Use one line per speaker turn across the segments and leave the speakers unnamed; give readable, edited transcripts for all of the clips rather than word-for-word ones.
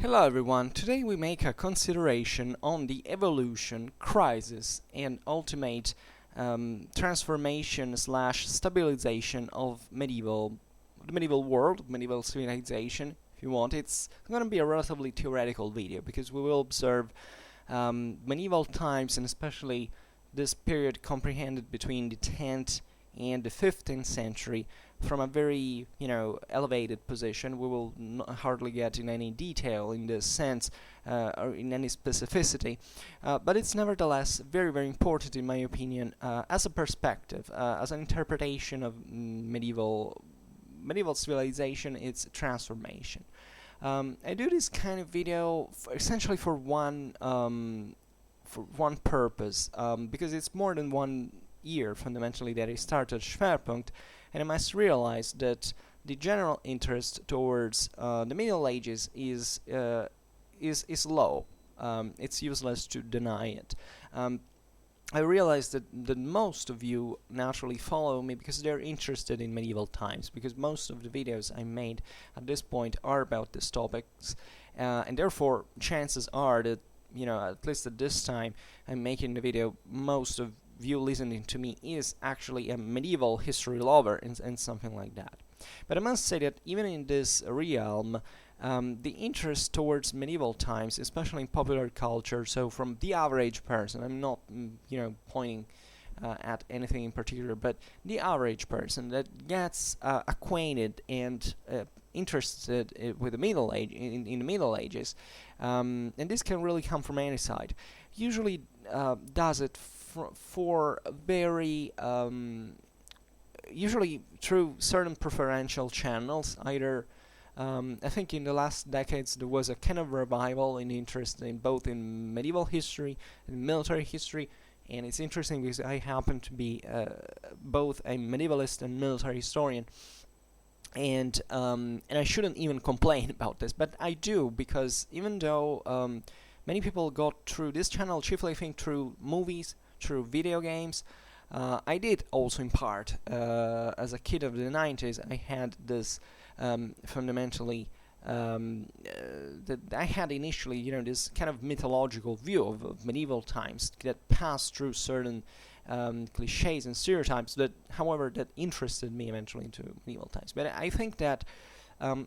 Hello everyone, today we make a consideration on the evolution, crisis and ultimate transformation slash stabilization of the medieval world, medieval civilization if you want. It's going to be a relatively theoretical video because we will observe medieval times and especially this period comprehended between the 10th and the 15th century from a very, elevated position. We will hardly get in any detail in this sense or in any specificity, but it's nevertheless very, very important in my opinion as a perspective, as an interpretation of medieval civilization, its transformation. I do this kind of video essentially for one purpose, because it's more than 1 year fundamentally that I started Schwerpunkt, and I must realize that the general interest towards the Middle Ages is low. It's useless to deny it. I realize that most of you naturally follow me because they're interested in medieval times, because most of the videos I made at this point are about these topics, and therefore chances are that, at least at this time I'm making the video, most of you listening to me is actually a medieval history lover and something like that. But I must say that even in this realm, the interest towards medieval times, especially in popular culture, so from the average person, I'm not, pointing at anything in particular, but the average person that gets acquainted and interested with the Middle Age in the Middle Ages, and this can really come from any side. Usually does it for very usually through certain preferential channels. Either I think in the last decades there was a kind of revival in interest in both in medieval history and military history. And it's interesting because I happen to be both a medievalist and military historian, and I shouldn't even complain about this, but I do, because even though many people got through this channel chiefly, I think, through movies, through video games, I did also in part. As a kid of the 90s, I had this fundamentally that I had initially, this kind of mythological view of medieval times that passed through certain cliches and stereotypes that, however, that interested me eventually into medieval times. But I think that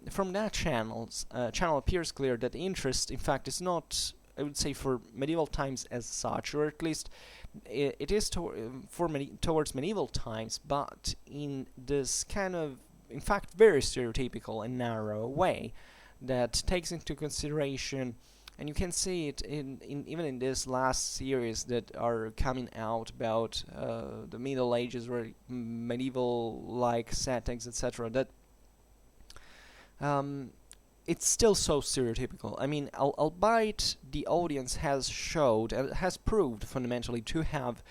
from that channel appears clear that the interest, in fact, is not, I would say, for medieval times as such, or at least it is towards medieval times, but in this kind of, in fact, very stereotypical and narrow way that takes into consideration, and you can see it in even in this last series that are coming out about the Middle Ages or medieval-like settings, etc. That it's still so stereotypical. I mean, albeit the audience has showed, has proved fundamentally to have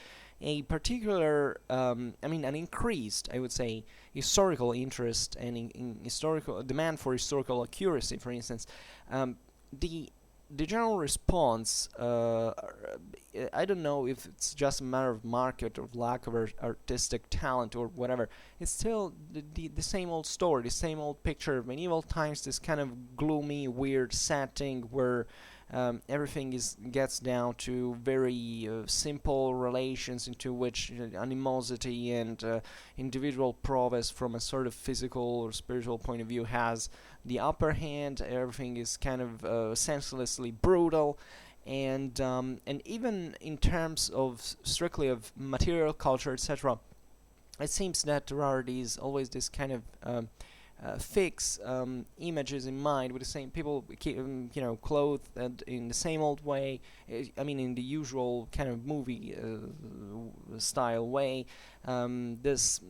a particular, an increased, I would say, historical interest and in historical demand for historical accuracy, for instance. The general response, I don't know if it's just a matter of market or lack of artistic talent or whatever. It's still the same old story, the same old picture of medieval times, this kind of gloomy, weird setting where everything gets down to very simple relations into which animosity and individual prowess from a sort of physical or spiritual point of view has the upper hand. Everything is kind of senselessly brutal, and even in terms of strictly of material culture, etc., it seems that there are always this kind of fix images in mind, with the same people, clothed and in the same old way. In the usual kind of movie style way. This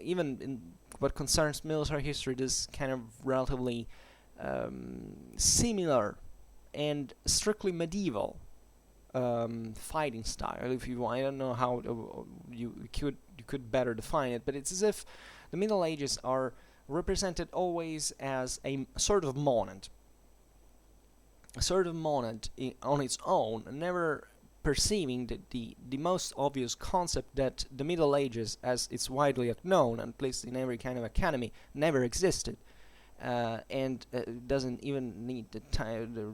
even in what concerns military history, this kind of relatively similar and strictly medieval fighting style, if you want. I don't know how you could better define it, but it's as if the Middle Ages are represented always as a sort of monad, on its own, never perceiving the most obvious concept that the Middle Ages, as it's widely known, at least in every kind of academy, never existed. and doesn't even need the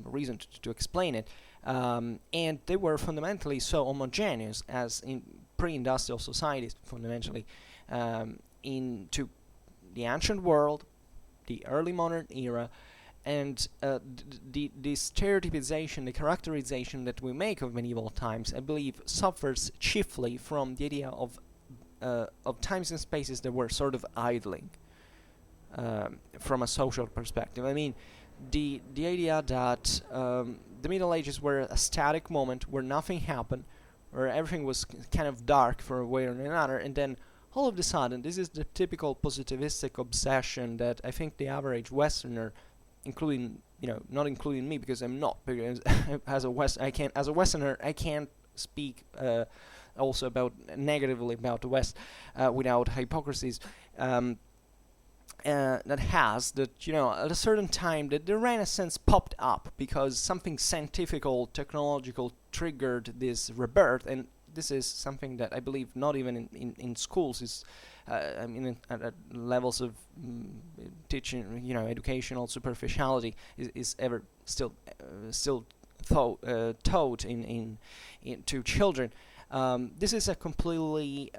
reason to explain it. And they were fundamentally so homogeneous as in pre-industrial societies, fundamentally, into the ancient world, the early modern era, and the stereotypization, the characterization that we make of medieval times, I believe, suffers chiefly from the idea of times and spaces that were sort of idling from a social perspective. I mean, the idea that the Middle Ages were a static moment where nothing happened, where everything was kind of dark for a way or another, and then all of a sudden, this is the typical positivistic obsession that I think the average Westerner, including, not including me because I'm not, because as a Westerner I can't speak also about negatively about the West without hypocrisies. That has that at a certain time that the Renaissance popped up because something scientifical, technological triggered this rebirth, and this is something that I believe not even in schools is at levels of teaching, educational superficiality is ever still taught in to children. This is a completely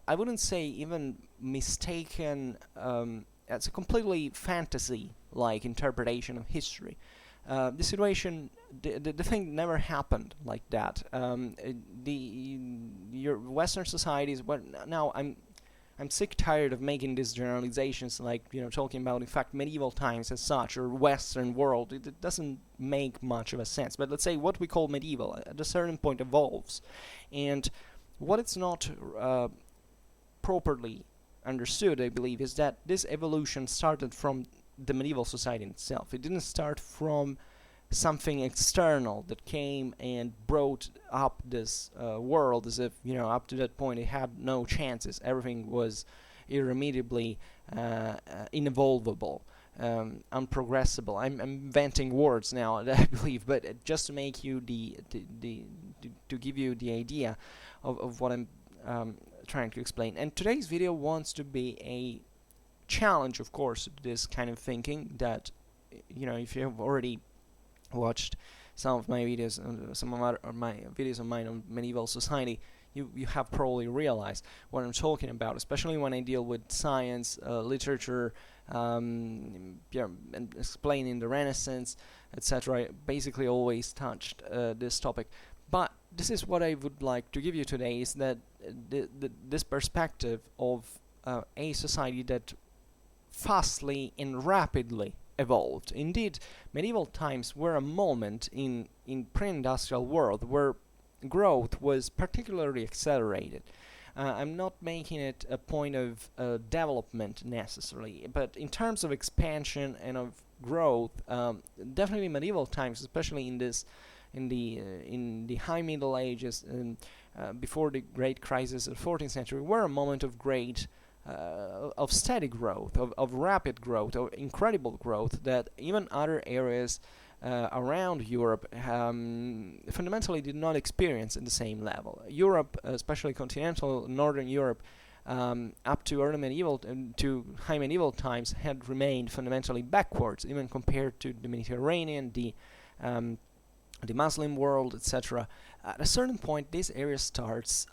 I wouldn't say even mistaken, it's a completely fantasy-like interpretation of history. The situation, the thing never happened like that. Your Western societies, now I'm tired of making these generalizations, like, talking about, in fact, medieval times as such, or Western world. It doesn't make much of a sense. But let's say what we call medieval, at a certain point, evolves. And what it's not properly understood, I believe, is that this evolution started from the medieval society itself. It didn't start from something external that came and brought up this world as if, up to that point it had no chances. Everything was irremediably inevolvable, unprogressible. I'm inventing words now, I believe, but just to make you to give you the idea of what I'm trying to explain. And today's video wants to be a challenge, of course, to this kind of thinking that, if you have already watched some of my videos, some of my videos of mine on medieval society, you have probably realized what I'm talking about, especially when I deal with science, literature, and explaining the Renaissance, etc. I basically always touched this topic. But this is what I would like to give you today, is that this perspective of a society that fastly and rapidly evolved. Indeed, medieval times were a moment in pre-industrial world where growth was particularly accelerated. I'm not making it a point of development necessarily, but in terms of expansion and of growth, definitely medieval times, especially in the High Middle Ages and before the Great Crisis of the 14th century, were a moment of great of steady growth, of rapid growth, of incredible growth that even other areas around Europe fundamentally did not experience at the same level. Europe, especially continental Northern Europe, up to early medieval to high medieval times, had remained fundamentally backwards, even compared to the Mediterranean, the Muslim world, etc. At a certain point, this area starts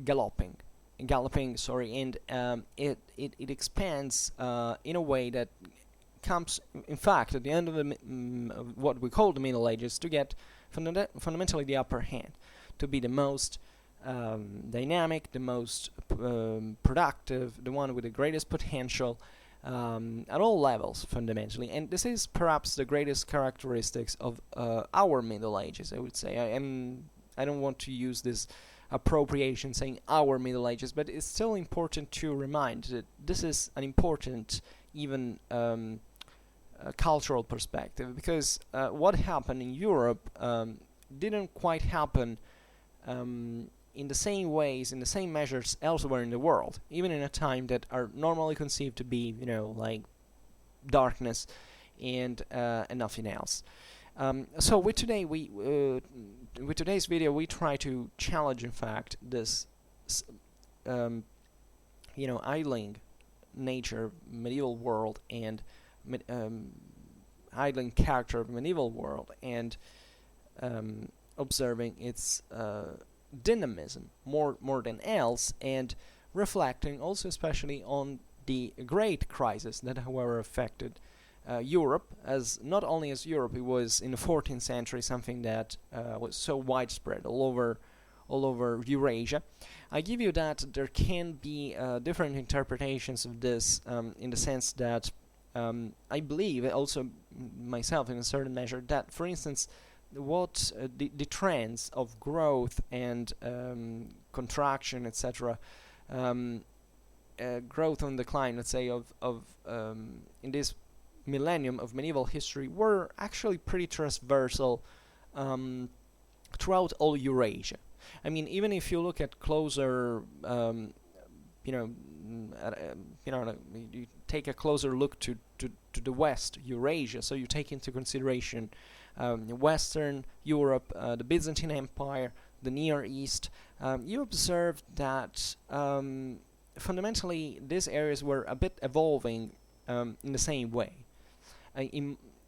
galloping, and it expands in a way that comes, in fact, at the end of of what we call the Middle Ages, to get fundamentally the upper hand, to be the most dynamic, the most productive, the one with the greatest potential at all levels, fundamentally. And this is perhaps the greatest characteristics of our Middle Ages, I would say. I don't want to use this appropriation saying our Middle Ages, but it's still important to remind that this is an important, even cultural perspective, because what happened in Europe didn't quite happen in the same ways, in the same measures elsewhere in the world, even in a time that are normally conceived to be, like darkness and nothing else. So with today's video, we try to challenge, in fact, this idling nature of medieval world and idling character of medieval world, and observing its dynamism more than else, and reflecting also especially on the great crisis that, however, affected Europe, as not only as Europe, it was in the 14th century something that was so widespread all over Eurasia. I give you that there can be different interpretations of this, in the sense that I believe also myself in a certain measure that, for instance, what the trends of growth and contraction, etc., growth on decline, let's say, of in this millennium of medieval history were actually pretty transversal throughout all Eurasia. I mean, even if you look at closer, you take a closer look to the West, Eurasia, so you take into consideration Western Europe, the Byzantine Empire, the Near East, you observe that fundamentally these areas were a bit evolving in the same way.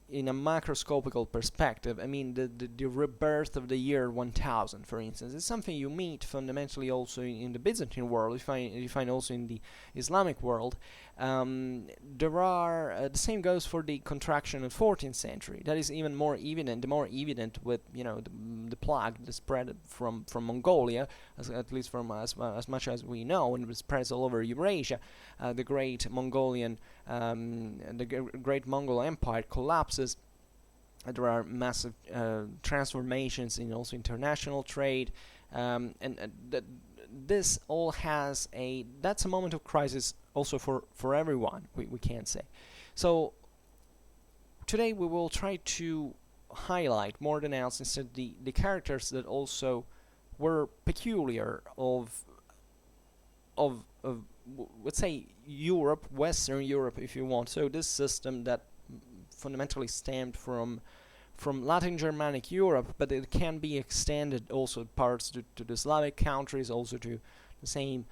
In a macroscopical perspective, I mean, the rebirth of the year 1000, for instance, is something you meet fundamentally also in the Byzantine world. You find also in the Islamic world. There are the same goes for the contraction of 14th century. That is even more evident. The more evident with the plague that spread from Mongolia, at least from as much as we know, and it spreads all over Eurasia. The great Mongolian, great Mongol Empire collapses. There are massive transformations in also international trade, and this all has that's a moment of crisis also for everyone, we can't say. So today we will try to highlight more than else instead the characters that also were peculiar of let's say Europe, Western Europe, if you want. So this system that fundamentally stemmed from Latin Germanic Europe, but it can be extended also parts to the Slavic countries, also to the same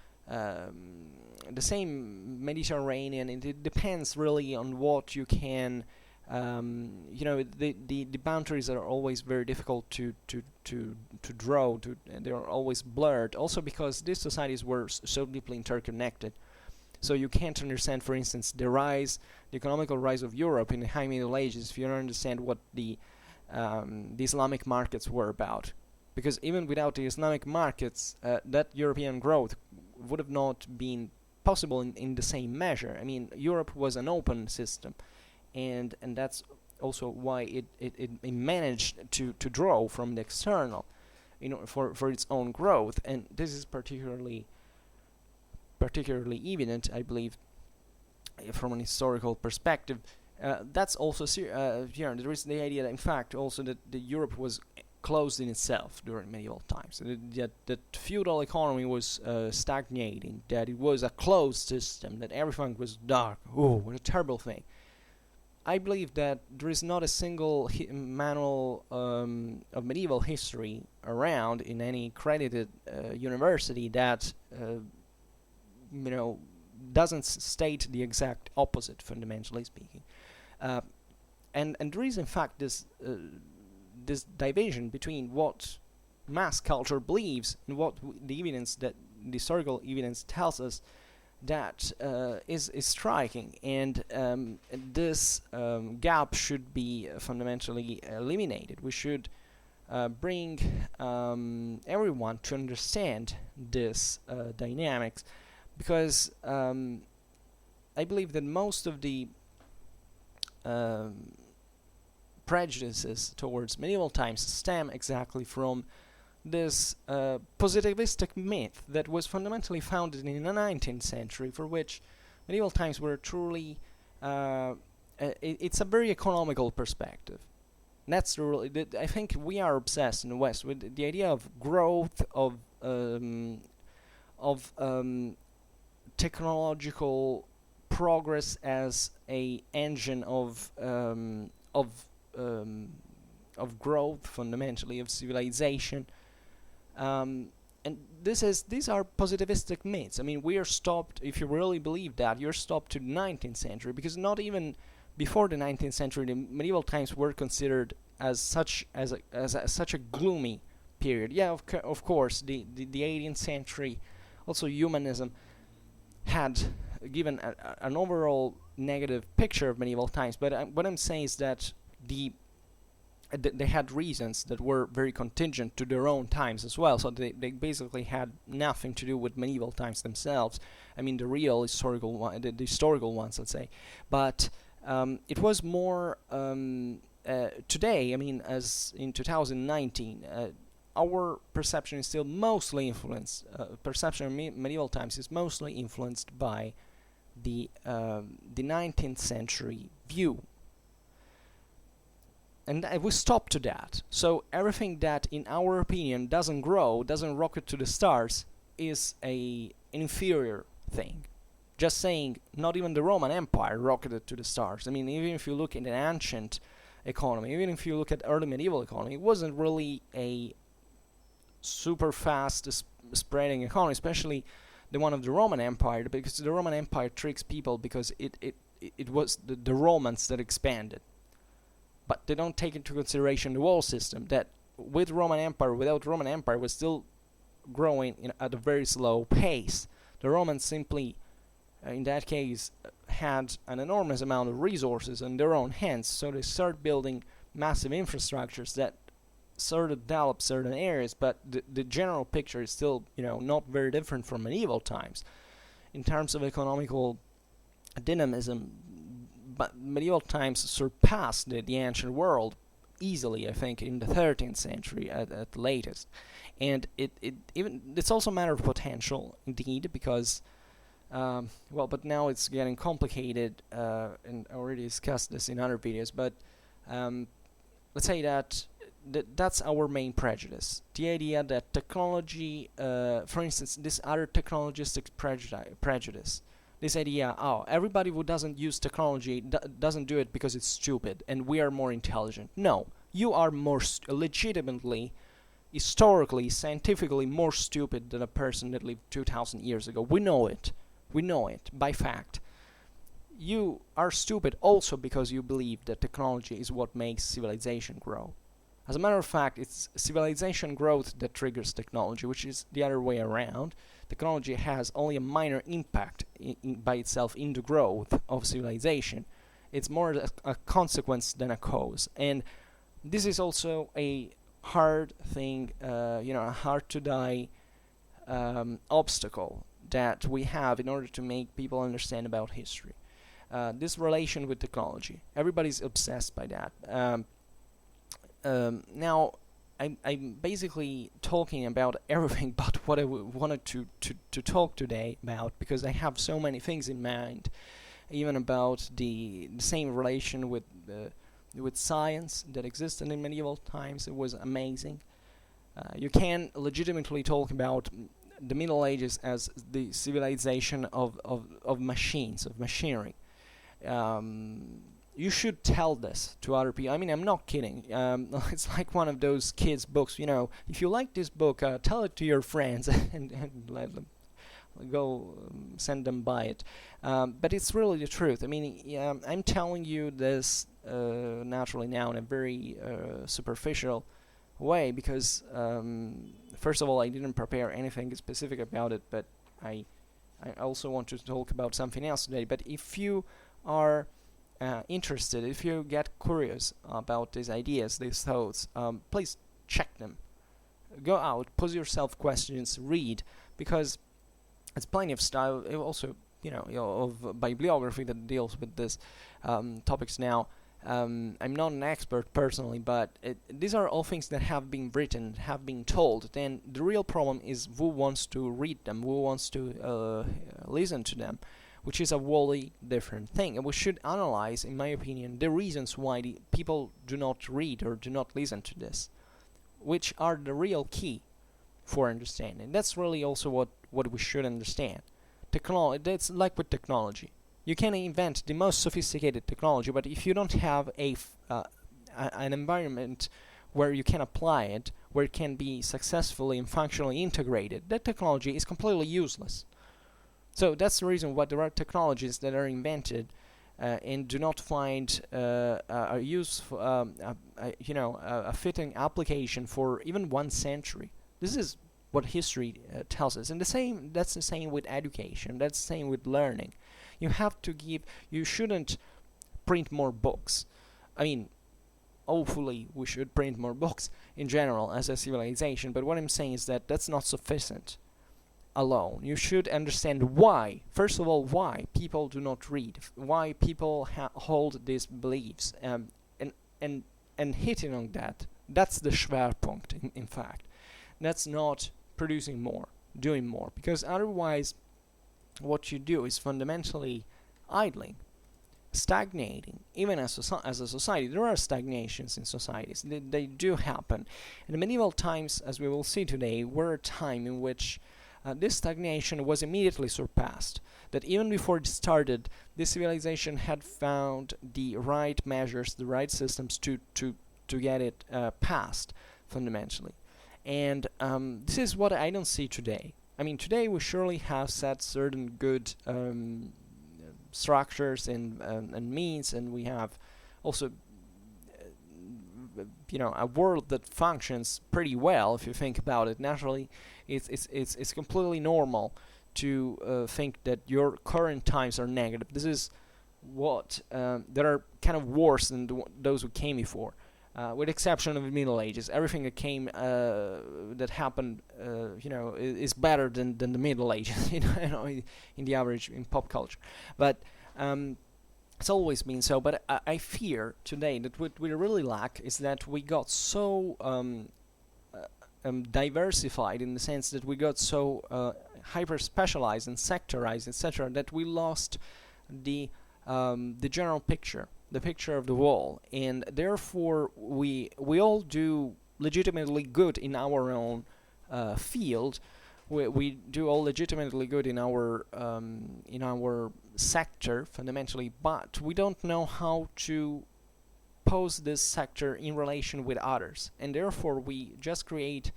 Mediterranean. And it depends really on what you can. The boundaries are always very difficult to draw. They are always blurred. Also because these societies were so deeply interconnected. So you can't understand, for instance, the economical rise of Europe in the High Middle Ages if you don't understand what the Islamic markets were about. Because even without the Islamic markets, that European growth would have not been possible in the same measure. I mean, Europe was an open system, and that's also why it managed to draw from the external, for its own growth. And this is particularly evident, I believe, from an historical perspective. That's also there is the idea that, in fact, also that Europe was closed in itself during medieval times. That feudal economy was stagnating. That it was a closed system. That everything was dark. Oh, what a terrible thing! I believe that there is not a single manual of medieval history around in any credited university that doesn't state the exact opposite, fundamentally speaking. And there is, in fact, this division between what mass culture believes and what the historical evidence tells us that is striking, and this gap should be fundamentally eliminated. We should bring everyone to understand this dynamics, because I believe that most of the prejudices towards medieval times stem exactly from this positivistic myth that was fundamentally founded in the 19th century, for which medieval times were truly it's a very economical perspective. And that's really, I think we are obsessed in the West with the idea of growth, of technological progress as a engine of growth, fundamentally, of civilization. And these are positivistic myths. I mean, we are stopped. If you really believe that, you're stopped to the 19th century, because not even before the 19th century, the medieval times were considered as such such a gloomy period. Yeah, of course, the 18th century, also humanism, had given an overall negative picture of medieval times. But what I'm saying is that they had reasons that were very contingent to their own times as well. So they basically had nothing to do with medieval times themselves. I mean, the real historical one, the historical ones, let's say. But it was more today. I mean, as in 2019, our perception is still mostly influenced. Perception of medieval times is mostly influenced by the 19th century view. And we stop to that. So everything that, in our opinion, doesn't grow, doesn't rocket to the stars, is an inferior thing. Just saying, not even the Roman Empire rocketed to the stars. I mean, even if you look at an ancient economy, even if you look at early medieval economy, it wasn't really a super fast spreading economy, especially the one of the Roman Empire, because the Roman Empire tricks people because it was the Romans that expanded. But they don't take into consideration the whole system, that with Roman Empire, without Roman Empire, was still growing at a very slow pace. The Romans simply, in that case, had an enormous amount of resources in their own hands, so they start building massive infrastructures that sort of develop certain areas, but the general picture is still, not very different from medieval times. In terms of economical dynamism, but medieval times surpassed the ancient world easily, I think, in the 13th century at the latest. And it's also a matter of potential, indeed, because but now it's getting complicated, and I already discussed this in other videos, but let's say that that's our main prejudice. The idea that technology, for instance, this other technologistic prejudice, this idea, everybody who doesn't use technology doesn't do it because it's stupid, and we are more intelligent. No, you are more legitimately, historically, scientifically more stupid than a person that lived 2,000 years ago. We know it. We know it by fact. You are stupid also because you believe that technology is what makes civilization grow. As a matter of fact, it's civilization growth that triggers technology, which is the other way around. Technology has only a minor impact by itself in the growth of civilization. It's more a consequence than a cause. And this is also a hard thing, a hard to die obstacle that we have in order to make people understand about history. This relation with technology. Everybody's obsessed by that. Now, I'm basically talking about everything but what I wanted to talk today about, because I have so many things in mind, even about the same relation with science that existed in medieval times. It was amazing. You can legitimately talk about the Middle Ages as the civilization of machines, of machinery. You should tell this to other people. I mean, I'm not kidding. It's like one of those kids' books, if you like this book, tell it to your friends and let them go send them by it. But it's really the truth. I mean, I'm telling you this naturally now in a very superficial way, because first of all, I didn't prepare anything specific about it, but I also want to talk about something else today. But if you are interested, if you get curious about these ideas, these thoughts, please check them. Go out, pose yourself questions, read, because it's plenty of style. Also, of bibliography that deals with these topics now. I'm not an expert personally, but these are all things that have been written, have been told. Then the real problem is who wants to read them, who wants to listen to them, which is a wholly different thing. And we should analyze, in my opinion, the reasons why the people do not read or do not listen to this, which are the real key for understanding. That's really also what we should understand. That's like with technology. You can invent the most sophisticated technology, but if you don't have an environment where you can apply it, where it can be successfully and functionally integrated, that technology is completely useless. So that's the reason why there are technologies that are invented and do not find a use, a fitting application for even 1 century. This is what history tells us, and that's the same with education. That's the same with learning. You shouldn't print more books. I mean, hopefully we should print more books in general as a civilization, but what I'm saying is that that's not sufficient alone. You should understand why, first of all, why people do not read, why people hold these beliefs, and hitting on that's the Schwerpunkt, in fact. That's not producing more, doing more, because otherwise what you do is fundamentally idling, stagnating. Even as a society, there are stagnations in societies. They do happen. In the medieval times, as we will see today, were a time in which this stagnation was immediately surpassed. That even before it started, this civilization had found the right measures, the right systems to get it past, fundamentally. And this is what I don't see today. I mean, today we surely have set certain good structures and means, and we have also a world that functions pretty well. If you think about it, naturally, it's completely normal to think that your current times are negative. This is what that are kind of worse than those who came before. With exception of the Middle Ages, everything that came, that happened, is better than the Middle Ages, in the average in pop culture. But it's always been so. But I fear today that what we really lack is that we got so diversified, in the sense that we got so hyper specialized and sectorized, etc., that we lost the general picture. The picture of the whole, and therefore we all do legitimately good in our own field. We do all legitimately good in our sector, fundamentally, but we don't know how to pose this sector in relation with others, and therefore we just create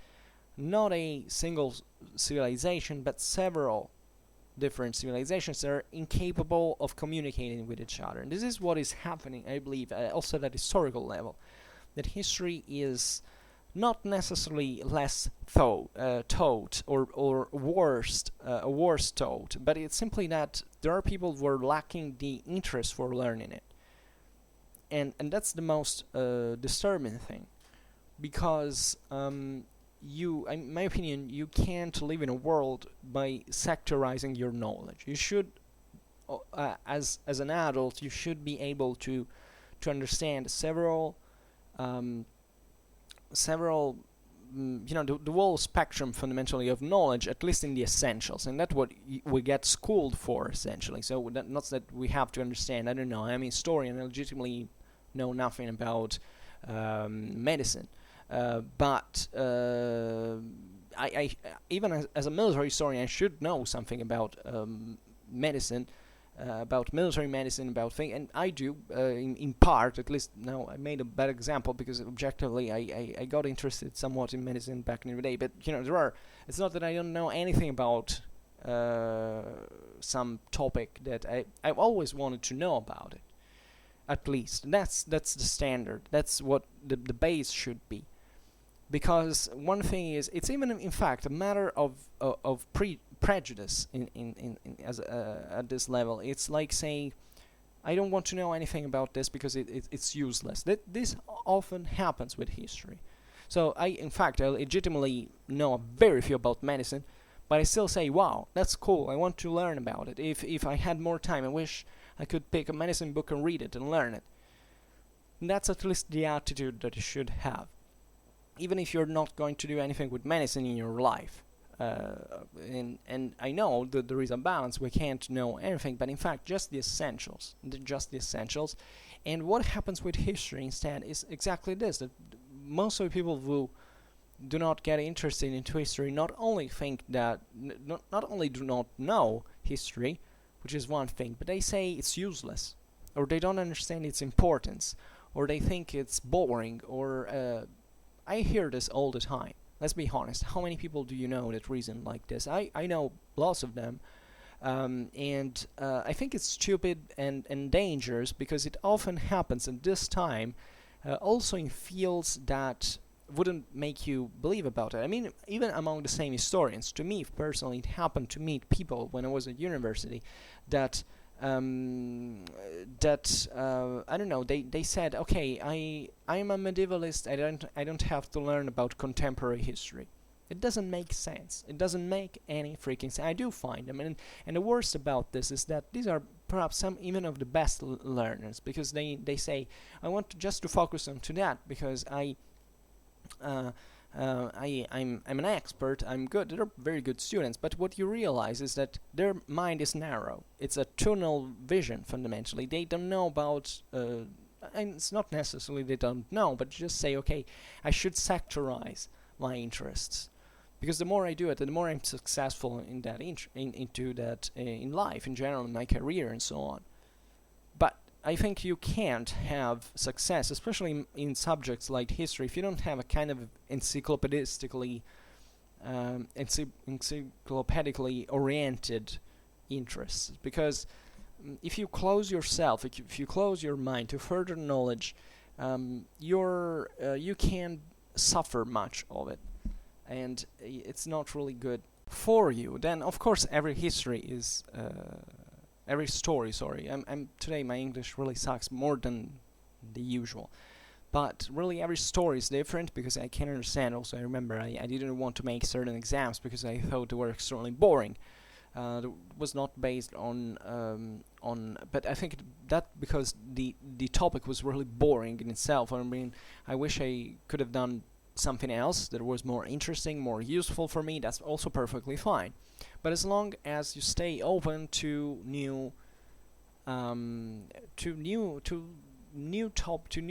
not a single civilization but several different civilizations that are incapable of communicating with each other. And this is what is happening, I believe, also at historical level. That history is not necessarily less taught or worse taught, but it's simply that there are people who are lacking the interest for learning it. And that's the most disturbing thing, because in my opinion, you can't live in a world by sectorizing your knowledge. You should, as an adult, you should be able to understand several the whole spectrum, fundamentally, of knowledge, at least in the essentials, and that's what we get schooled for, essentially. So not that we have to understand. I don't know. I'm a historian. I legitimately know nothing about medicine. But I even as a military historian, I should know something about medicine, about military medicine, about things, and I do in part, at least. Now I made a bad example because objectively I got interested somewhat in medicine back in the day. But it's not that I don't know anything about some topic that I've always wanted to know about it. At least that's the standard. That's what the base should be. Because one thing is, it's even in fact a matter of prejudice at this level. It's like saying, I don't want to know anything about this because it's useless. This often happens with history. So I legitimately know very few about medicine, but I still say, wow, that's cool. I want to learn about it. If I had more time, I wish I could pick a medicine book and read it and learn it. And that's at least the attitude that you should have, even if you're not going to do anything with medicine in your life. And I know that there is a balance. We can't know everything, but in fact, just the essentials. And what happens with history instead is exactly this: that most of the people who do not get interested into history not only think that not only do not know history, which is one thing, but they say it's useless, or they don't understand its importance, or they think it's boring, or I hear this all the time. Let's be honest. How many people do you know that reason like this? I know lots of them. And I think it's stupid and dangerous because it often happens at this time, also in fields that wouldn't make you believe about it. I mean, even among the same historians, to me personally, it happened to meet people when I was at university that I don't know. They said, okay, I'm a medievalist. I don't have to learn about contemporary history. It doesn't make sense. It doesn't make any freaking sense. I do find them, and the worst about this is that these are perhaps some even of the best learners, because they say, I want just to focus on to that because I'm an expert. I'm good. They're very good students, but what you realize is that their mind is narrow. It's a tunnel vision fundamentally. They don't know about. And it's not necessarily they don't know, but just say, okay, I should sectorize my interests, because the more I do it, the more I'm successful in that into that in life in general, in my career and so on. But I think you can't have success, especially in subjects like history, if you don't have a kind of encyclopedically oriented interests. Because if you close yourself, if you close your mind to further knowledge, you can't suffer much of it, and it's not really good for you. Then, of course, every story. Sorry, I'm today my English really sucks more than the usual. But really, every story is different because I can understand. Also, I remember I didn't want to make certain exams because I thought they were extremely boring. It was not based on, but I think that because the topic was really boring in itself. I mean, I wish I could have done something else that was more interesting, more useful for me. That's also perfectly fine. But as long as you stay open to new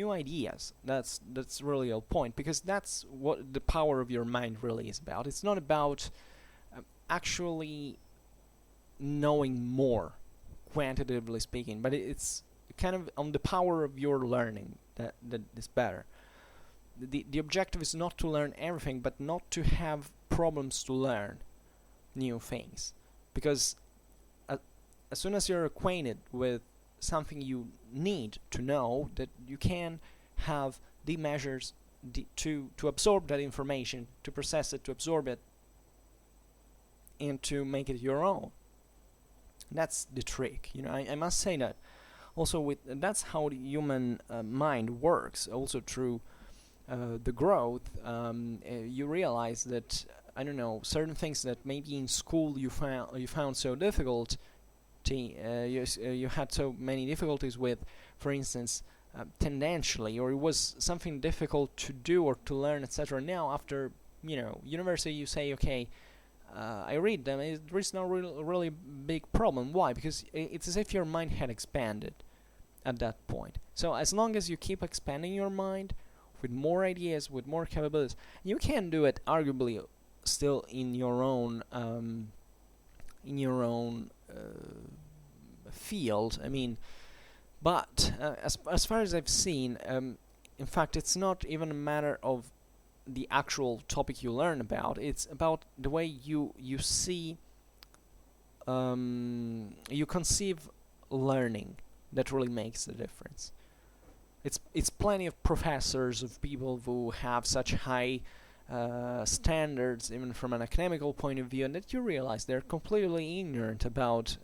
ideas, that's really a point, because that's what the power of your mind really is about. It's not about actually knowing more, quantitatively speaking, but it's kind of on the power of your learning that is better. The objective is not to learn everything, but not to have problems to learn new things, because as soon as you're acquainted with something you need to know, that you can have the measures to absorb that information, to process it, to absorb it, and to make it your own. That's the trick, I must say that. Also, that's how the human mind works. Also through the growth, you realize that, I don't know, certain things that maybe in school you found so difficult, you had so many difficulties with, for instance, tendentially, or it was something difficult to do or to learn, etc. Now, after university, you say, okay, I read them. There is no really big problem. Why? Because it's as if your mind had expanded at that point. So as long as you keep expanding your mind with more ideas, with more capabilities, you can do it arguably still in your own field. I mean, but as far as I've seen, in fact, it's not even a matter of the actual topic you learn about. It's about the way you see, you conceive learning, that really makes the difference. It's plenty of professors, of people who have such high standards, even from an academical point of view, and that you realize they're completely ignorant about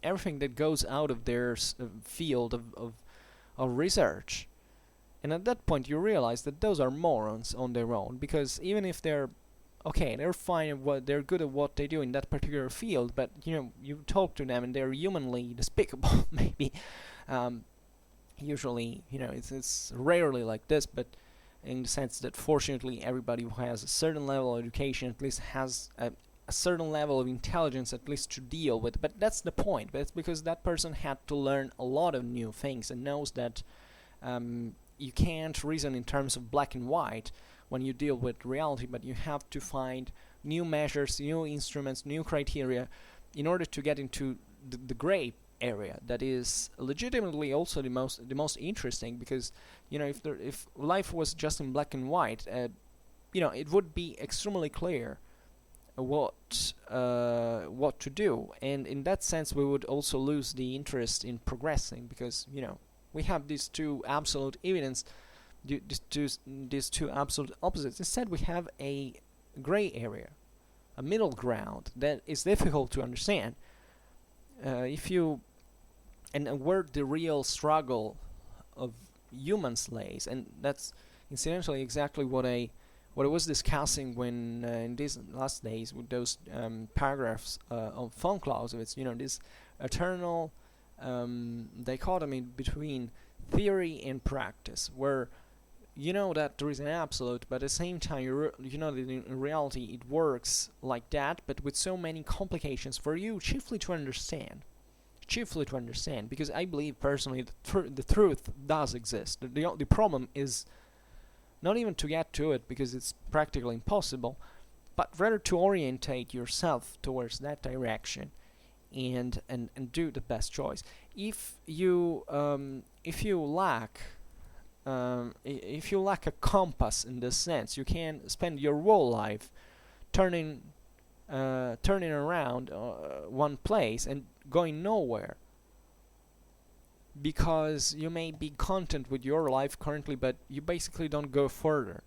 everything that goes out of their field of research. And at that point you realize that those are morons on their own, because even if they're fine at they're good at what they do in that particular field, but you talk to them and they're humanly despicable. Maybe usually it's rarely like this, but in the sense that fortunately everybody who has a certain level of education at least has a certain level of intelligence at least to deal with. But that's the point. But it's because that person had to learn a lot of new things and knows that you can't reason in terms of black and white when you deal with reality, but you have to find new measures, new instruments, new criteria in order to get into the gray area that is legitimately also the most interesting, because if life was just in black and white, it would be extremely clear what to do, and in that sense we would also lose the interest in progressing, because we have these two absolute evidence, these two absolute opposites. Instead we have a gray area, a middle ground that is difficult to understand. If you and where the real struggle of humans lays, and that's incidentally exactly what I was discussing when in these last days with those paragraphs on von Clausewitz. This eternal dichotomy between theory and practice, where that there is an absolute, but at the same time that in reality it works like that, but with so many complications for you chiefly to understand, because I believe personally the truth does exist. The problem is not even to get to it, because it's practically impossible, but rather to orientate yourself towards that direction and do the best choice. If you lack a compass in this sense, you can spend your whole life turning around one place and going nowhere, because you may be content with your life currently, but you basically don't go further,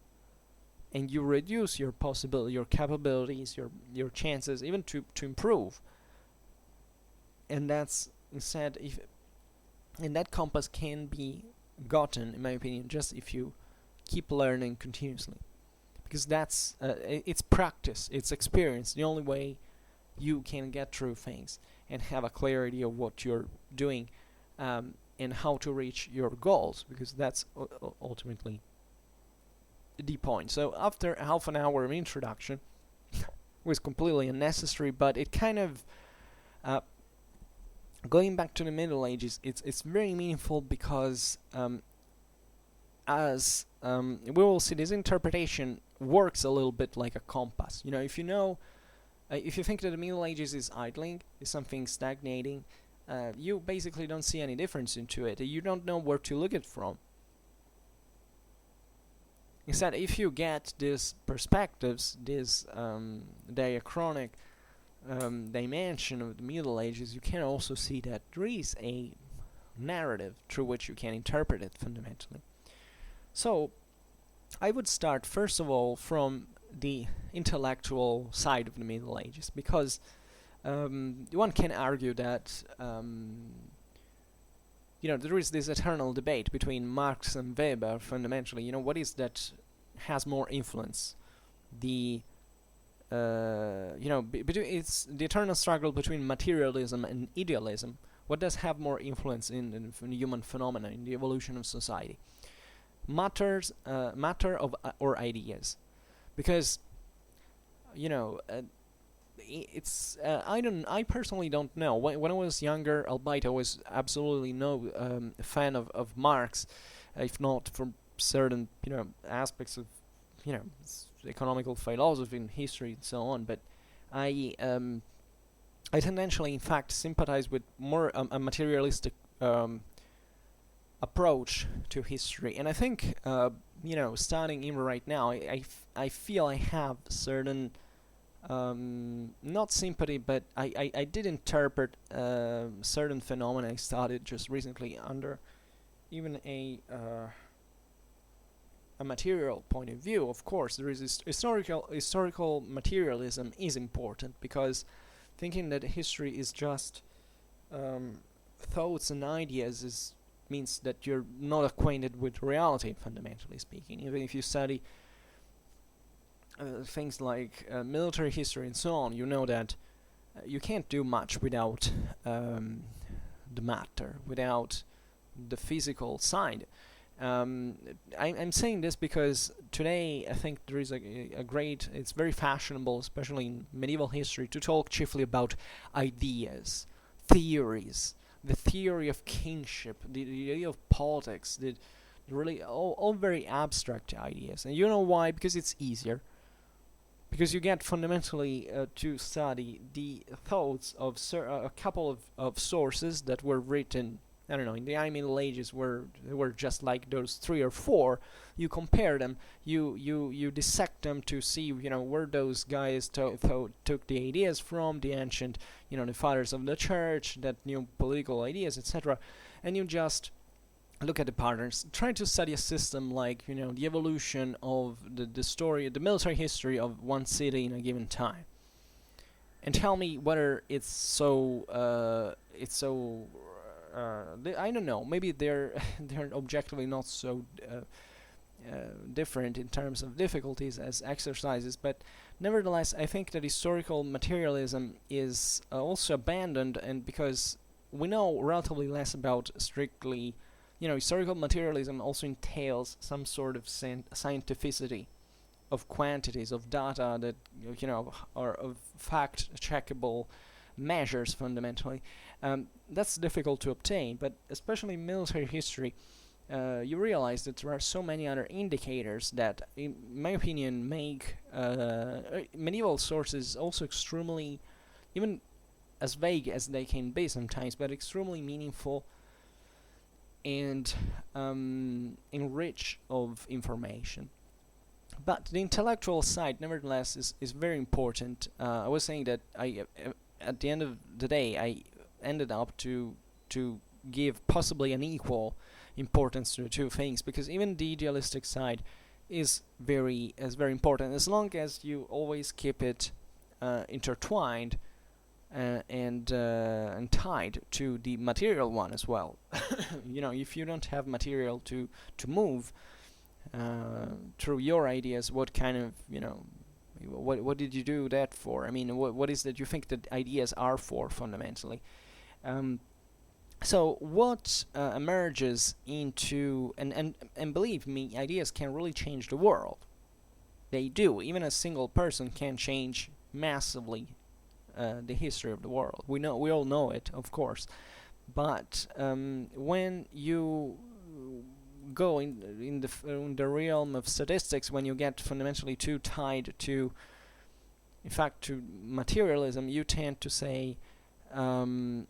and you reduce your possibility, your capabilities, your chances even to improve. And that's instead, and that compass can be gotten, in my opinion, just if you keep learning continuously, because that's it's practice, it's experience, the only way you can get through things and have a clarity of what you're doing, and how to reach your goals, because that's ultimately the point. So after half an hour of introduction was completely unnecessary, but it kind of going back to the Middle Ages, it's very meaningful, because as we will see, this interpretation works a little bit like a compass. If you think that the Middle Ages is idling, is something stagnating, you basically don't see any difference into it. You don't know where to look it from. Instead, if you get these perspectives, this diachronic dimension of the Middle Ages, you can also see that there is a narrative through which you can interpret it fundamentally. So, I would start first of all from the intellectual side of the Middle Ages, because one can argue that there is this eternal debate between Marx and Weber fundamentally. What is that has more influence? It's the eternal struggle between materialism and idealism. What does have more influence in human phenomena, in the evolution of society? Matter or ideas? Because it's I personally don't know. When I was younger, albeit I was absolutely no fan of Marx, if not for certain aspects of economical philosophy and history and so on, but I tendentially in fact sympathize with more a materialistic approach to history, and I think starting even right now, I feel I have certain not sympathy, but I did interpret certain phenomena I studied just recently under even a material point of view. Of course, there is this historical materialism is important, because thinking that history is just thoughts and ideas means that you're not acquainted with reality, fundamentally speaking. Even if you study things like military history and so on, you know that you can't do much without the matter, without the physical side. I'm saying this because today I think there is a great, it's very fashionable, especially in medieval history, to talk chiefly about ideas, theories, the theory of kingship, the idea of politics, the really all very abstract ideas. And you know why? Because it's easier. because you get fundamentally to study the thoughts of a couple of sources that were written, I don't know, in the Middle Ages, where they were just like those 3 or 4. You compare them, you dissect them to see, where those guys took the ideas from, the ancient, the fathers of the church, that new political ideas, etc. And you just look at the patterns, try to study a system like, the evolution of the story, the military history of one city in a given time, and tell me whether it's so I don't know, maybe they're they're objectively not so different in terms of difficulties as exercises, but nevertheless I think that historical materialism is also abandoned, and because we know relatively less about strictly, historical materialism also entails some sort of scientificity of quantities, of data that, are of fact-checkable measures fundamentally. That's difficult to obtain, but especially in military history, you realize that there are so many other indicators that, in my opinion, make medieval sources also extremely, even as vague as they can be sometimes, but extremely meaningful and enrich of information. But the intellectual side, nevertheless, is very important. I was saying that at the end of the day, I ended up to give possibly an equal importance to the two things, because even the idealistic side is very important, as long as you always keep it intertwined and tied to the material one as well. If you don't have material to move through your ideas, what kind of, what did you do that for? I mean, what is that you think that ideas are for fundamentally? So what emerges into, and believe me, ideas can really change the world. They do. Even a single person can change massively the history of the world. We all know it, of course. But when you go in the realm of statistics, when you get fundamentally too tied to, in fact, to materialism, you tend to say that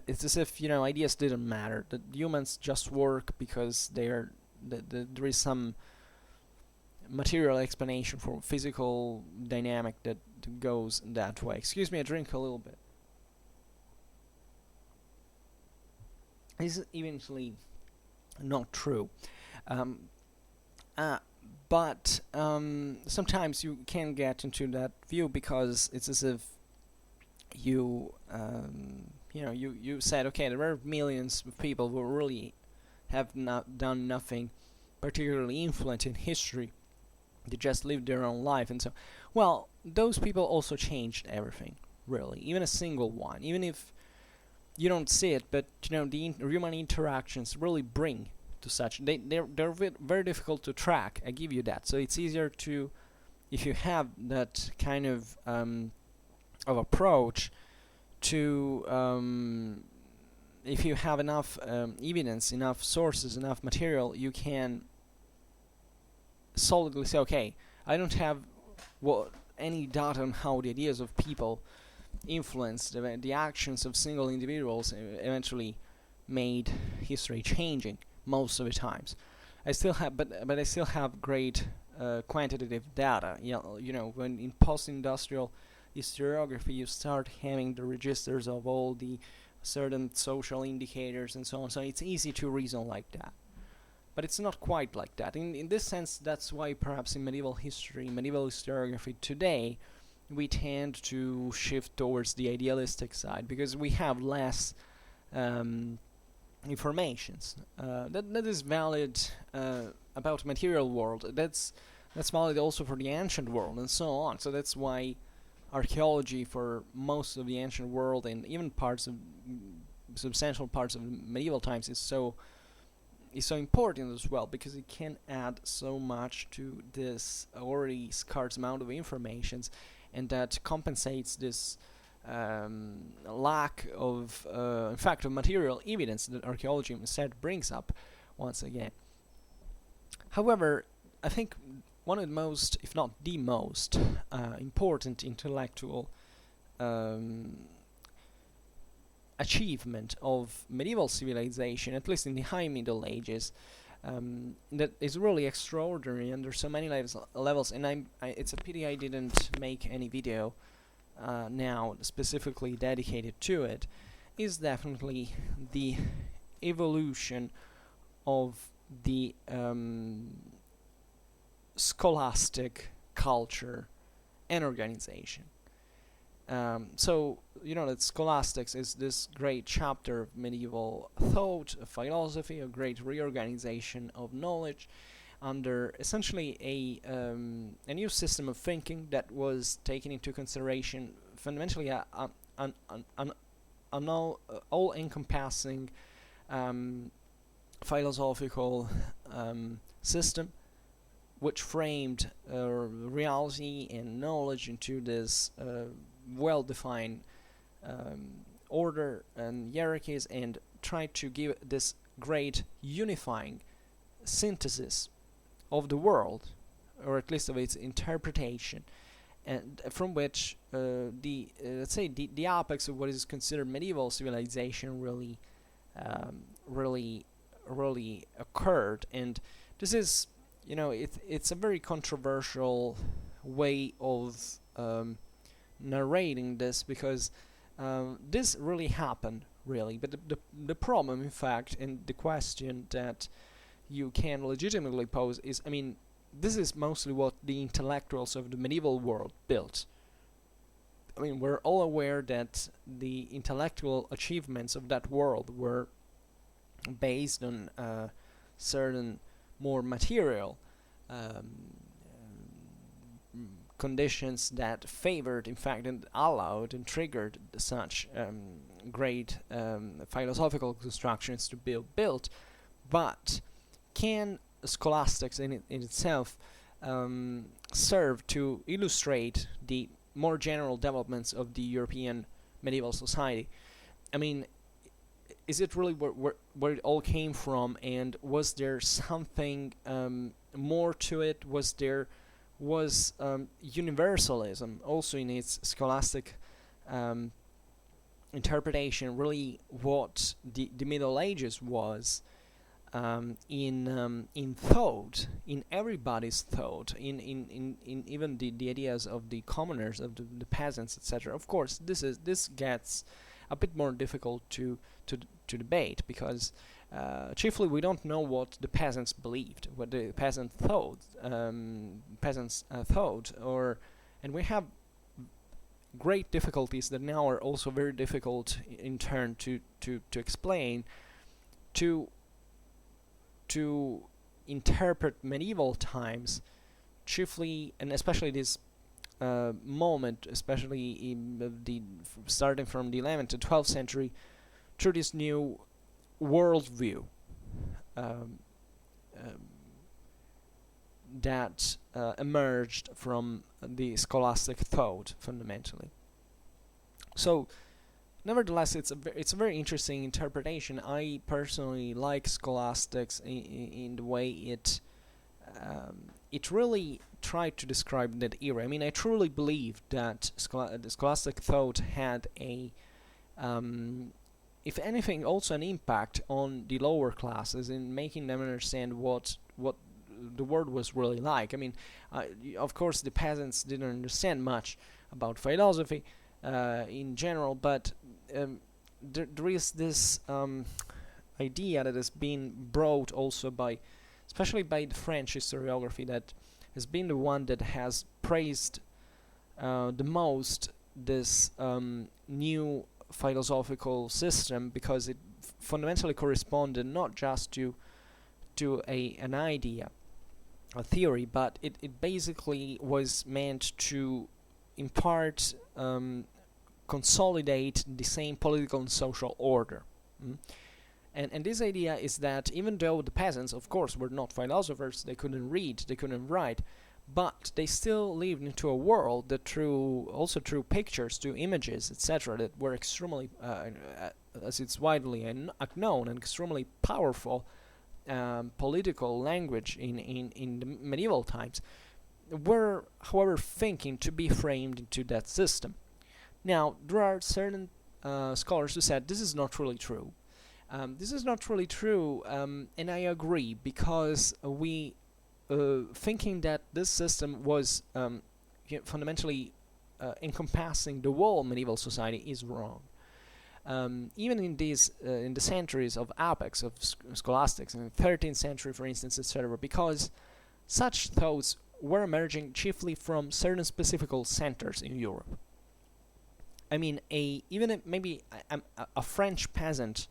it's as if, ideas didn't matter, that humans just work because there is some material explanation for physical dynamic that goes that way. Excuse me, I drink a little bit. This is eventually not true. But sometimes you can get into that view because it's as if you said, okay, there are millions of people who really have not done nothing particularly influential in history. They just lived their own life, and so, well, those people also changed everything, really, even a single one, even if you don't see it, but the human interactions really bring to such. They're very difficult to track, I give you that. So it's easier to, if you have that kind of approach to, if you have enough evidence, enough sources, enough material, you can solidly say, okay, I don't have any data on how the ideas of people influenced the actions of single individuals eventually made history changing most of the times. I still have, but I still have great quantitative data. When in post-industrial historiography you start having the registers of all the certain social indicators and so on, so it's easy to reason like that. But it's not quite like that. In this sense, that's why perhaps in medieval history, medieval historiography today, we tend to shift towards the idealistic side, because we have less informations. That is valid about material world. That's valid also for the ancient world and so on. So that's why archaeology for most of the ancient world, and even substantial parts of medieval times, is so important as well, because it can add so much to this already scarce amount of informations, and that compensates this lack of, in fact, of material evidence that archaeology instead brings up once again. However, I think one of the most, if not the most, important intellectual um, achievement of medieval civilization, at least in the High Middle Ages, that is really extraordinary under so many levels. And it's a pity I didn't make any video now specifically dedicated to it. Is definitely the evolution of the scholastic culture and organization. So, that scholastics is this great chapter of medieval thought, of philosophy, a great reorganization of knowledge under essentially a new system of thinking that was taking into consideration fundamentally an all-encompassing philosophical system which framed reality and knowledge into this well-defined order and hierarchies, and tried to give this great unifying synthesis of the world, or at least of its interpretation, and from which let's say the apex of what is considered medieval civilization really occurred. And this is, it's a very controversial way of narrating this, because this really happened, really. But the problem, in fact, and the question that you can legitimately pose is, this is mostly what the intellectuals of the medieval world built. We're all aware that the intellectual achievements of that world were based on certain more material conditions that favored, in fact, and allowed and triggered such great philosophical constructions to be built. But can scholastics in itself serve to illustrate the more general developments of the European medieval society? Is it really where it all came from, and was there something more to it? Was universalism also in its scholastic interpretation really what the Middle Ages was in thought, in everybody's thought, in even the ideas of the commoners, of the peasants, etc. Of course, this gets a bit more difficult to debate, because chiefly we don't know what the peasants believed, what the peasants thought, and we have great difficulties that now are also very difficult in turn to explain, to interpret medieval times, chiefly and especially this moment, especially in starting from the 11th to 12th century, through this new worldview that emerged from the scholastic thought, fundamentally. So, nevertheless, it's a very interesting interpretation. I personally like scholastics in the way it really tried to describe that era. I truly believe that the scholastic thought had a if anything, also an impact on the lower classes in making them understand what the world was really like. Of course, the peasants didn't understand much about philosophy in general, but there is this idea that has been brought also especially by the French historiography, that has been the one that has praised the most this new philosophical system, because it fundamentally corresponded not just to an idea, a theory, but it basically was meant to impart, consolidate the same political and social order. And this idea is that even though the peasants, of course, were not philosophers, they couldn't read, they couldn't write, but they still lived into a world that through pictures, through images, etc., that were extremely, as it's widely known, and extremely powerful political language in the medieval times were, however, thinking to be framed into that system. Now, there are certain scholars who said this is not really true. This is not really true, and I agree, because we thinking that this system was fundamentally encompassing the whole medieval society is wrong. Even in the centuries of epochs of scholastics, in the 13th century, for instance, etc., because such thoughts were emerging chiefly from certain specific centers in Europe. I mean, maybe a French peasant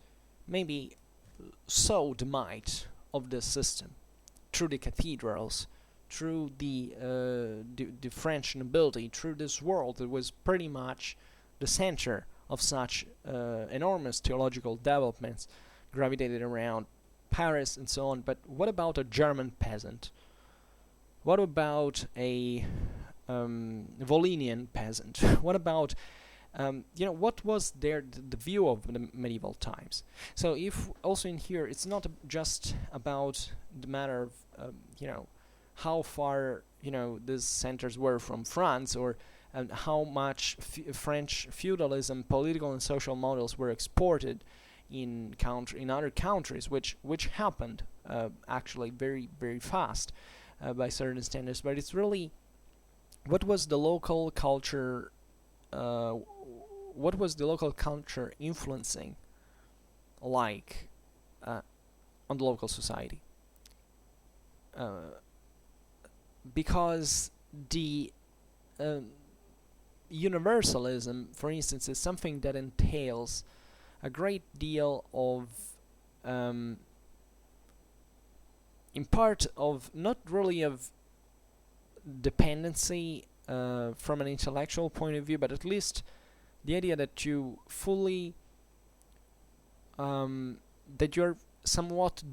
maybe saw the might of the system through the cathedrals, through the French nobility, through this world that was pretty much the center of such enormous theological developments gravitated around Paris and so on. But what about a German peasant? What about a Volhynian peasant? What about what was the view of the medieval times? So if also in here, it's not just about the matter of how far these centers were from France, or how much French feudalism, political and social models were exported in other countries, which happened actually very, very fast by certain standards. But it's really what was the local culture influencing like on the local society, because the universalism, for instance, is something that entails a great deal of in part of not really of dependency from an intellectual point of view, but at least the idea that you fully that you're somewhat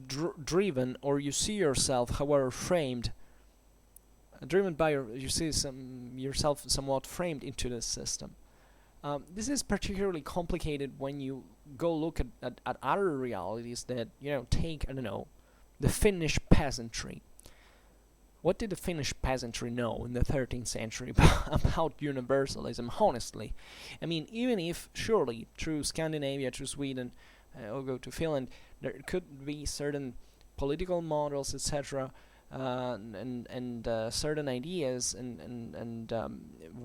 driven, or you see yourself, however framed, driven by you see yourself somewhat framed into the system. This is particularly complicated when you go look at other realities that take, I don't know, the Finnish peasantry. What did the Finnish peasantry know in the 13th century about universalism, honestly? I mean, even if, surely, through Scandinavia, through Sweden, or go to Finland, there could be certain political models, etc., and certain ideas and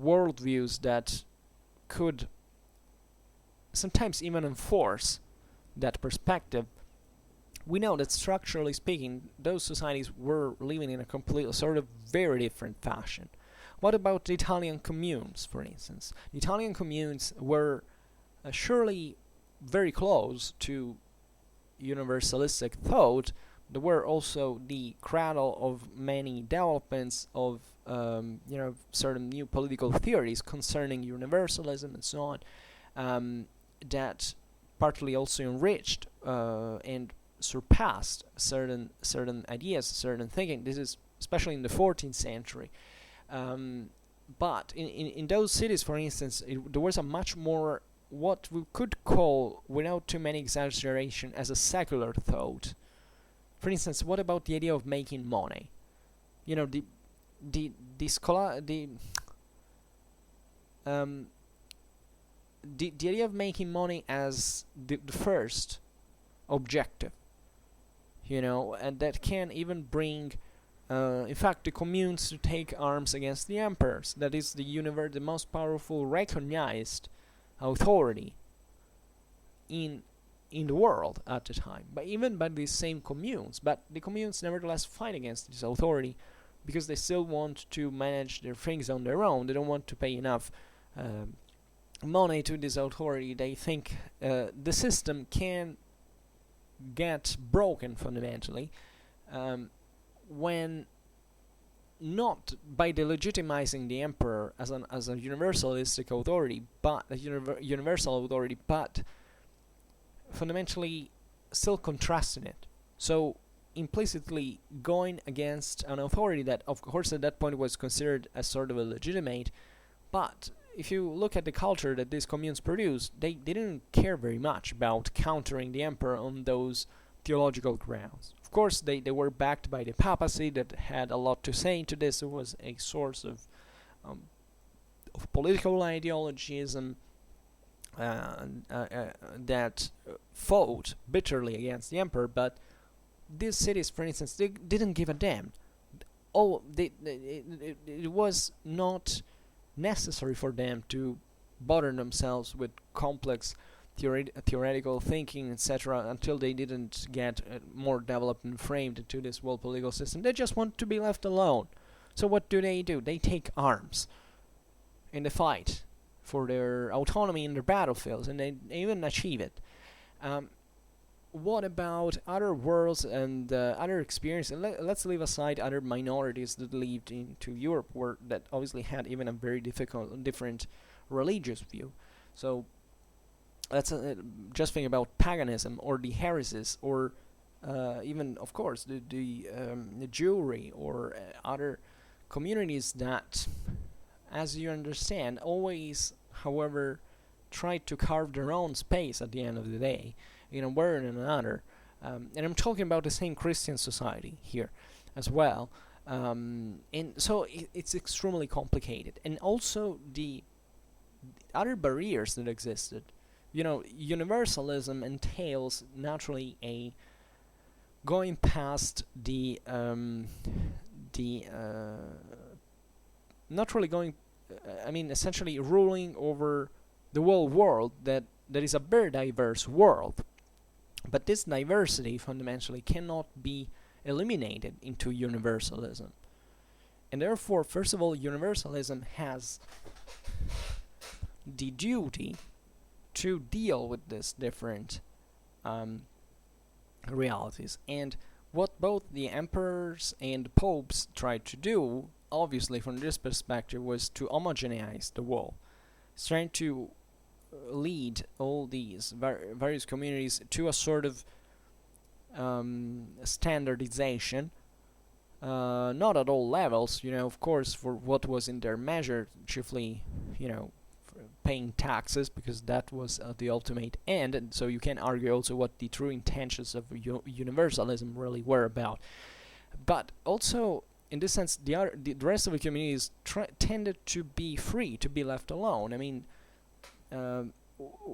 worldviews that could sometimes even enforce that perspective. We know that structurally speaking, those societies were living in a completely sort of very different fashion. What about the Italian communes, for instance? The Italian communes were surely very close to universalistic thought. They were also the cradle of many developments of certain new political theories concerning universalism and so on, that partly also enriched and surpassed certain ideas, certain thinking. This is especially in the 14th century. But in those cities, for instance, there was a much more what we could call, without too many exaggeration, as a secular thought. For instance, what about the idea of making money? The idea of making money as the first objective, and that can even bring, in fact, the communes to take arms against the emperors. That is the most powerful recognized authority in the world at the time, but even by these same communes. But the communes nevertheless fight against this authority because they still want to manage their things on their own. They don't want to pay enough money to this authority. They think the system can get broken fundamentally when not by delegitimizing the emperor as a universalistic authority, but a universal authority, but fundamentally still contrasting it. So implicitly going against an authority that, of course, at that point was considered as sort of a legitimate, but if you look at the culture that these communes produced, they didn't care very much about countering the emperor on those theological grounds. Of course, they were backed by the papacy that had a lot to say into this. It was a source of political ideologism that fought bitterly against the emperor, but these cities, for instance, they didn't give a damn. It was not necessary for them to bother themselves with complex theoretical thinking, etc., until they didn't get more developed and framed into this world political system. They just want to be left alone. So what do? They take arms in the fight for their autonomy in their battlefields, and they even achieve it. What about other worlds and other experiences? Let's leave aside other minorities that lived into Europe, that obviously had even a very different religious view. So let's just think about paganism or the heresies, or even, of course, the Jewry, or other communities that, as you understand, always, however, try to carve their own space at the end of the day, in a way or in another. And I'm talking about the same Christian society here as well. And so it's extremely complicated. And also the other barriers that existed. Universalism entails naturally a going past essentially ruling over the whole world that is a very diverse world. But this diversity fundamentally cannot be eliminated into universalism. And therefore, first of all, universalism has the duty to deal with these different realities. And what both the emperors and the popes tried to do, obviously from this perspective, was to homogenize the world. It's trying to lead all these various communities to a sort of standardization, not at all levels, of course, for what was in their measure, chiefly, paying taxes, because that was the ultimate end. And so you can argue also what the true intentions of universalism really were about. But also, in this sense, the rest of the communities tended to be free, to be left alone. I mean,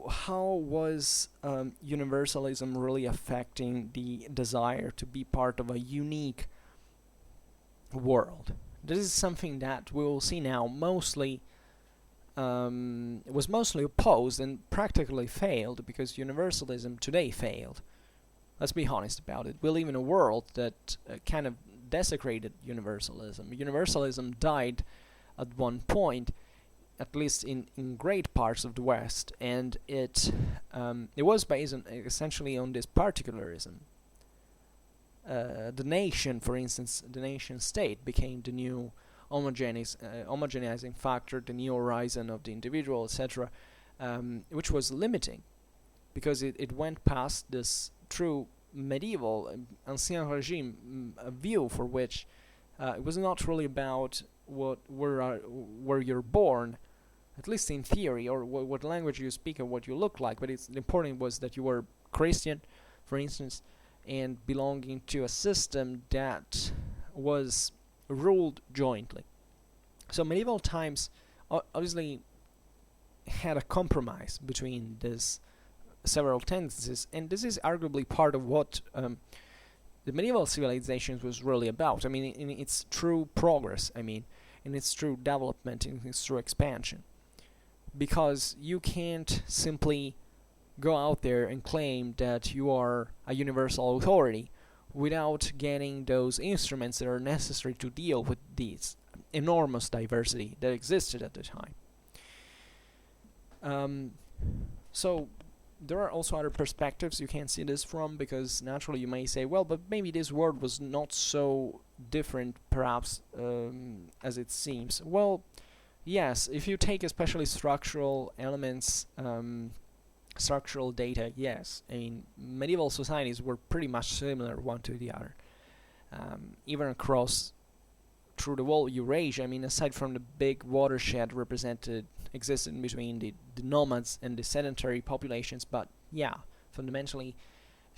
how was universalism really affecting the desire to be part of a unique world? This is something that we will see now was mostly opposed and practically failed, because universalism today failed. Let's be honest about it. We live in a world that kind of desecrated universalism. Universalism died at one point, at least in great parts of the West, and it was based essentially on this particularism. The nation, for instance, the nation state became the new homogenizing factor, the new horizon of the individual, etc., which was limiting, because it went past this true medieval ancien regime view, for which it was not really about where you're born, at least in theory, or what language you speak or what you look like, but the important was that you were Christian, for instance, and belonging to a system that was ruled jointly. So medieval times obviously had a compromise between these several tendencies, and this is arguably part of what the medieval civilization was really about. I mean, in its true progress, in its true development, in its true expansion. Because you can't simply go out there and claim that you are a universal authority without getting those instruments that are necessary to deal with these enormous diversity that existed at the time. So there are also other perspectives you can see this from, because naturally you may say, well, but maybe this world was not so different, perhaps, as it seems. Well, yes, if you take especially structural elements, structural data, yes. Medieval societies were pretty much similar one to the other. Even across through the whole Eurasia, aside from the big watershed existed between the nomads and the sedentary populations, but yeah, fundamentally,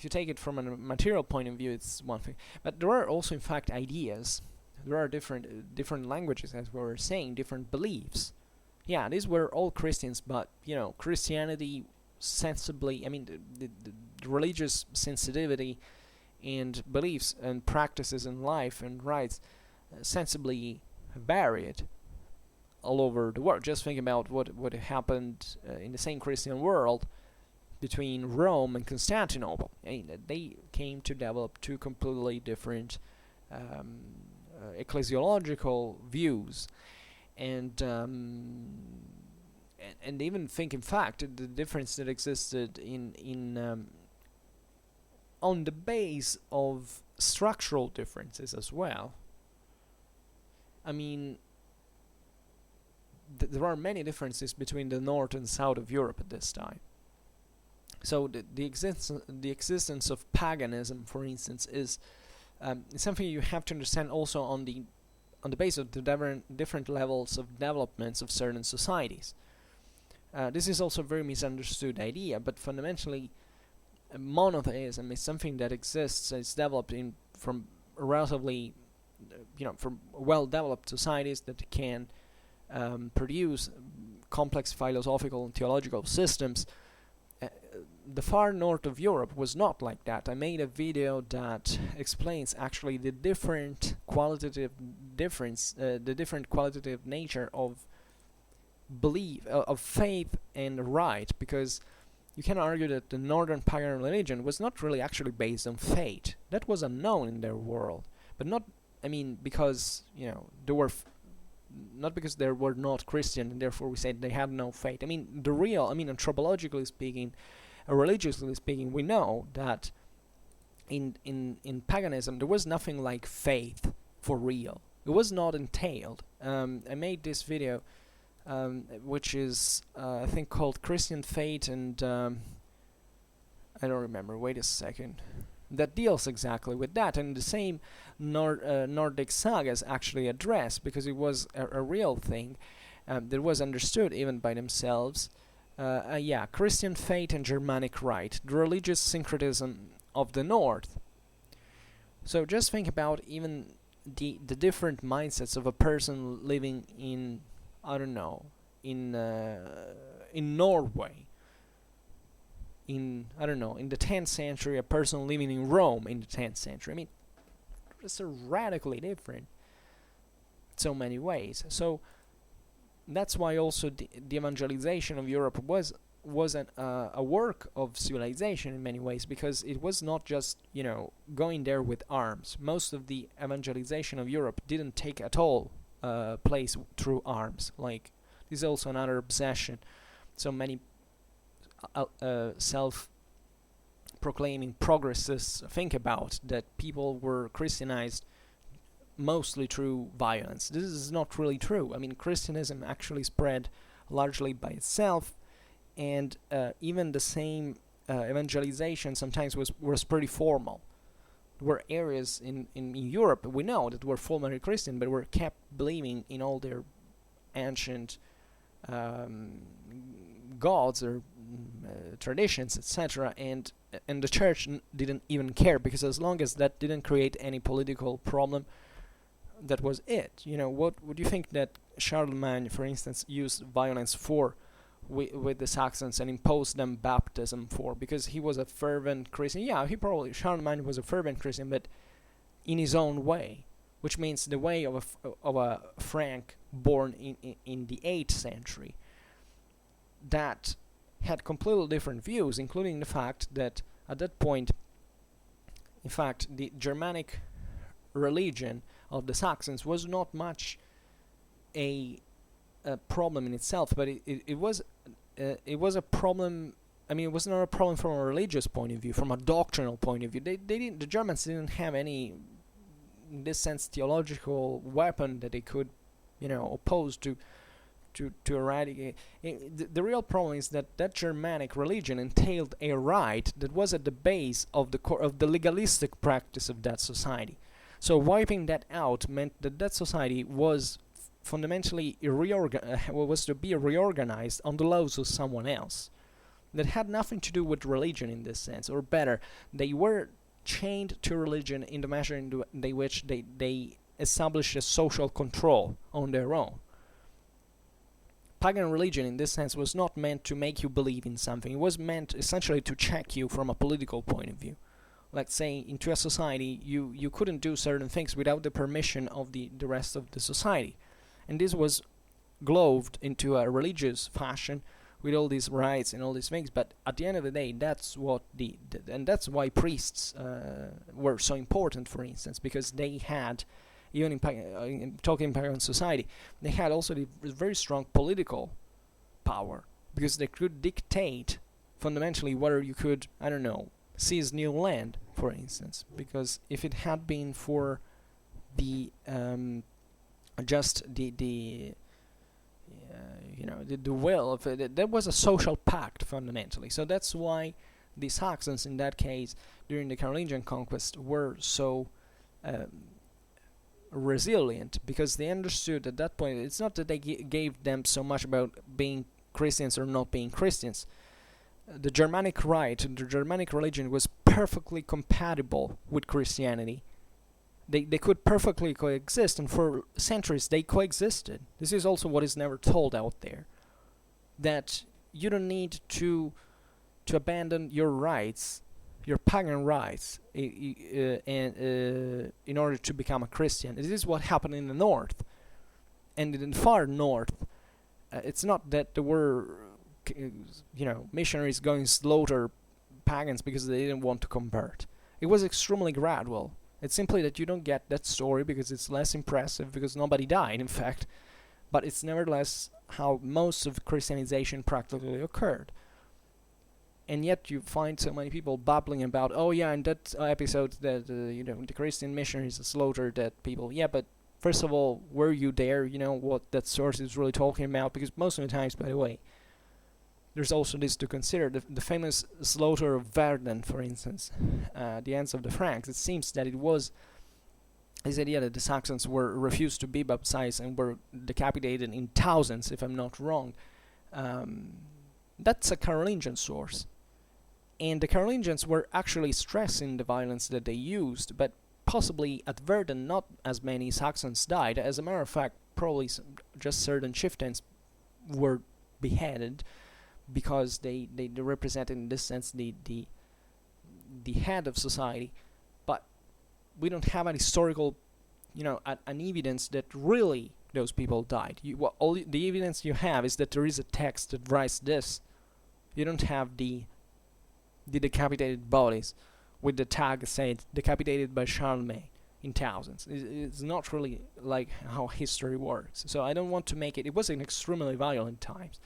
if you take it from a material point of view, it's one thing. But there are also, in fact, ideas. There are different languages, as we were saying, different beliefs. Yeah, these were all Christians, but Christianity sensibly. I mean, the religious sensitivity and beliefs and practices in life and rites sensibly varied all over the world. Just think about what happened in the same Christian world between Rome and Constantinople. I mean, they came to develop two completely different ecclesiological views, and even think, in fact, the difference that existed in on the base of structural differences as well. I mean, there are many differences between the north and south of Europe at this time. So the existence of paganism, for instance, is something you have to understand also on the basis of the different levels of developments of certain societies. This is also a very misunderstood idea, but fundamentally, monotheism is something that exists. It's developed from relatively, from well-developed societies that can produce complex philosophical and theological systems. The far north of Europe was not like that. I made a video that explains actually the different qualitative nature of belief, of faith and rite, because you can argue that the northern pagan religion was not really actually based on fate. That was unknown in their world, but not, because they were not because they were not Christian and therefore we said they had no fate. Anthropologically speaking, religiously speaking, we know that in paganism there was nothing like faith for real. It was not entailed. I made this video which is I think called Christian Faith, and I don't remember, wait a second, that deals exactly with that, and the same Nordic sagas actually address, because it was a real thing that was understood even by themselves. Christian faith and Germanic rite, the religious syncretism of the North. So just think about even the different mindsets of a person living in, in Norway. In the 10th century, a person living in Rome in the 10th century. It's radically different in so many ways. So that's why also the evangelization of Europe was a work of civilization in many ways, because it was not just going there with arms. Most of the evangelization of Europe didn't take at all place through arms. Like, this is also another obsession so many self-proclaiming progressists think about, that people were Christianized mostly through violence. This is not really true. Christianism actually spread largely by itself, and even the same evangelization sometimes was pretty formal. There were areas in Europe, we know, that were formerly Christian, but were kept believing in all their ancient gods or traditions, etc., and the church didn't even care, because as long as that didn't create any political problem, that was it. What would you think that Charlemagne, for instance, used violence for with the Saxons and imposed them baptism for? Because he was a fervent Christian. Yeah, Charlemagne was a fervent Christian, but in his own way, which means the way of a Frank born in the 8th century, that had completely different views, including the fact that at that point, in fact, the Germanic religion of the Saxons was not much a problem in itself, but it was a problem. It was not a problem from a religious point of view, from a doctrinal point of view. The Germans didn't have any, in this sense, theological weapon that they could, oppose to eradicate. The real problem is that Germanic religion entailed a rite that was at the base of the legalistic practice of that society. So wiping that out meant that society was fundamentally was to be reorganized on the laws of someone else. that had nothing to do with religion in this sense, or better, they were chained to religion in the measure in which they established a social control on their own. Pagan religion in this sense was not meant to make you believe in something. It was meant essentially to check you from a political point of view. Let's say into a society you couldn't do certain things without the permission of the rest of the society. And this was gloved into a religious fashion with all these rites and all these things. But at the end of the day, that's what and that's why priests were so important, for instance, because they had, even in talking pagan society, they had also the very strong political power, because they could dictate fundamentally whether you could, I don't know, seize new land, for instance. Because if it had been for the just the will of it, there was a social pact fundamentally. So that's why the Saxons in that case during the Carolingian conquest were so resilient, because they understood at that point it's not that they gave them so much about being Christians or not being Christians. The Germanic rite, the Germanic religion was perfectly compatible with Christianity. They could perfectly coexist, and for centuries they coexisted. This is also what is never told out there, that you don't need to abandon your rights, your pagan rights, in order to become a Christian. This is what happened in the north, and in the far north. It's not that there were missionaries going to slaughter pagans because they didn't want to convert. It was extremely gradual. It's simply that you don't get that story because it's less impressive, because nobody died, in fact. But it's nevertheless how most of Christianization practically occurred. And yet you find so many people babbling about, oh yeah, in that episode that the Christian missionaries slaughtered that people. Yeah, but first of all, were you there? You know what that source is really talking about? Because most of the times, by the way, there's also this to consider, the famous slaughter of Verdun, for instance, the ends of the Franks. It seems that it was this idea that the Saxons were refused to be baptized and were decapitated in thousands, if I'm not wrong. That's a Carolingian source. And the Carolingians were actually stressing the violence that they used, but possibly at Verdun not as many Saxons died. As a matter of fact, probably just certain chieftains were beheaded, because they represented in this sense the head of society. But we don't have an historical, an evidence that really those people died. All the evidence you have is that there is a text that writes this. You don't have the decapitated bodies with the tag said decapitated by Charlemagne in thousands. It's not really like how history works. So I don't want to make it. It was an extremely violent times.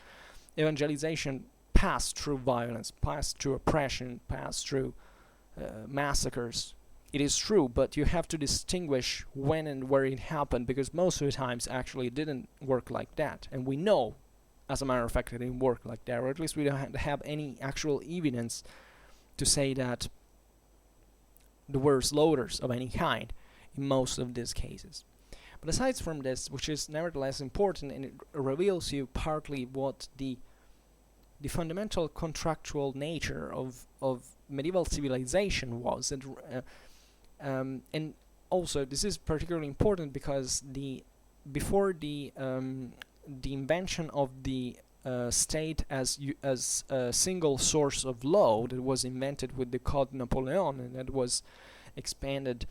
Evangelization passed through violence, passed through oppression, passed through massacres. It is true, but you have to distinguish when and where it happened, because most of the times actually it didn't work like that. And we know, as a matter of fact, it didn't work like that, or at least we don't have any actual evidence to say that there were slaughters of any kind in most of these cases. But aside from this, which is nevertheless important, and it reveals you partly what the fundamental contractual nature of medieval civilization was, and also this is particularly important because before the invention of the state as a single source of law that was invented with the Code Napoleon, and that was expanded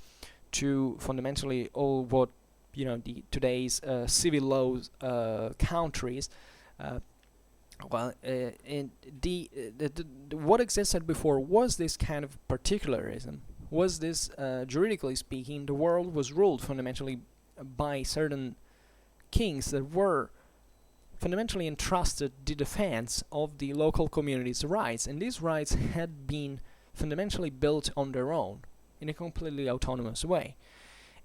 to fundamentally all what the today's civil laws countries. What existed before was this kind of particularism. Was this, juridically speaking, the world was ruled fundamentally by certain kings that were fundamentally entrusted the defense of the local community's rights, and these rights had been fundamentally built on their own in a completely autonomous way.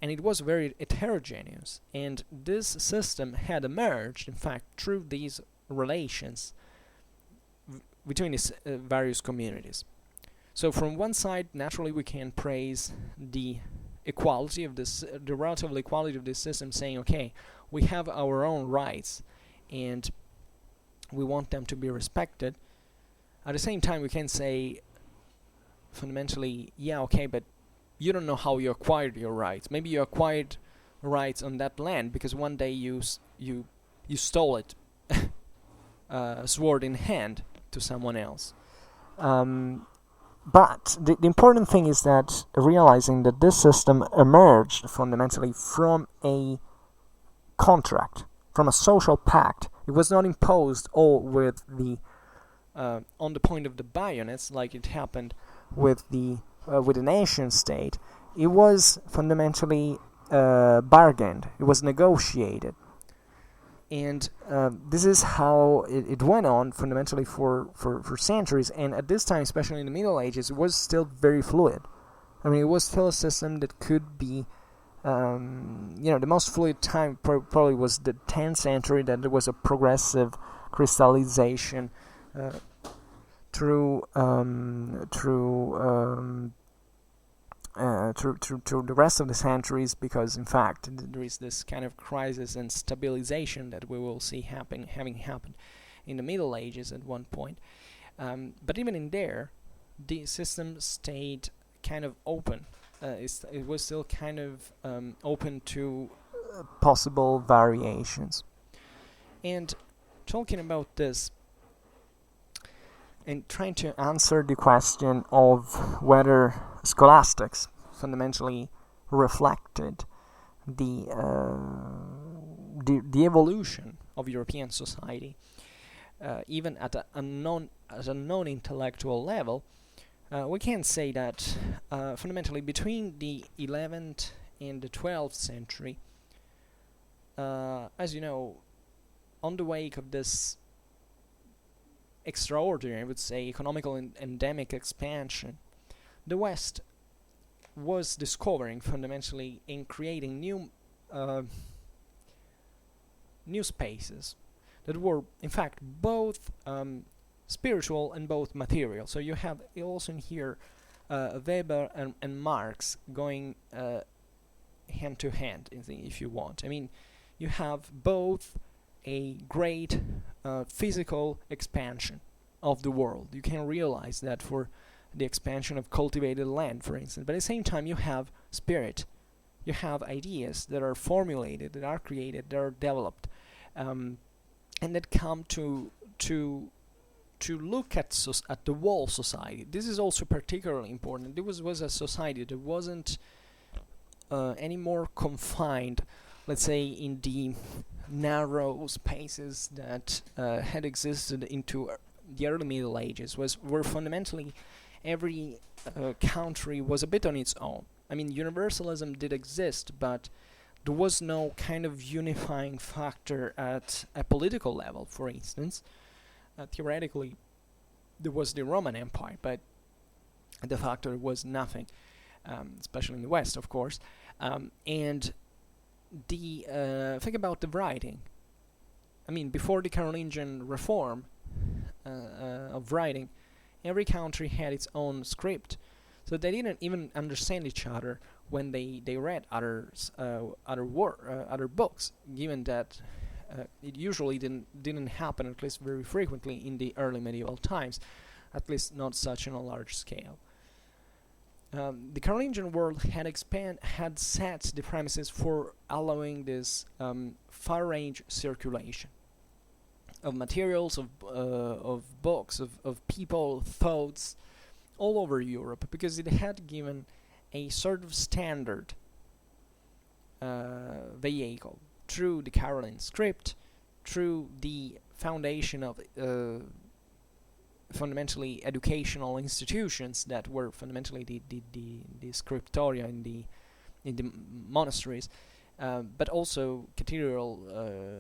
And it was very heterogeneous, and this system had emerged, in fact, through these relations between these various communities. So from one side, naturally, we can praise the equality of this, the relative equality of this system, saying, okay, we have our own rights, and we want them to be respected. At the same time, we can say fundamentally, yeah, okay, but you don't know how you acquired your rights. Maybe you acquired rights on that land because one day you stole it, sword in hand, to someone else. But the important thing is that realizing that this system emerged fundamentally from a contract, from a social pact. It was not imposed all with the on the point of the bayonets like it happened with the nation state. It was fundamentally bargained. It was negotiated. And this is how it went on fundamentally for centuries. And at this time, especially in the Middle Ages, it was still very fluid. I mean, it was still a system that could be, the most fluid time probably was the 10th century, that there was a progressive crystallization through the rest of the centuries, because in fact there is this kind of crisis and stabilization that we will see having happened in the Middle Ages at one point. But even in there, the system stayed kind of open. It was still kind of open to possible variations. And talking about this, and trying to answer the question of whether scholastics fundamentally reflected the evolution of European society, even at a non-intellectual level, we can say that fundamentally between the 11th and the 12th century, as you know, on the wake of this extraordinary, I would say, economical and endemic expansion, the West was discovering fundamentally in creating new spaces that were in fact both spiritual and both material. So you have also in here Weber and Marx going hand to hand, if you want. I mean, you have both a great physical expansion of the world. You can realize that for the expansion of cultivated land, for instance. But at the same time, you have spirit. You have ideas that are formulated, that are created, that are developed, and that come to look at the whole society. This is also particularly important. It was a society that wasn't any more confined, let's say, in the narrow spaces that had existed into the early Middle Ages. Were fundamentally every country was a bit on its own. I mean, universalism did exist, but there was no kind of unifying factor at a political level, for instance. Theoretically, there was the Roman Empire, but de facto there was nothing, especially in the West, of course. And the think about the writing. I mean, before the Carolingian reform of writing, every country had its own script, so they didn't even understand each other when they read other books. Given that it usually didn't happen, at least very frequently, in the early medieval times, at least not such on a large scale. The Carolingian world had set the premises for allowing this far-range circulation of materials, of books, of people, thoughts, all over Europe, because it had given a sort of standard vehicle through the Caroline script, through the foundation of fundamentally educational institutions that were fundamentally the scriptoria in the monasteries, but also cathedral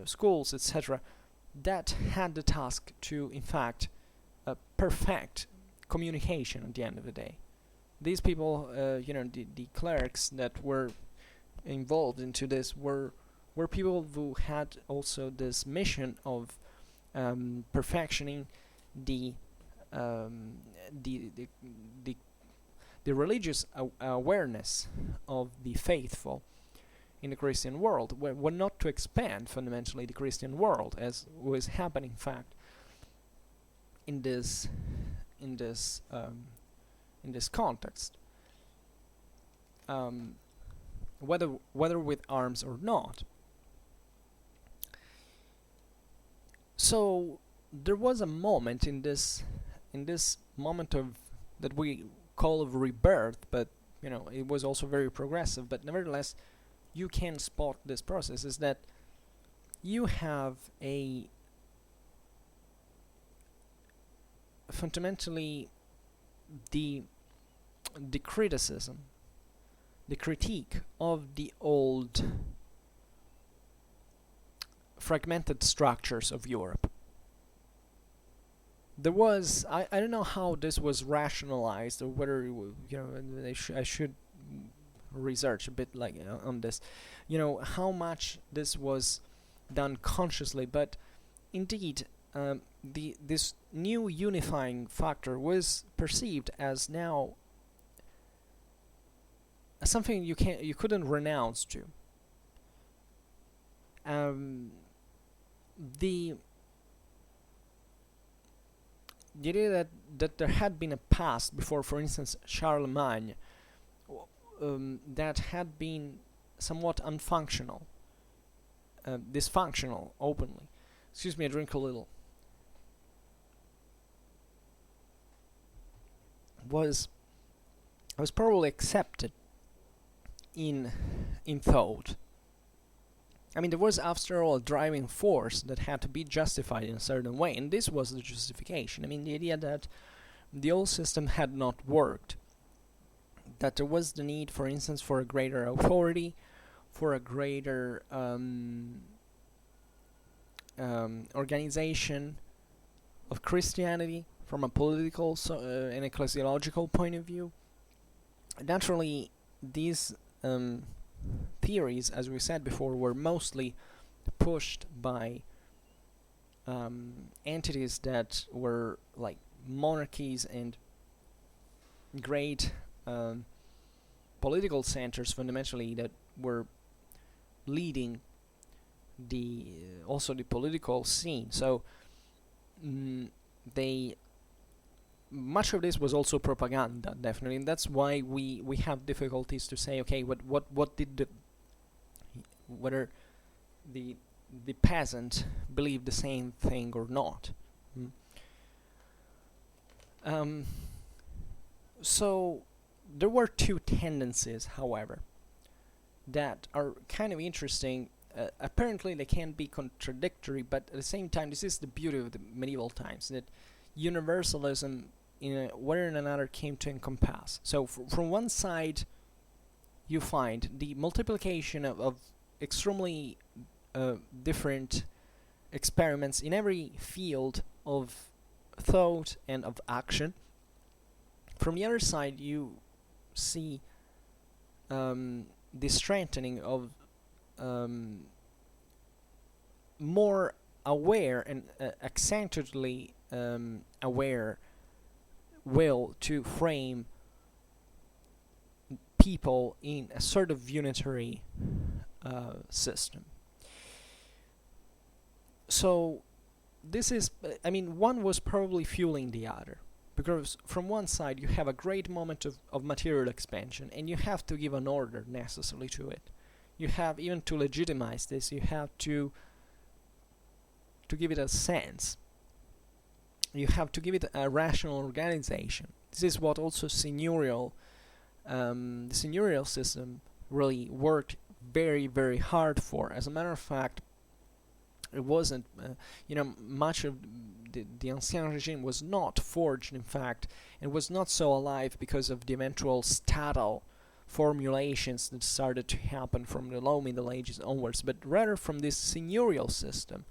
schools, etc., that had the task to, in fact, perfect communication at the end of the day. These people, the clerics that were involved into this were people who had also this mission of perfectioning the religious awareness of the faithful in the Christian world, were not to expand fundamentally the Christian world, as was happening, in fact, in this in this context, whether with arms or not. So there was a moment in this moment of that we call of rebirth, but it was also very progressive. But nevertheless, you can spot this process, is that you have fundamentally the criticism, the critique of the old fragmented structures of Europe. There was, I don't know how this was rationalized, or whether I should research a bit on this, how much this was done consciously, but indeed this new unifying factor was perceived as now something you couldn't renounce to. The idea that there had been a past before, for instance, Charlemagne, that had been somewhat unfunctional, dysfunctional, openly. Excuse me, I drink a little. Was probably accepted in thought. I mean, there was, after all, a driving force that had to be justified in a certain way, and this was the justification. I mean, the idea that the old system had not worked, that there was the need, for instance, for a greater authority, for a greater organization of Christianity from a political and ecclesiological point of view. Naturally, these theories, as we said before, were mostly pushed by entities that were like monarchies and great political centers, fundamentally, that were leading also the political scene. So much of this was also propaganda, definitely, and that's why we have difficulties to say, okay, what did whether the peasant believed the same thing or not. So there were two tendencies, however, that are kind of interesting. Apparently they can be contradictory, but at the same time, this is the beauty of the medieval times, that universalism in a way or another came to encompass. So from one side, you find the multiplication of extremely different experiments in every field of thought and of action. From the other side, you see the strengthening of more aware and accentuatedly aware will to frame people in a sort of unitary system. So this is, I mean, one was probably fueling the other, because from one side you have a great moment of material expansion, and you have to give an order necessarily to it. You have, even to legitimize this, you have to give it a sense. You have to give it a rational organization. This is what also the seigneurial system really worked very, very hard for. As a matter of fact, it wasn't, much of the Ancien regime was not forged, in fact, and was not so alive because of the eventual statal formulations that started to happen from the Low Middle Ages onwards, but rather from this seigneurial system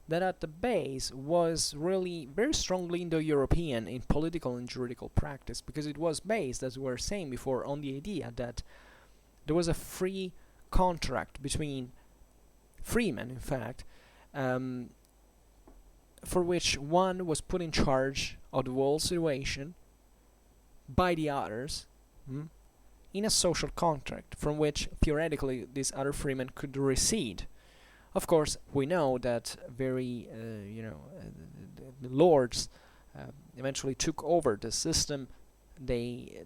that at the base was really very strongly Indo-European in political and juridical practice, because it was based, as we were saying before, on the idea that there was a free contract between freemen, in fact, for which one was put in charge of the whole situation by the others, in a social contract from which theoretically these other freemen could recede. Of course, we know that the lords eventually took over the system. They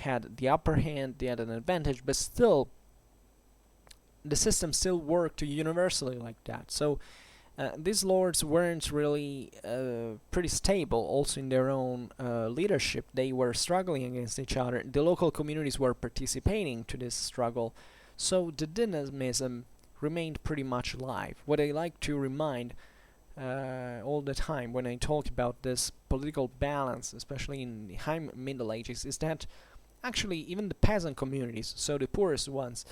had the upper hand, they had an advantage, but still the system still worked universally like that. So these lords weren't really pretty stable also in their own leadership. They were struggling against each other. The local communities were participating to this struggle. So the dynamism remained pretty much alive. What I like to remind all the time when I talk about this political balance, especially in the High Middle Ages, is that actually even the peasant communities, so the poorest ones,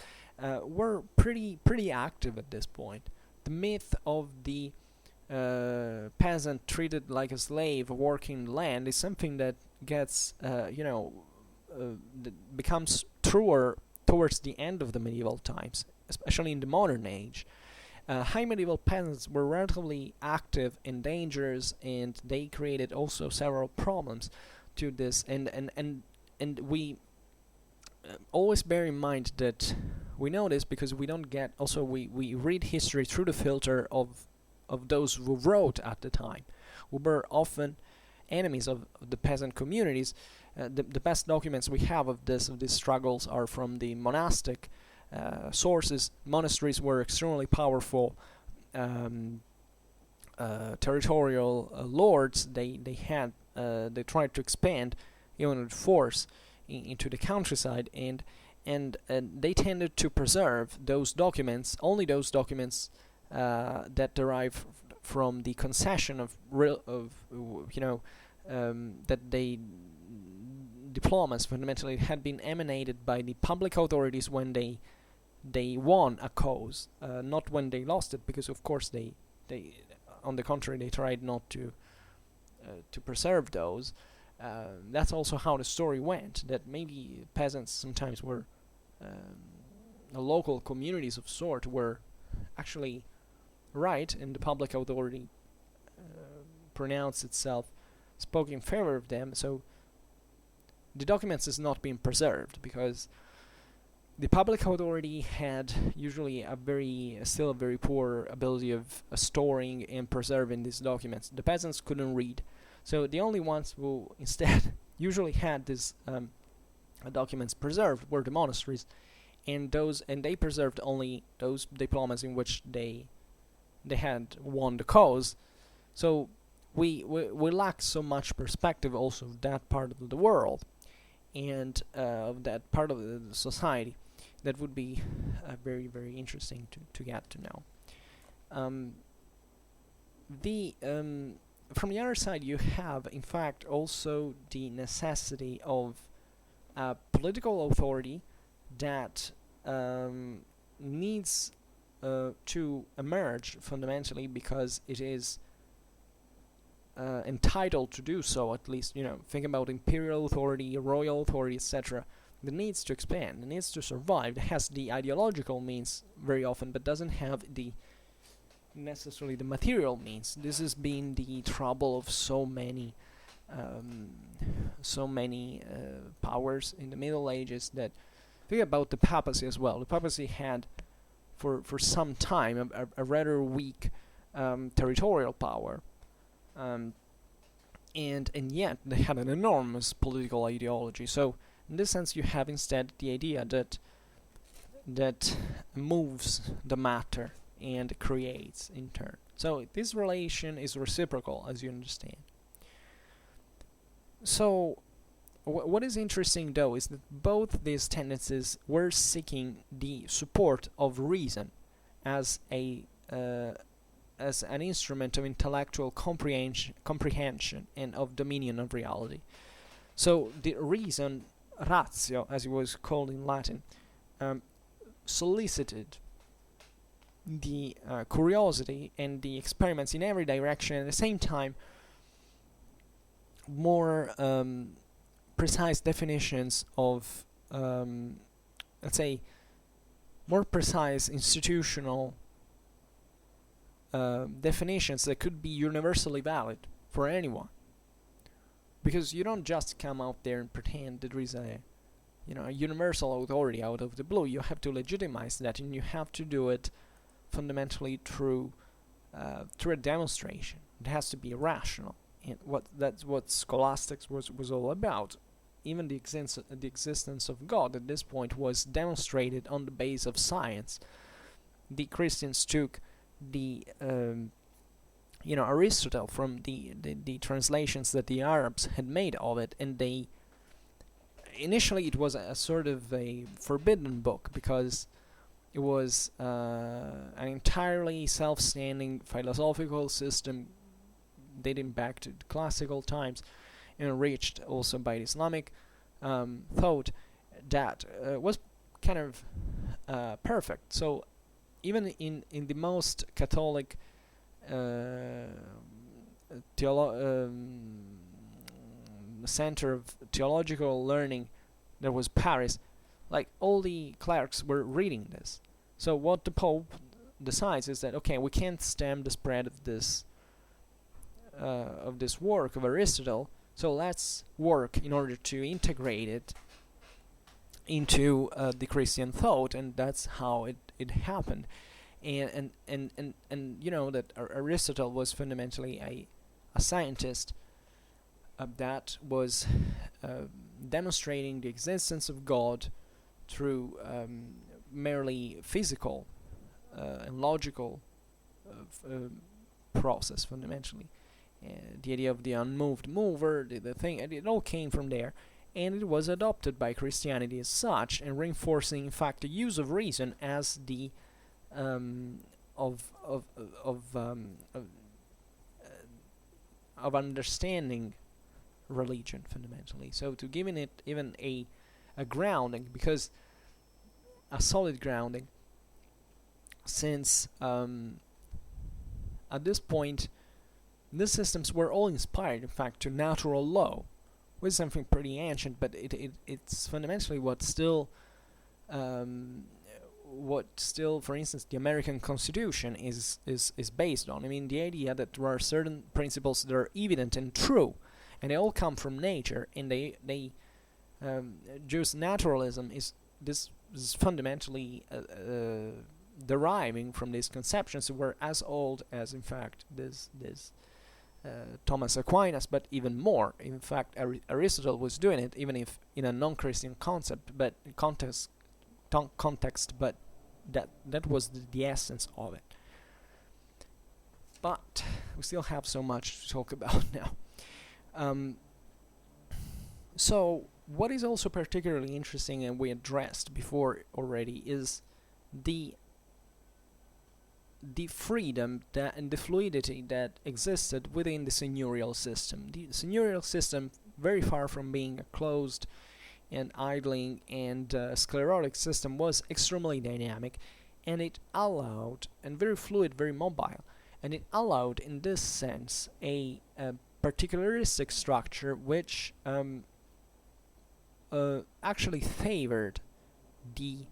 were pretty active at this point. The myth of the peasant treated like a slave working land is something that gets, becomes truer towards the end of the medieval times, especially in the modern age. High medieval peasants were relatively active in dangers, and they created also several problems to this. And we always bear in mind that we know this because we don't get. Also, we read history through the filter of those who wrote at the time, who were often enemies of the peasant communities. The best documents we have of these struggles are from the monastic sources. Monasteries were extremely powerful territorial lords. They tried to expand even with force into the countryside, and they tended to preserve those documents, only those documents that derive from the concession of that they diplomas fundamentally had been emanated by the public authorities when they won a cause, not when they lost it, because of course they on the contrary, they tried not to preserve those. That's also how the story went, that maybe peasants sometimes were the local communities of sort were actually right, and the public authority pronounced itself, spoke in favor of them. So the documents is not being preserved because the public authority had usually still a very poor ability of storing and preserving these documents. The peasants couldn't read, so the only ones who instead usually had these documents preserved were the monasteries, and they preserved only those diplomas in which they had won the cause. So we lack so much perspective also of that part of the world and of that part of the society. That would be very, very interesting to get to know. From the other side, you have, in fact, also the necessity of political authority that needs to emerge fundamentally because it is entitled to do so. At least, think about imperial authority, royal authority, etc. That needs to expand, it needs to survive. It has the ideological means very often, but doesn't have necessarily the material means. This has been the trouble of so many powers in the Middle Ages. That think about the papacy as well. The papacy had for some time a rather weak territorial power, and yet they had an enormous political ideology. So in this sense, you have instead the idea that moves the matter and creates in turn. So this relation is reciprocal, as you understand. So what is interesting, though, is that both these tendencies were seeking the support of reason as an instrument of intellectual comprehension and of dominion of reality. So the reason, ratio, as it was called in Latin, solicited the curiosity and the experiments in every direction, and at the same time more precise definitions of, let's say, more precise institutional definitions that could be universally valid for anyone. Because you don't just come out there and pretend that there is a universal authority out of the blue. You have to legitimize that, and you have to do it fundamentally through a demonstration. It has to be rational. And that's what scholastics was all about. Even the existence of God at this point was demonstrated on the base of science. The Christians took the Aristotle from the translations that the Arabs had made of it, and they initially it was a sort of a forbidden book because it was an entirely self-standing philosophical system dating back to classical times, enriched also by Islamic thought that was kind of perfect. So even in the most Catholic center of theological learning, there was Paris, like all the clerics were reading this. So what the Pope decides is that, okay, we can't stem the spread of this work of Aristotle, so let's work in order to integrate it into the Christian thought, and that's how it happened. And you know that Aristotle was fundamentally a scientist that was demonstrating the existence of God through merely physical and logical process, fundamentally. The idea of the unmoved mover, the thing, it all came from there, and it was adopted by Christianity as such, and reinforcing, in fact, the use of reason as the of understanding religion, fundamentally. So to giving it even a grounding, because a solid grounding, since at this point these systems were all inspired, in fact, to natural law, which is something pretty ancient, but it's fundamentally what still, for instance, the American Constitution is based on. I mean, the idea that there are certain principles that are evident and true, and they all come from nature, and they Jewish naturalism is fundamentally deriving from these conceptions that were as old as, in fact, this Thomas Aquinas, but even more. In fact, Aristotle was doing it, even if in a non-Christian context, but that was the essence of it. But we still have so much to talk about now. So what is also particularly interesting, and we addressed before already, is the freedom and the fluidity that existed within the seigneurial system. The seigneurial system, very far from being a closed and idling and sclerotic system, was extremely dynamic, and it allowed, and very fluid, very mobile, and it allowed, in this sense, a particularistic structure which actually favored the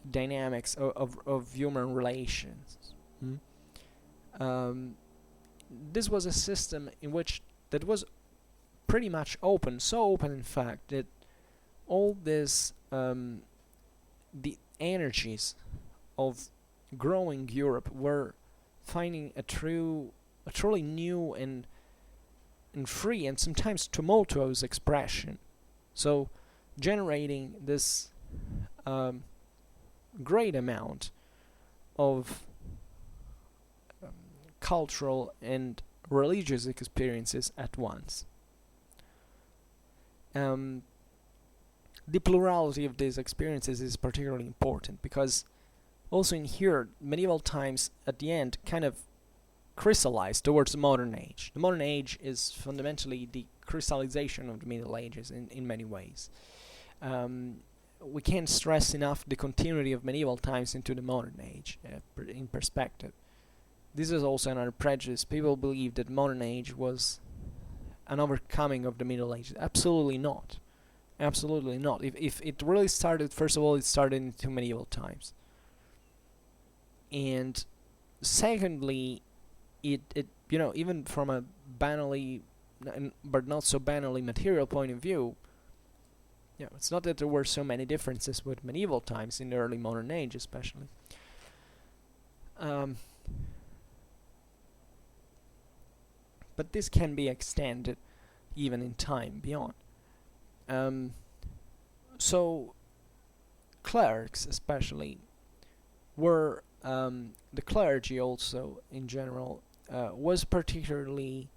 dynamics of human relations. This was a system in which that was pretty much open, so open in fact that all this the energies of growing Europe were finding a truly new and free and sometimes tumultuous expression, so generating this great amount of cultural and religious experiences at once. The plurality of these experiences is particularly important because also in here, medieval times at the end kind of crystallized towards the modern age. The modern age is fundamentally the crystallization of the Middle Ages in many ways. We can't stress enough the continuity of medieval times into the modern age in perspective. This is also another prejudice. People believe that modern age was an overcoming of the Middle Ages. Absolutely not. Absolutely not. If it really started, first of all, it started into medieval times. And secondly, it even from a banally, but not so banally material point of view, it's not that there were so many differences with medieval times in the early modern age, especially. but this can be extended even in time beyond. So clerics especially were, the clergy also in general was particularly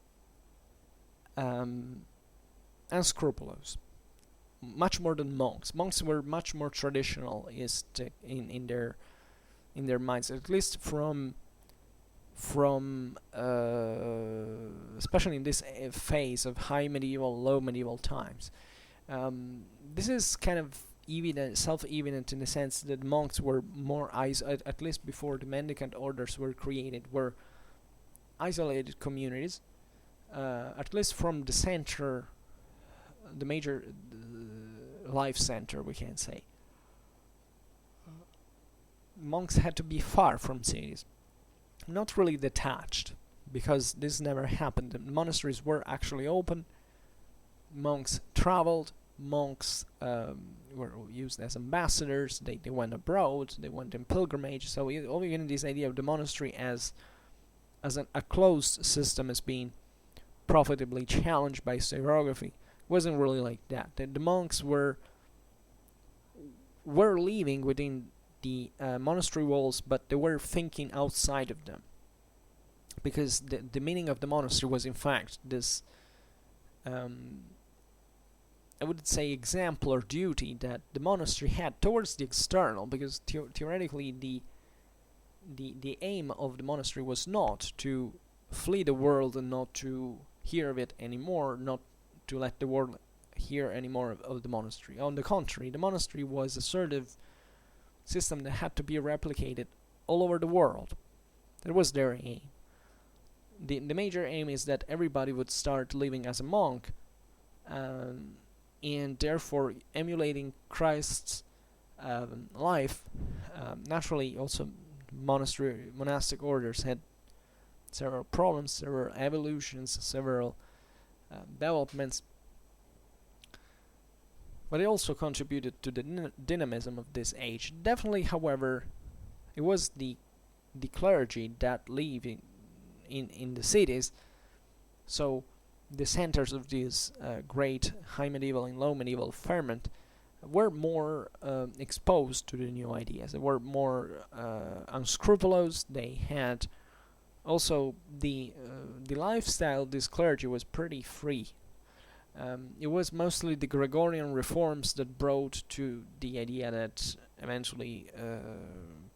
unscrupulous, much more than monks. Monks were much more traditionalistic in their minds, at least from especially in this phase of high medieval, low medieval times. This is kind of self-evident in the sense that monks were more at least before the mendicant orders were created, were isolated communities, at least from the center, the major life center, we can say. Monks had to be far from cities, not really detached, because this never happened. The monasteries were actually open, monks traveled, monks were used as ambassadors, they went abroad, they went in pilgrimage. So even this idea of the monastery as a closed system is being profitably challenged by historiography. Wasn't really like that. The monks were living within the monastery walls, but they were thinking outside of them, because the meaning of the monastery was in fact this I would say exemplar duty that the monastery had towards the external, because theoretically the aim of the monastery was not to flee the world and not to hear of it anymore, not to let the world hear anymore of the monastery. On the contrary, the monastery was a sort of system that had to be replicated all over the world. That was their aim. The major aim is that everybody would start living as a monk, and therefore emulating Christ's life. Naturally, also monastic orders had several problems, several evolutions, several developments, but it also contributed to the dynamism of this age. Definitely, however, it was the clergy that live in the cities, so the centers of this great high medieval and low medieval ferment were more exposed to the new ideas. They were more unscrupulous. They had also the lifestyle of this clergy was pretty free. It was mostly the Gregorian reforms that brought to the idea that eventually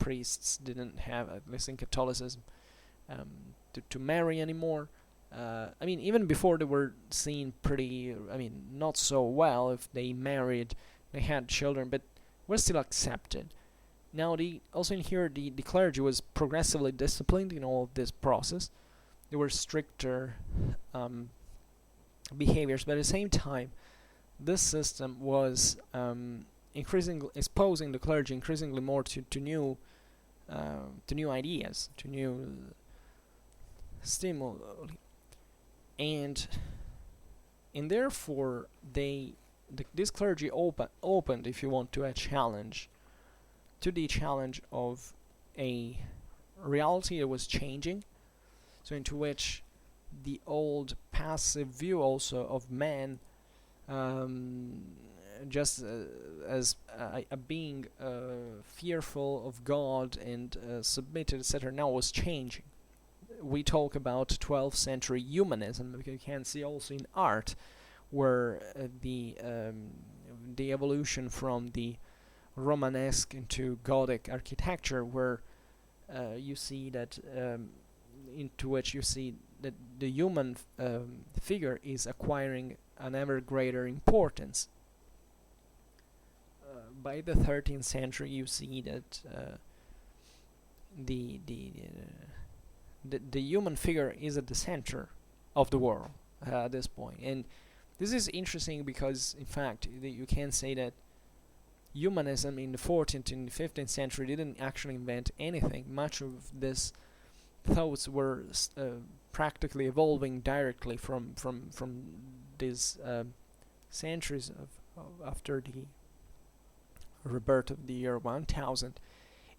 priests didn't have, at least in Catholicism, to marry anymore. I mean, even before they were seen pretty, not so well if they married, they had children, but were still accepted. Now, also in here, the clergy was progressively disciplined in all of this process. There were stricter behaviors, but at the same time, this system was increasingly exposing the clergy increasingly more to new ideas, to new stimuli, and therefore this clergy opened, if you want, to the challenge of a reality that was changing, so into which the old passive view also of man just as a being fearful of God and submitted, etc., now was changing. We talk about 12th century humanism, because you can see also in art where the evolution from the Romanesque into Gothic architecture, where you see that into which you see that the human figure is acquiring an ever greater importance. By the 13th century, you see that the human figure is at the center of the world at this point. And this is interesting because, in fact, you can say that humanism in the 14th and 15th century didn't actually invent anything. Much of this thoughts were practically evolving directly from these centuries of after the rebirth of the year 1000,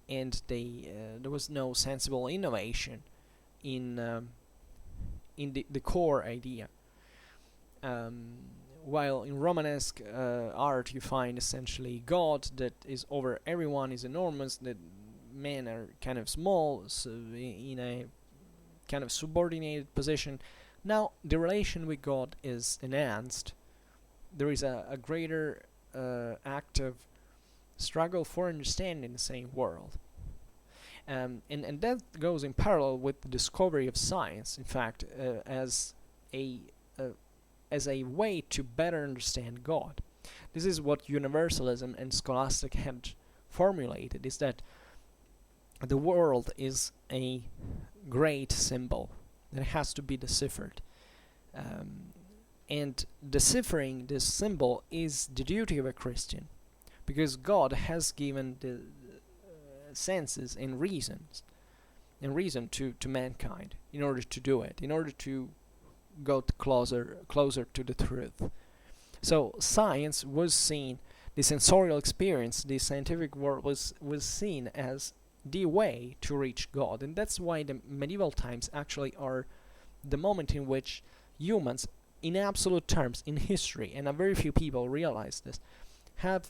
and there was no sensible innovation in in the core idea. While in Romanesque art you find essentially God that is over everyone, is enormous, that men are kind of small, so in a kind of subordinated position. Now the relation with God is enhanced. There is a greater active struggle for understanding the same world. And that goes in parallel with the discovery of science, in fact, as a way to better understand God. This is what universalism and scholastic had formulated, is that the world is a great symbol that has to be deciphered. And deciphering this symbol is the duty of a Christian, because God has given the senses and reason to mankind in order to do it, in order to go closer to the truth. So science was seen, the sensorial experience, the scientific world was seen as the way to reach God. And that's why the medieval times actually are the moment in which humans, in absolute terms, in history, and a very few people realize this, have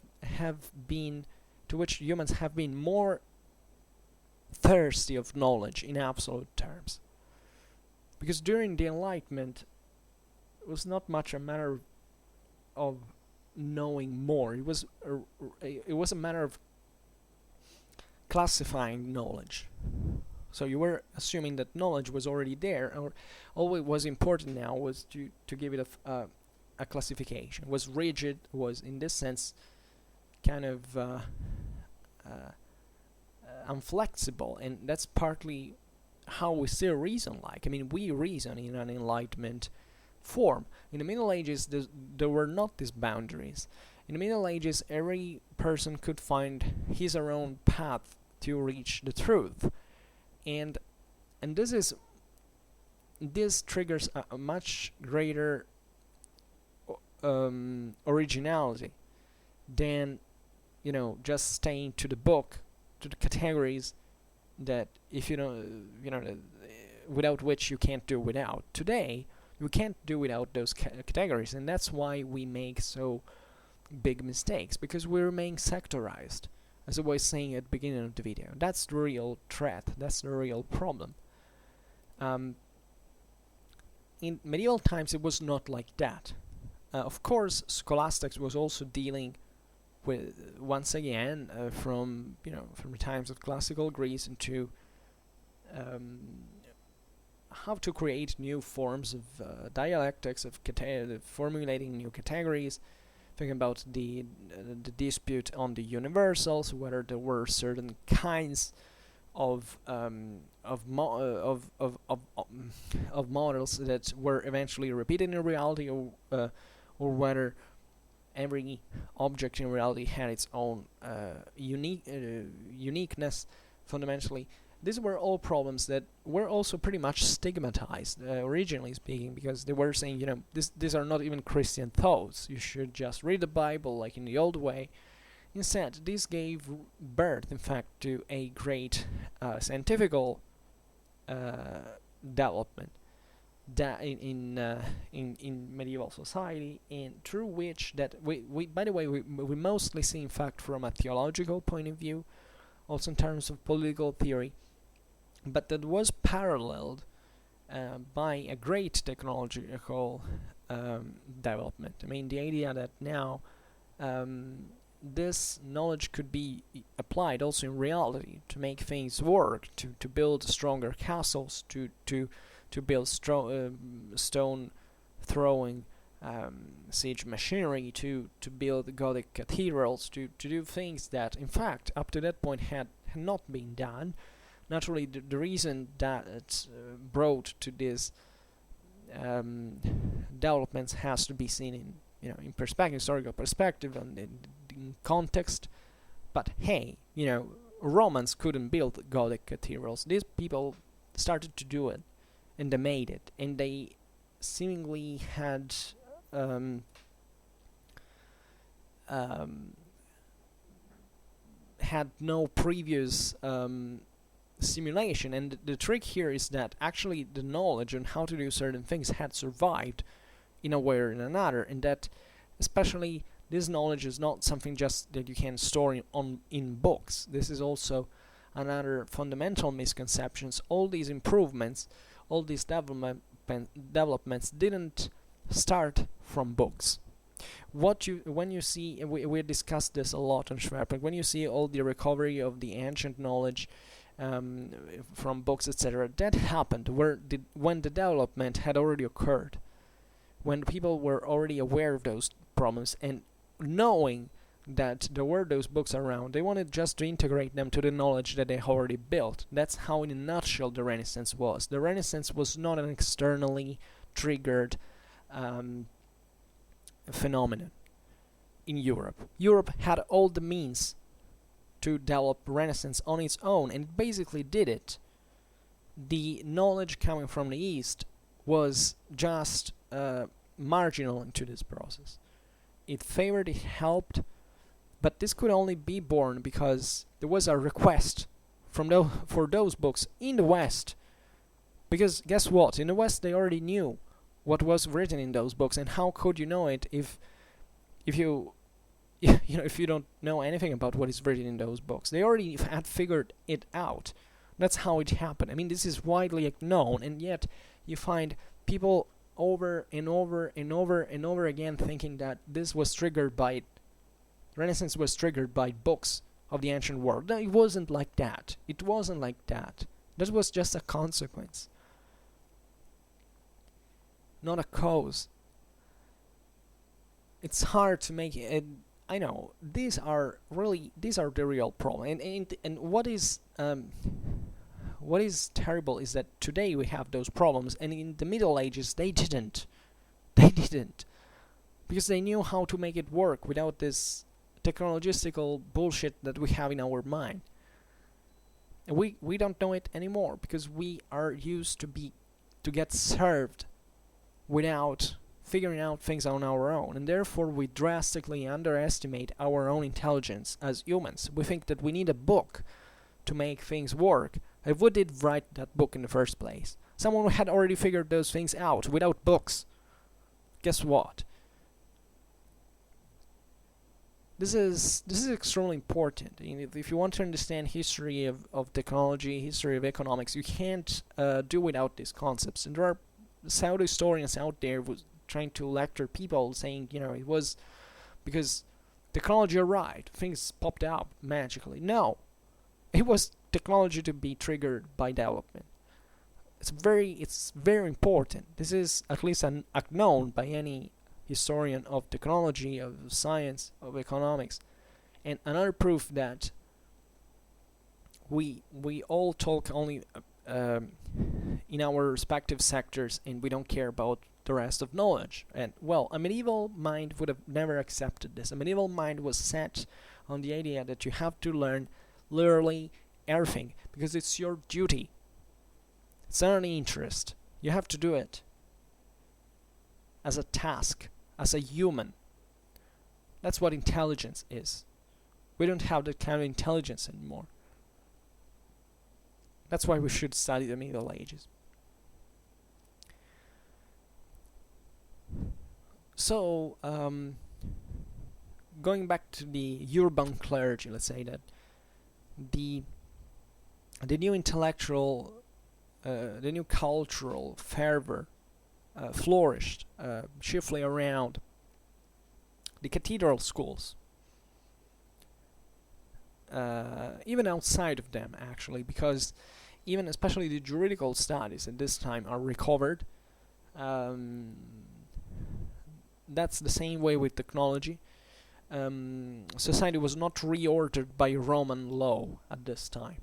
been, to which humans have been more thirsty of knowledge in absolute terms. Because during the Enlightenment, it was not much a matter of knowing more. It was a matter of classifying knowledge. So you were assuming that knowledge was already there, or all it was important now was to give it a classification. It was rigid, was in this sense kind of unflexible, and that's partly how we still reason like. I mean, we reason in an Enlightenment form. In the Middle Ages, there were not these boundaries. In the Middle Ages, every person could find his or own path to reach the truth, and this triggers a much greater originality than, just staying to the book, to the categories that if without which you can't do without. Today, you can't do without those categories, and that's why we make so big mistakes, because we remain sectorized, as I was saying at the beginning of the video. That's the real threat, that's the real problem. In medieval times, it was not like that. Of course, scholastics was also dealing with, once again, from the times of classical Greece into how to create new forms of dialectics, of formulating new categories, thinking about the dispute on the universals, whether there were certain kinds of models that were eventually repeated in reality, or whether every object in reality had its own uniqueness, fundamentally. These were all problems that were also pretty much stigmatized, originally speaking, because they were saying, these are not even Christian thoughts. You should just read the Bible like in the old way. Instead, this gave birth, in fact, to a great scientific development in medieval society, and through which that we by the way, we mostly see, in fact, from a theological point of view, also in terms of political theory, but that was paralleled by a great technological development. I mean, the idea that now this knowledge could be applied also in reality to make things work, to build stronger castles, to build stone throwing siege machinery, to build Gothic cathedrals, to do things that, in fact, up to that point had not been done. Naturally, the reason that it's brought to these developments has to be seen in perspective, historical perspective, and in context. But hey, Romans couldn't build Gothic cathedrals. These people started to do it, and they made it, and they seemingly had had no previous simulation. And the trick here is that actually the knowledge on how to do certain things had survived in a way or in another, and that especially this knowledge is not something just that you can store in books. This is also another fundamental misconceptions. All these improvements, all these developments didn't start from books. When you see, we discussed this a lot on Schwerpunkt, when you see all the recovery of the ancient knowledge from books, etc., that happened when the development had already occurred, when people were already aware of those problems, and knowing that there were those books around, they wanted just to integrate them to the knowledge that they already built. That's how, in a nutshell, the Renaissance was. The Renaissance was not an externally triggered phenomenon in Europe. Europe had all the means to develop Renaissance on its own, and it basically did it. The knowledge coming from the East was just marginal into this process. It favored, it helped, but this could only be born because there was a request for those books in the West. Because guess what? In the West they already knew what was written in those books, and how could you know it if you if you don't know anything about what is written in those books? They already had figured it out. That's how it happened. I mean, this is widely known, and yet you find people over and over and over and over again thinking that this was triggered by Renaissance was triggered by books of the ancient world. No, it wasn't like that. It wasn't like that. That was just a consequence, not a cause. It's hard to make it. I know these are the real problem. And what is terrible is that today we have those problems, and in the Middle Ages they didn't. They didn't, because they knew how to make it work without this technologistical bullshit that we have in our mind. And we don't know it anymore because we are used to get served without figuring out things on our own, and therefore we drastically underestimate our own intelligence as humans. We think that we need a book to make things work. And who did write that book in the first place? Someone had already figured those things out without books. Guess what? This is extremely important. If you want to understand history of technology, history of economics, you can't do without these concepts. And there are pseudo historians out there trying to lecture people, saying, it was because technology arrived, things popped up magically. No, it was technology to be triggered by development. It's very important. This is at least known by any historian of technology, of science, of economics. And another proof that we all talk only in our respective sectors, and we don't care about the rest of knowledge. And well, a medieval mind would have never accepted this. A medieval mind was set on the idea that you have to learn literally everything because it's your duty. It's not an interest. You have to do it as a task, as a human. That's what intelligence is. We don't have that kind of intelligence anymore. That's why we should study the Middle Ages. So, going back to the urban clergy, let's say that the new intellectual, the new cultural fervor flourished chiefly around the cathedral schools, even outside of them actually, because even especially the juridical studies at this time are recovered. That's the same way with technology. Society was not reordered by Roman law at this time.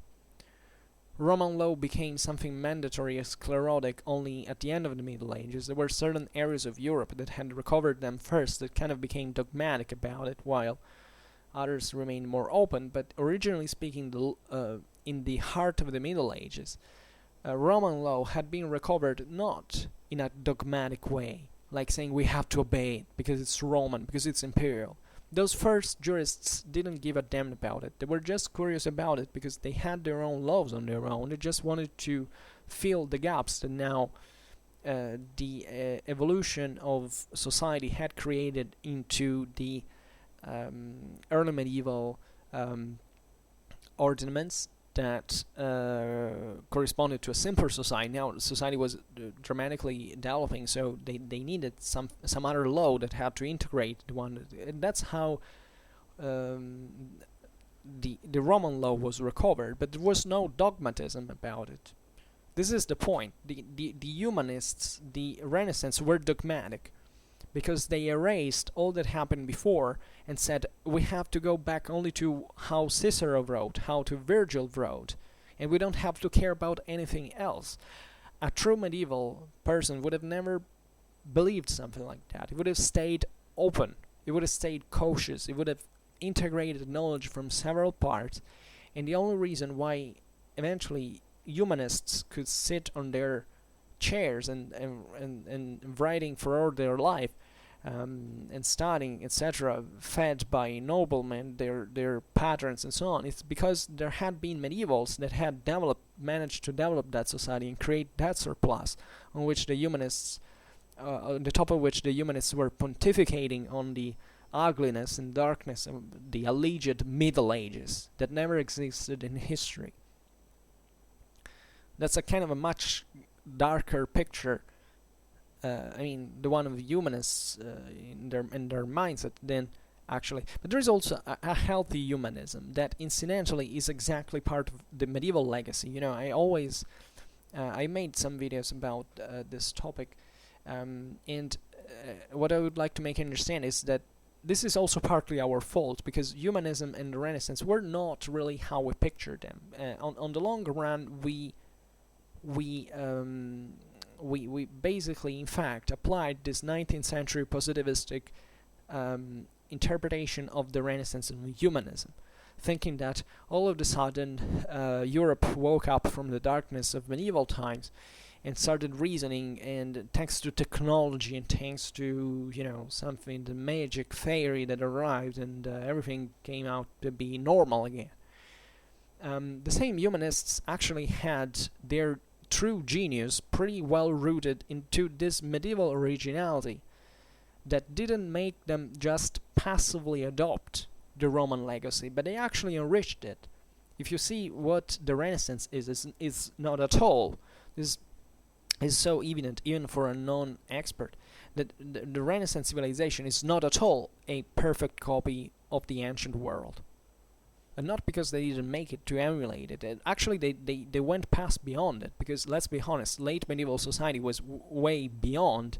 Roman law became something mandatory and sclerotic only at the end of the Middle Ages. There were certain areas of Europe that had recovered them first, that kind of became dogmatic about it, while others remained more open. But originally speaking, in the heart of the Middle Ages, Roman law had been recovered not in a dogmatic way, like saying we have to obey it because it's Roman, because it's imperial. those first jurists didn't give a damn about it. They were just curious about it because they had their own laws on their own. They just wanted to fill the gaps that now the evolution of society had created into the early medieval ordinaments that corresponded to a simpler society. Now society was dramatically developing, so they needed some other law that had to integrate the one. And that's how the Roman law was recovered, but there was no dogmatism about it. This is the point. The humanists, the Renaissance, were dogmatic because they erased all that happened before and said we have to go back only to how Cicero wrote, how to Virgil wrote, and we don't have to care about anything else. A true medieval person would have never believed something like that. It would have stayed open. It would have stayed cautious. It would have integrated knowledge from several parts. And the only reason why eventually humanists could sit on their chairs and writing for all their life and studying, etc., fed by noblemen, their patrons and so on, it's because there had been medievals that had managed to develop that society and create that surplus on which the humanists, on the top of which the humanists were pontificating on the ugliness and darkness of the alleged Middle Ages that never existed in history. That's a kind of a much darker picture. The one of humanists in their mindset than actually. But there is also a healthy humanism that incidentally is exactly part of the medieval legacy. I made some videos about this topic, and what I would like to make you understand is that this is also partly our fault, because humanism and the Renaissance were not really how we pictured them. On the long run, we basically, in fact, applied this 19th century positivistic interpretation of the Renaissance and humanism, thinking that all of a sudden Europe woke up from the darkness of medieval times and started reasoning, and thanks to technology and thanks to something, the magic fairy that arrived, and everything came out to be normal again. The same humanists actually had their true genius pretty well rooted into this medieval originality that didn't make them just passively adopt the Roman legacy, but they actually enriched it. If you see what the Renaissance is not at all. This is so evident even for a non-expert that the Renaissance civilization is not at all a perfect copy of the ancient world. And not because they didn't make it to emulate it. Actually, they went past beyond it, because let's be honest, late medieval society was way beyond,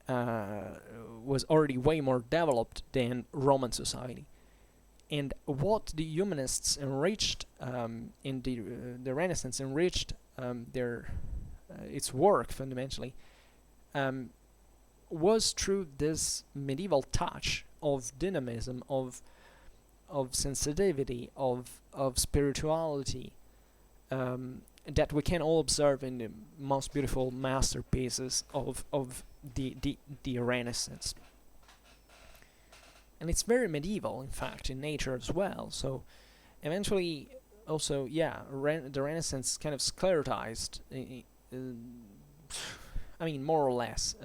was already way more developed than Roman society. And what the humanists enriched in the Renaissance enriched its work fundamentally was through this medieval touch of dynamism, of sensitivity, of spirituality, that we can all observe in the most beautiful masterpieces of the Renaissance. And it's very medieval, in fact, in nature as well. So eventually, also, the Renaissance kind of sclerotized, more or less,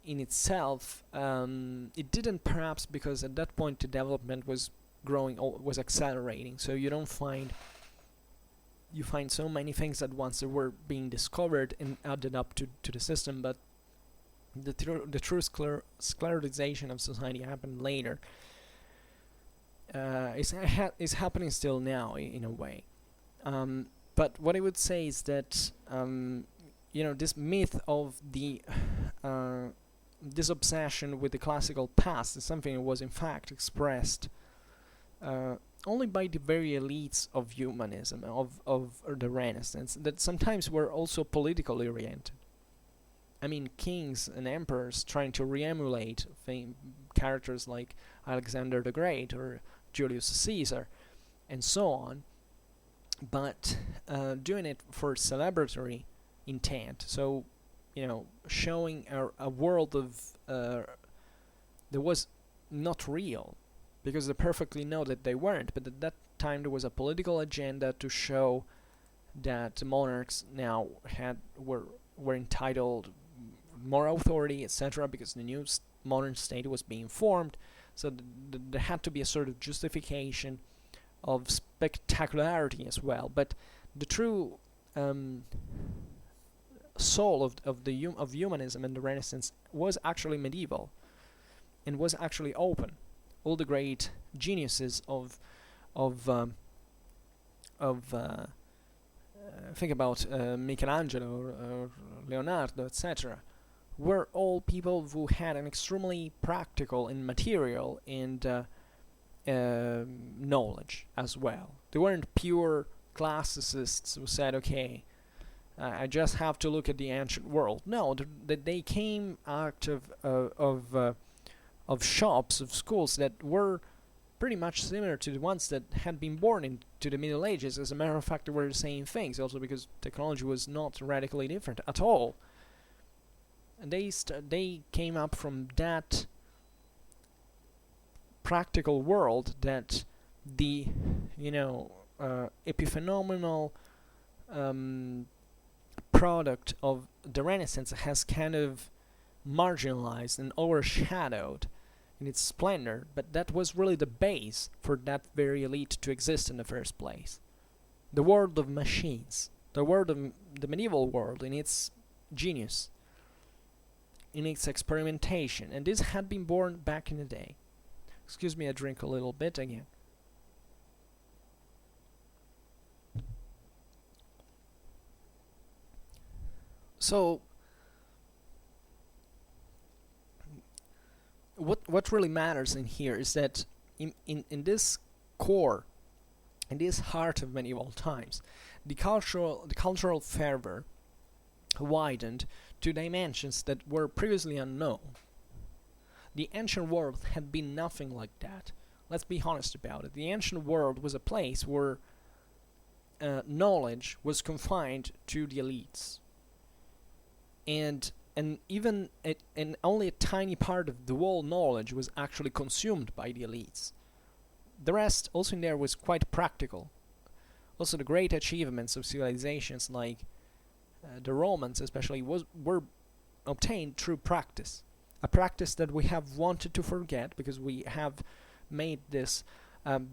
in itself. It didn't, perhaps because at that point the development was growing, was accelerating, so you find so many things at once that were being discovered and added up to the system, but the true sclerotization of society happened later. Is happening still now in a way. But what I would say is that this myth of this obsession with the classical past is something that was in fact expressed only by the very elites of humanism, of the Renaissance, that sometimes were also politically oriented. Kings and emperors trying to re-emulate characters like Alexander the Great or Julius Caesar and so on, but doing it for celebratory intent. So, showing a world of there was not real, because they perfectly know that they weren't. But at that time there was a political agenda to show that monarchs now were entitled more authority, etc., because the new modern state was being formed. So there had to be a sort of justification of spectacularity as well. But the true soul of humanism and the Renaissance was actually medieval, and was actually open. All the great geniuses of think about Michelangelo or Leonardo, etc., were all people who had an extremely practical and material and knowledge as well. They weren't pure classicists who said, okay, I just have to look at the ancient world. No, they came out of shops, of schools that were pretty much similar to the ones that had been born into the Middle Ages. As a matter of fact, they were the same things, also because technology was not radically different at all. And they came up from that practical world that the epiphenomenal product of the Renaissance has kind of marginalized and overshadowed in its splendor, but that was really the base for that very elite to exist in the first place. The world of machines, the world of the medieval world in its genius, in its experimentation, and this had been born back in the day. Excuse me, I drink a little bit again. So, what really matters in here is that in this core, in this heart of medieval times, the cultural fervor widened to dimensions that were previously unknown. The ancient world had been nothing like that. Let's be honest about it. The ancient world was a place where knowledge was confined to the elites, and even and only a tiny part of the whole knowledge was actually consumed by the elites. The rest, also in there, was quite practical. Also, the great achievements of civilizations like the Romans especially were obtained through practice. A practice that we have wanted to forget because we have made this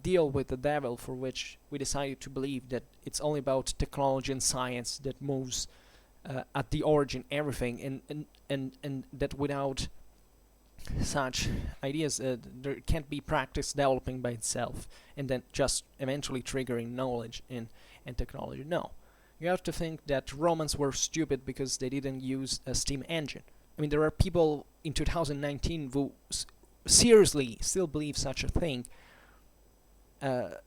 deal with the devil, for which we decided to believe that it's only about technology and science that moves at the origin everything, and that without such ideas there can't be practice developing by itself and then just eventually triggering knowledge and technology. No. You have to think that Romans were stupid because they didn't use a steam engine. I mean, there are people in 2019 who seriously still believe such a thing. The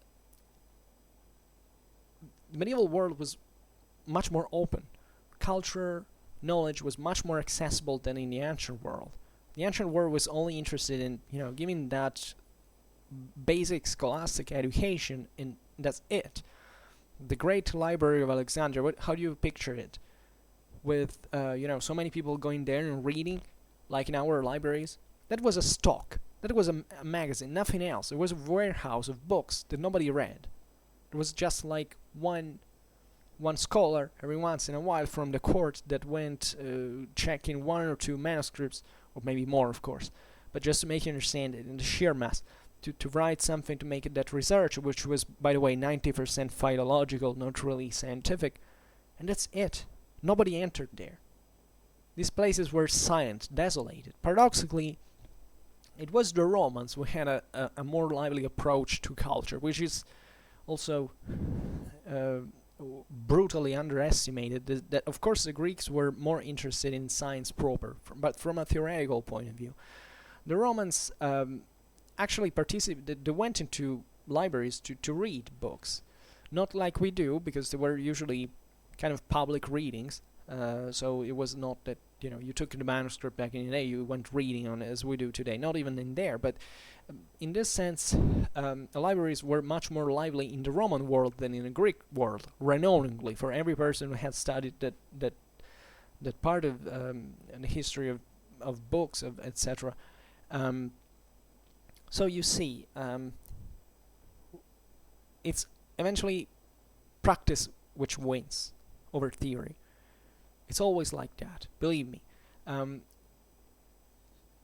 medieval world was much more open. Culture, knowledge was much more accessible than in the ancient world. The ancient world was only interested in, giving that basic scholastic education, and that's it. The great library of Alexandria, how do you picture it? With, so many people going there and reading, like in our libraries. That was a stock. That was a magazine, nothing else. It was a warehouse of books that nobody read. It was just like one scholar every once in a while from the court that went checking one or two manuscripts, or maybe more, of course, but just to make you understand it in the sheer mass, to write something, to make it that research, which was, by the way, 90% philological, not really scientific, and that's it. Nobody entered there. These places were silent, desolated. Paradoxically, it was the Romans who had a more lively approach to culture, which is also brutally underestimated. That of course the Greeks were more interested in science proper, but from a theoretical point of view. The Romans actually participated. They went into libraries to read books, not like we do, because they were usually kind of public readings. So it was not that you took the manuscript back in the day, you went reading on it as we do today. Not even in there, but in this sense, the libraries were much more lively in the Roman world than in the Greek world, renownedly, for every person who had studied that part of the history of books, of etc. So you see, it's eventually practice which wins over theory. It's always like that, believe me.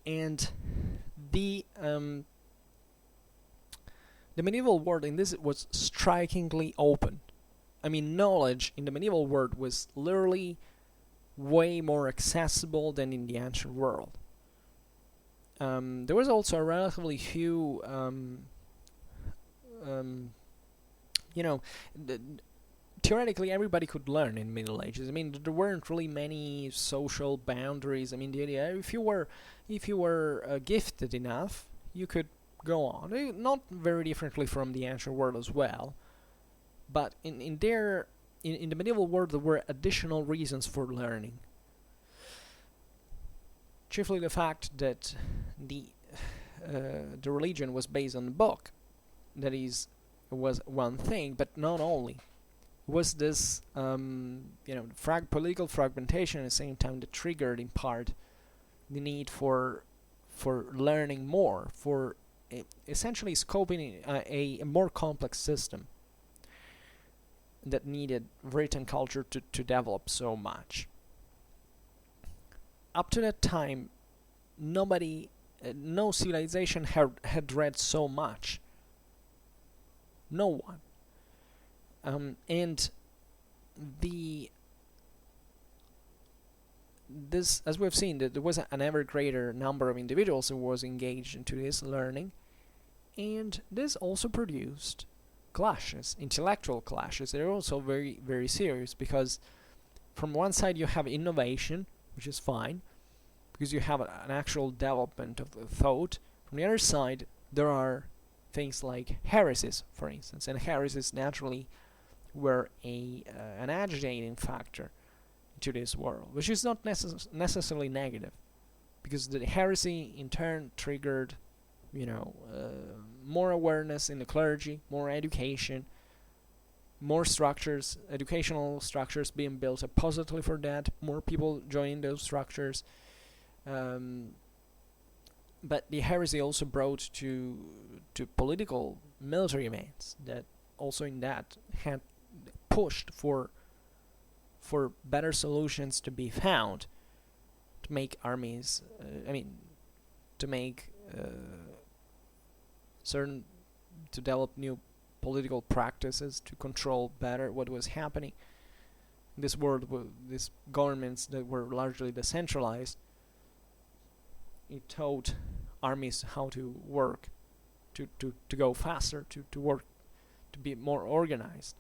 And the medieval world in this was strikingly open. I mean, knowledge in the medieval world was literally way more accessible than in the ancient world. There was also a relatively few, theoretically everybody could learn in Middle Ages. I mean, there weren't really many social boundaries. I mean, the idea if you were gifted enough, you could go on. Not very differently from the ancient world as well, but in the medieval world there were additional reasons for learning. Chiefly the fact that the religion was based on the book. That is, was one thing, but not only. Was this political fragmentation at the same time that triggered in part the need for learning more, for essentially scoping a more complex system that needed written culture to develop so much. Up to that time, no civilization had read so much. No one. And this, as we've seen, that there was an ever greater number of individuals who was engaged into this learning, and this also produced clashes, intellectual clashes. They're also very, very serious, because from one side you have innovation, which is fine, because you have an actual development of the thought. From the other side, there are things like heresies, for instance, and heresies naturally were an agitating factor to this world, which is not necessarily negative, because the heresy in turn triggered, more awareness in the clergy, more education, more structures, educational structures being built up positively for that, more people joining those structures. But the heresy also brought to political military events that also in that had pushed for better solutions to be found to make armies, to make to develop new political practices to control better what was happening in this world, these governments that were largely decentralized. It taught armies how to work, to go faster, to work, to be more organized.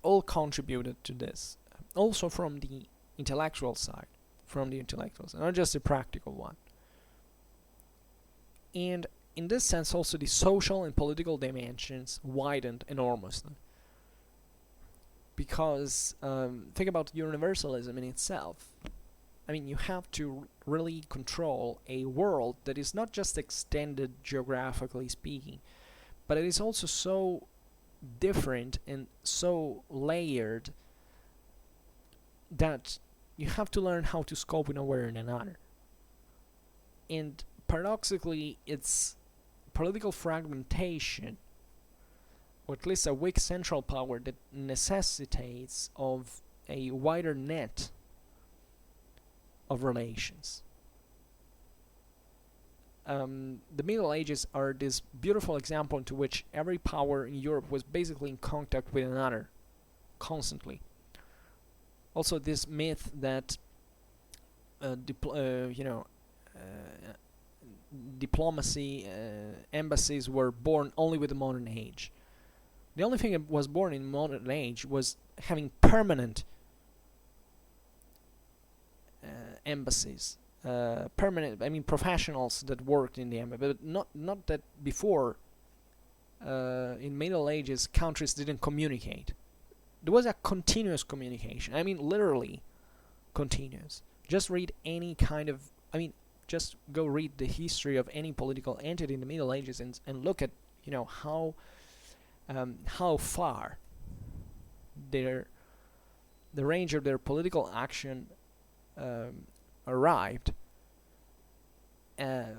All contributed to this. Also from the intellectual side, not just the practical one. And in this sense also the social and political dimensions widened enormously. Because think about universalism in itself. I mean, you have to really control a world that is not just extended geographically speaking, but it is also so different and so layered that you have to learn how to scope in a way or in another. And paradoxically, it's political fragmentation, or at least a weak central power, that necessitates of a wider net of relations. The Middle Ages are this beautiful example into which every power in Europe was basically in contact with another constantly. Also, this myth that diplomacy, embassies were born only with the modern age. The only thing that was born in modern age was having permanent embassies, professionals that worked in the embassy, but not that before. In Middle Ages, countries didn't communicate. There was a continuous communication. I mean, literally continuous. Just read any kind of. Just go read the history of any political entity in the Middle Ages and look at how far the range of their political action arrived.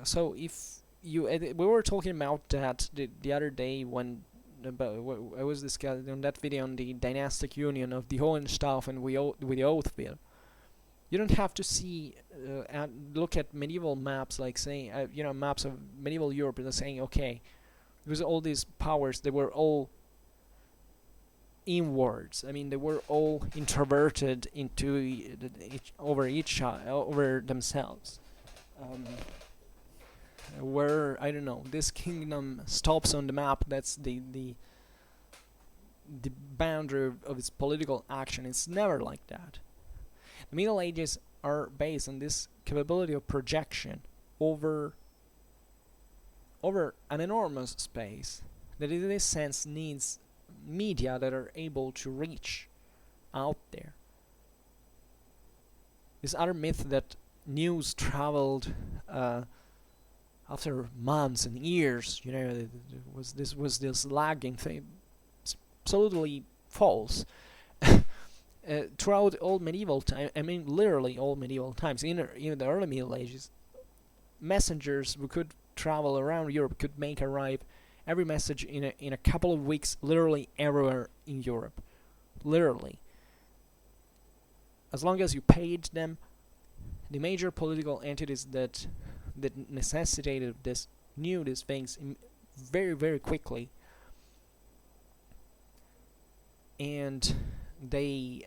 So if we were talking about that the other day when I was discussing on that video on the dynastic union of the Hohenstaufen and with the Oathville. You don't have to see look at medieval maps like saying maps of medieval Europe and saying, okay, because all these powers, they were all inwards. I mean, they were all introverted into over themselves. Where, I don't know, this kingdom stops on the map, that's the boundary of its political action. It's never like that. The Middle Ages are based on this capability of projection over an enormous space that in this sense needs media that are able to reach out there. This other myth that news traveled after months and years, was this lagging thing. It's absolutely false. Throughout all medieval time, I mean literally all medieval times, in the early Middle Ages, messengers who could travel around Europe could arrive every message in a couple of weeks, literally everywhere in Europe, literally. As long as you paid them, the major political entities that necessitated this knew these things very, very quickly, and they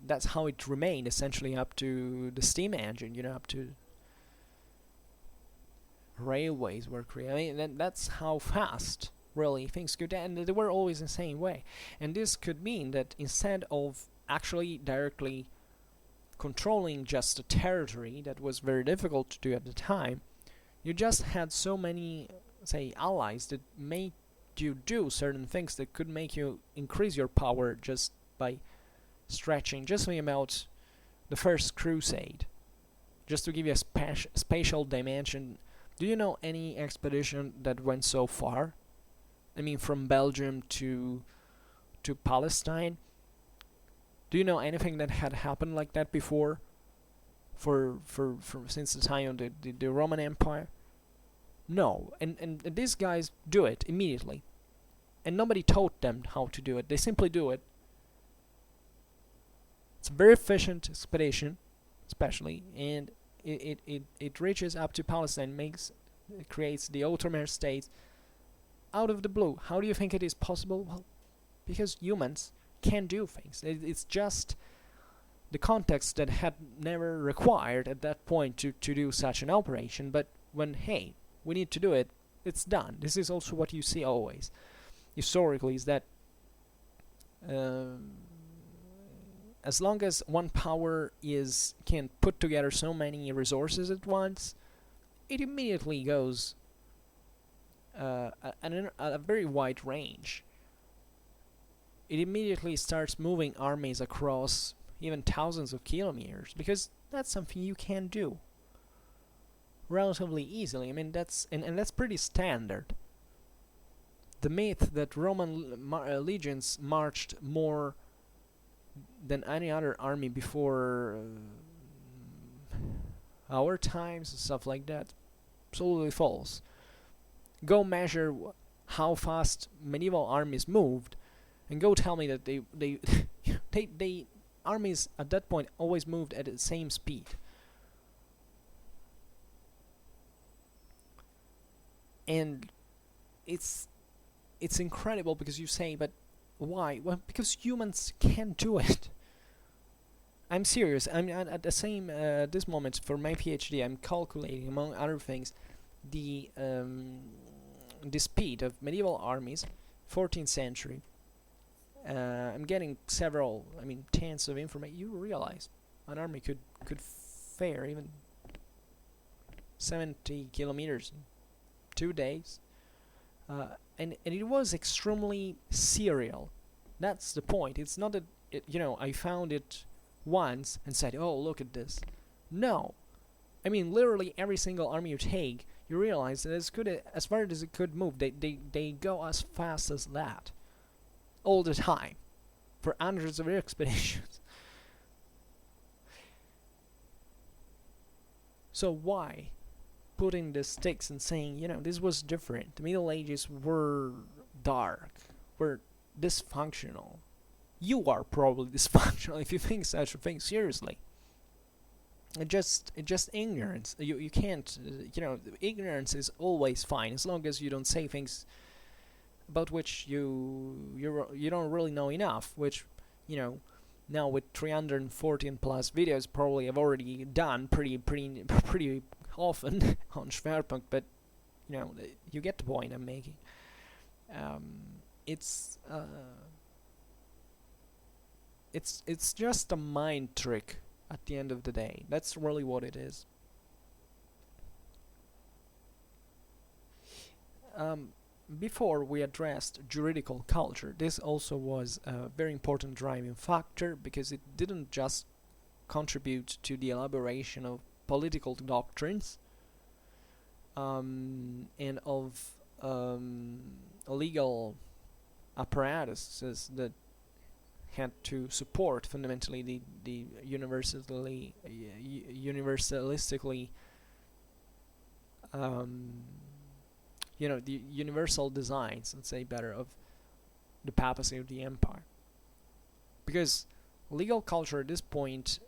that's how it remained essentially up to the steam engine, up to railways were created. I mean, that's how fast really things could, and they were always the same way. And this could mean that instead of actually directly controlling just a territory that was very difficult to do at the time, you just had so many, say, allies that made you do certain things that could make you increase your power just by stretching. Just think about the First Crusade, just to give you a spatial dimension. Do you know any expedition that went so far? I mean, from Belgium to Palestine? Do you know anything that had happened like that before? For since the time of the Roman Empire? No, and these guys do it immediately, and nobody taught them how to do it. They simply do it. It's a very efficient expedition, especially, and it reaches up to Palestine, it creates the Ottoman state out of the blue. How do you think it is possible? Well, because humans can do things. It's just the context that had never required at that point to do such an operation. But when, hey, we need to do it, it's done. This is also what you see always historically, is that as long as one power can put together so many resources at once, it immediately goes a very wide range. It immediately starts moving armies across even thousands of kilometers, because that's something you can do relatively easily. I mean, that's pretty standard. The myth that Roman legions marched more than any other army before our times and stuff like that, absolutely false. Go measure how fast medieval armies moved, and go tell me that they armies at that point always moved at the same speed. And it's incredible, because you say, but why? Well, because humans can do it. I'm serious. I'm at the same this moment for my PhD. I'm calculating, among other things, the speed of medieval armies, 14th century. I'm getting several, tens of information. You realize an army could fare even 70 kilometers in 2 days, and it was extremely serial. That's the point. It's not that I found it once and said, oh, look at this. No, literally every single army you take, you realize that as far as it could move, they go as fast as that all the time for hundreds of expeditions. So why? putting the sticks and saying, this was different. The Middle Ages were dark, were dysfunctional. You are probably dysfunctional if you think such a thing seriously. It's just ignorance. You can't, ignorance is always fine as long as you don't say things about which you don't really know enough, which, now with 314 plus videos probably I've already done pretty often on Schwerpunkt, but you get the point I'm making. It's just a mind trick at the end of the day. That's really what it is. Before we addressed juridical culture, this also was a very important driving factor, because it didn't just contribute to the elaboration of political doctrines and of legal apparatuses that had to support fundamentally the universalistically the universal designs, let's say better, of the papacy of the empire. Because legal culture at this point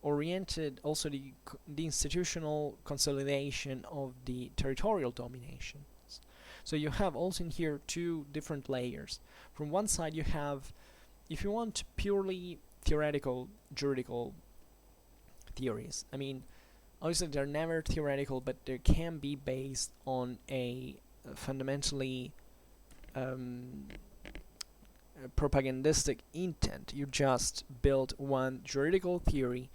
oriented also the institutional consolidation of the territorial dominations. So you have also in here two different layers. From one side you have, if you want, purely theoretical juridical theories. I mean, obviously they're never theoretical, but they can be based on a fundamentally propagandistic intent. You just build one juridical theory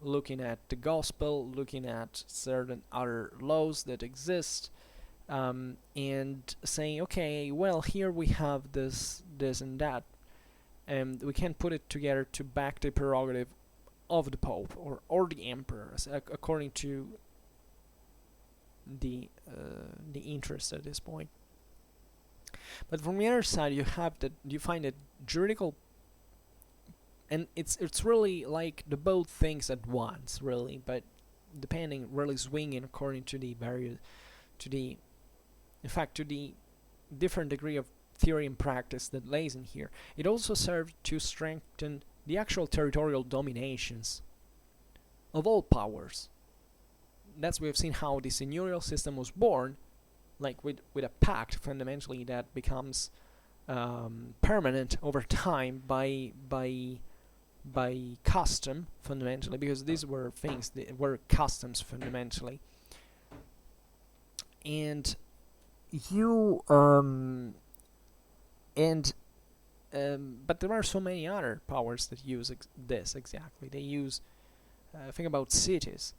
looking at the gospel, looking at certain other laws that exist, and saying, okay, well, here we have this and that, and we can put it together to back the prerogative of the Pope or the Emperor, according to the interest at this point. But from the other side, you find that juridical, and it's really like the both things at once, really, but depending, really swinging according to the various, to the different degree of theory and practice that lays in here. It also served to strengthen the actual territorial dominations of all powers. That's we've seen how the seigneurial system was born, like with a pact fundamentally that becomes permanent over time by custom fundamentally, because these were things that were customs fundamentally. And but there are so many other powers that use this exactly. They use, think about cities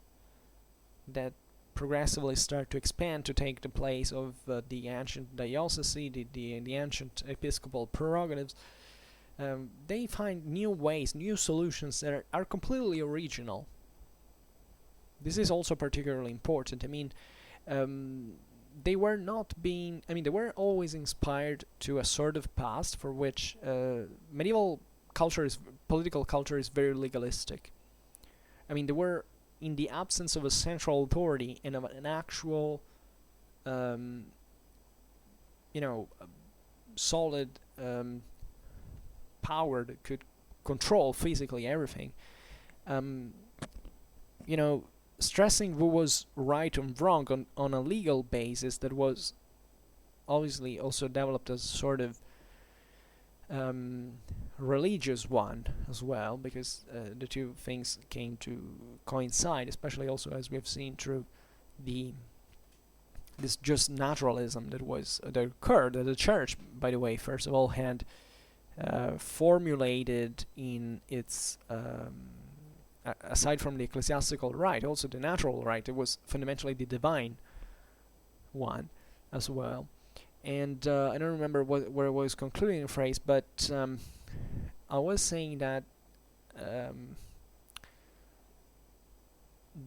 that progressively start to expand to take the place of the ancient diocese, the ancient episcopal prerogatives. They find new ways, new solutions that are completely original. This is also particularly important. I mean, they were always inspired to a sort of past for which medieval political culture is very legalistic. I mean, they were, in the absence of a central authority and of an actual, solid power that could control physically everything, stressing who was right and wrong on a legal basis that was obviously also developed as a sort of religious one as well, because the two things came to coincide, especially also as we've seen through this just naturalism that occurred, that the church, by the way, first of all had formulated in its aside from the ecclesiastical right, also the natural right. It was fundamentally the divine one as well. And I don't remember where I was concluding the phrase, but I was saying that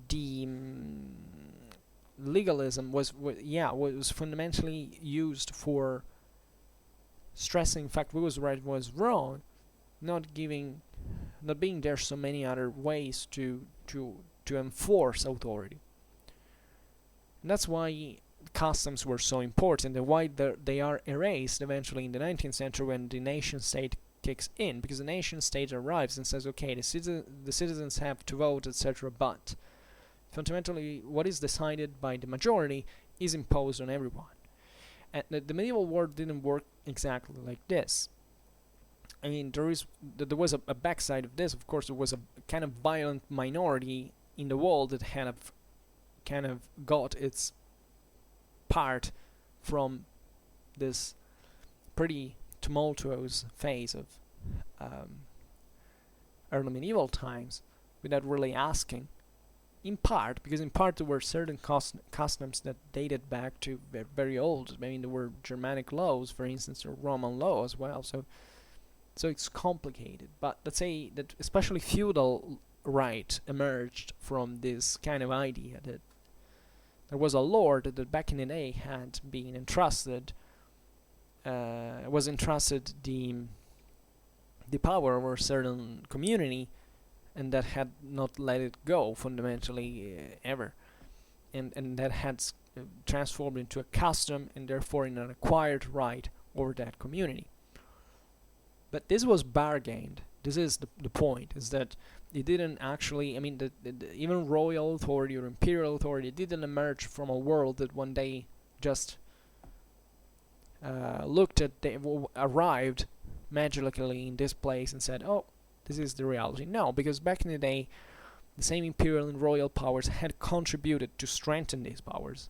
the legalism was fundamentally used for stressing the fact what was right, what was wrong, not being there so many other ways to enforce authority. And that's why customs were so important, and why they are erased eventually in the 19th century when the nation state kicks in, because the nation state arrives and says, okay, the citizens have to vote, etc., but fundamentally what is decided by the majority is imposed on everyone. And the medieval world didn't work exactly like this. I mean, there was a backside of this. Of course, there was a kind of violent minority in the world that kind of got its part from this pretty tumultuous phase of early medieval times without really asking. In part, because in part there were certain customs that dated back to very old. I mean, there were Germanic laws, for instance, or Roman law as well. So it's complicated. But let's say that especially feudal right emerged from this kind of idea that there was a lord that back in the day had been entrusted, the power over a certain community, and that had not let it go fundamentally ever, and that had transformed into a custom and therefore in an acquired right over that community. But this was bargained. This is the point, is that it didn't actually, I mean, even royal authority or imperial authority didn't emerge from a world that one day just arrived magically in this place and said, oh, this is the reality. No, because back in the day, the same imperial and royal powers had contributed to strengthen these powers.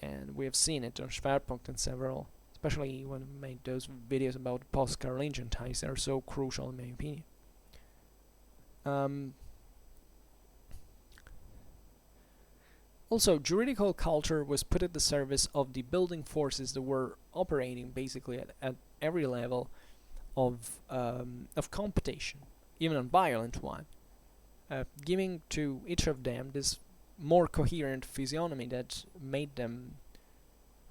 And we have seen it on Schwerpunkt and several, especially when we made those videos about post-Carolingian times. They are so crucial in my opinion. Also, juridical culture was put at the service of the building forces that were operating basically at every level of competition, even a violent one, giving to each of them this more coherent physiognomy that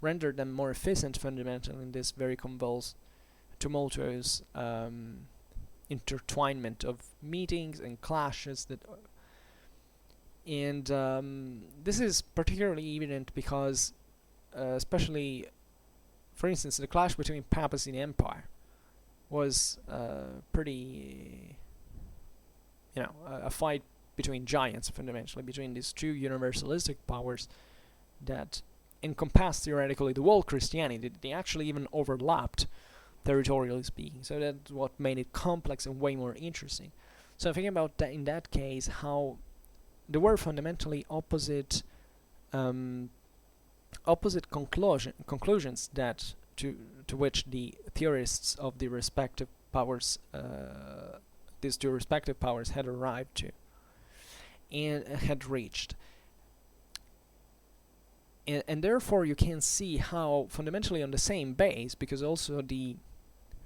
rendered them more efficient fundamentally in this very tumultuous intertwinement of meetings and clashes this is particularly evident because especially, for instance, the clash between papacy and empire was pretty, a fight between giants fundamentally, between these two universalistic powers that encompassed theoretically the whole Christianity. They actually even overlapped, territorially speaking, so that's what made it complex and way more interesting. So thinking about that, in that case, how there were fundamentally opposite conclusions that to which the theorists of the respective powers, these two respective powers, had arrived to and had reached. And therefore you can see how fundamentally on the same base, because also the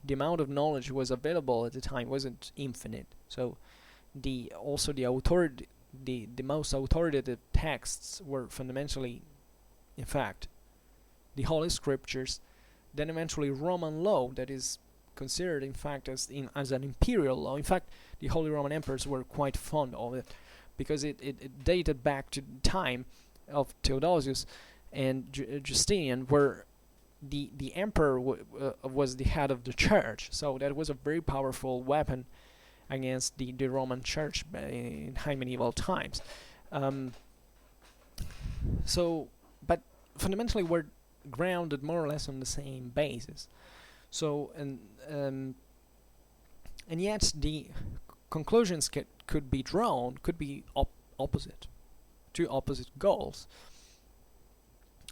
amount of knowledge was available at the time wasn't infinite. So the most authoritative texts were fundamentally, in fact, the Holy Scriptures, then eventually Roman law, that is considered in fact as an imperial law. In fact, the Holy Roman Emperors were quite fond of it, because it dated back to the time of Theodosius and Justinian, where the emperor was the head of the church. So that was a very powerful weapon against the Roman Church in high medieval times. But fundamentally we're grounded more or less on the same basis. So and yet the conclusions could be drawn, could be opposite, two opposite goals.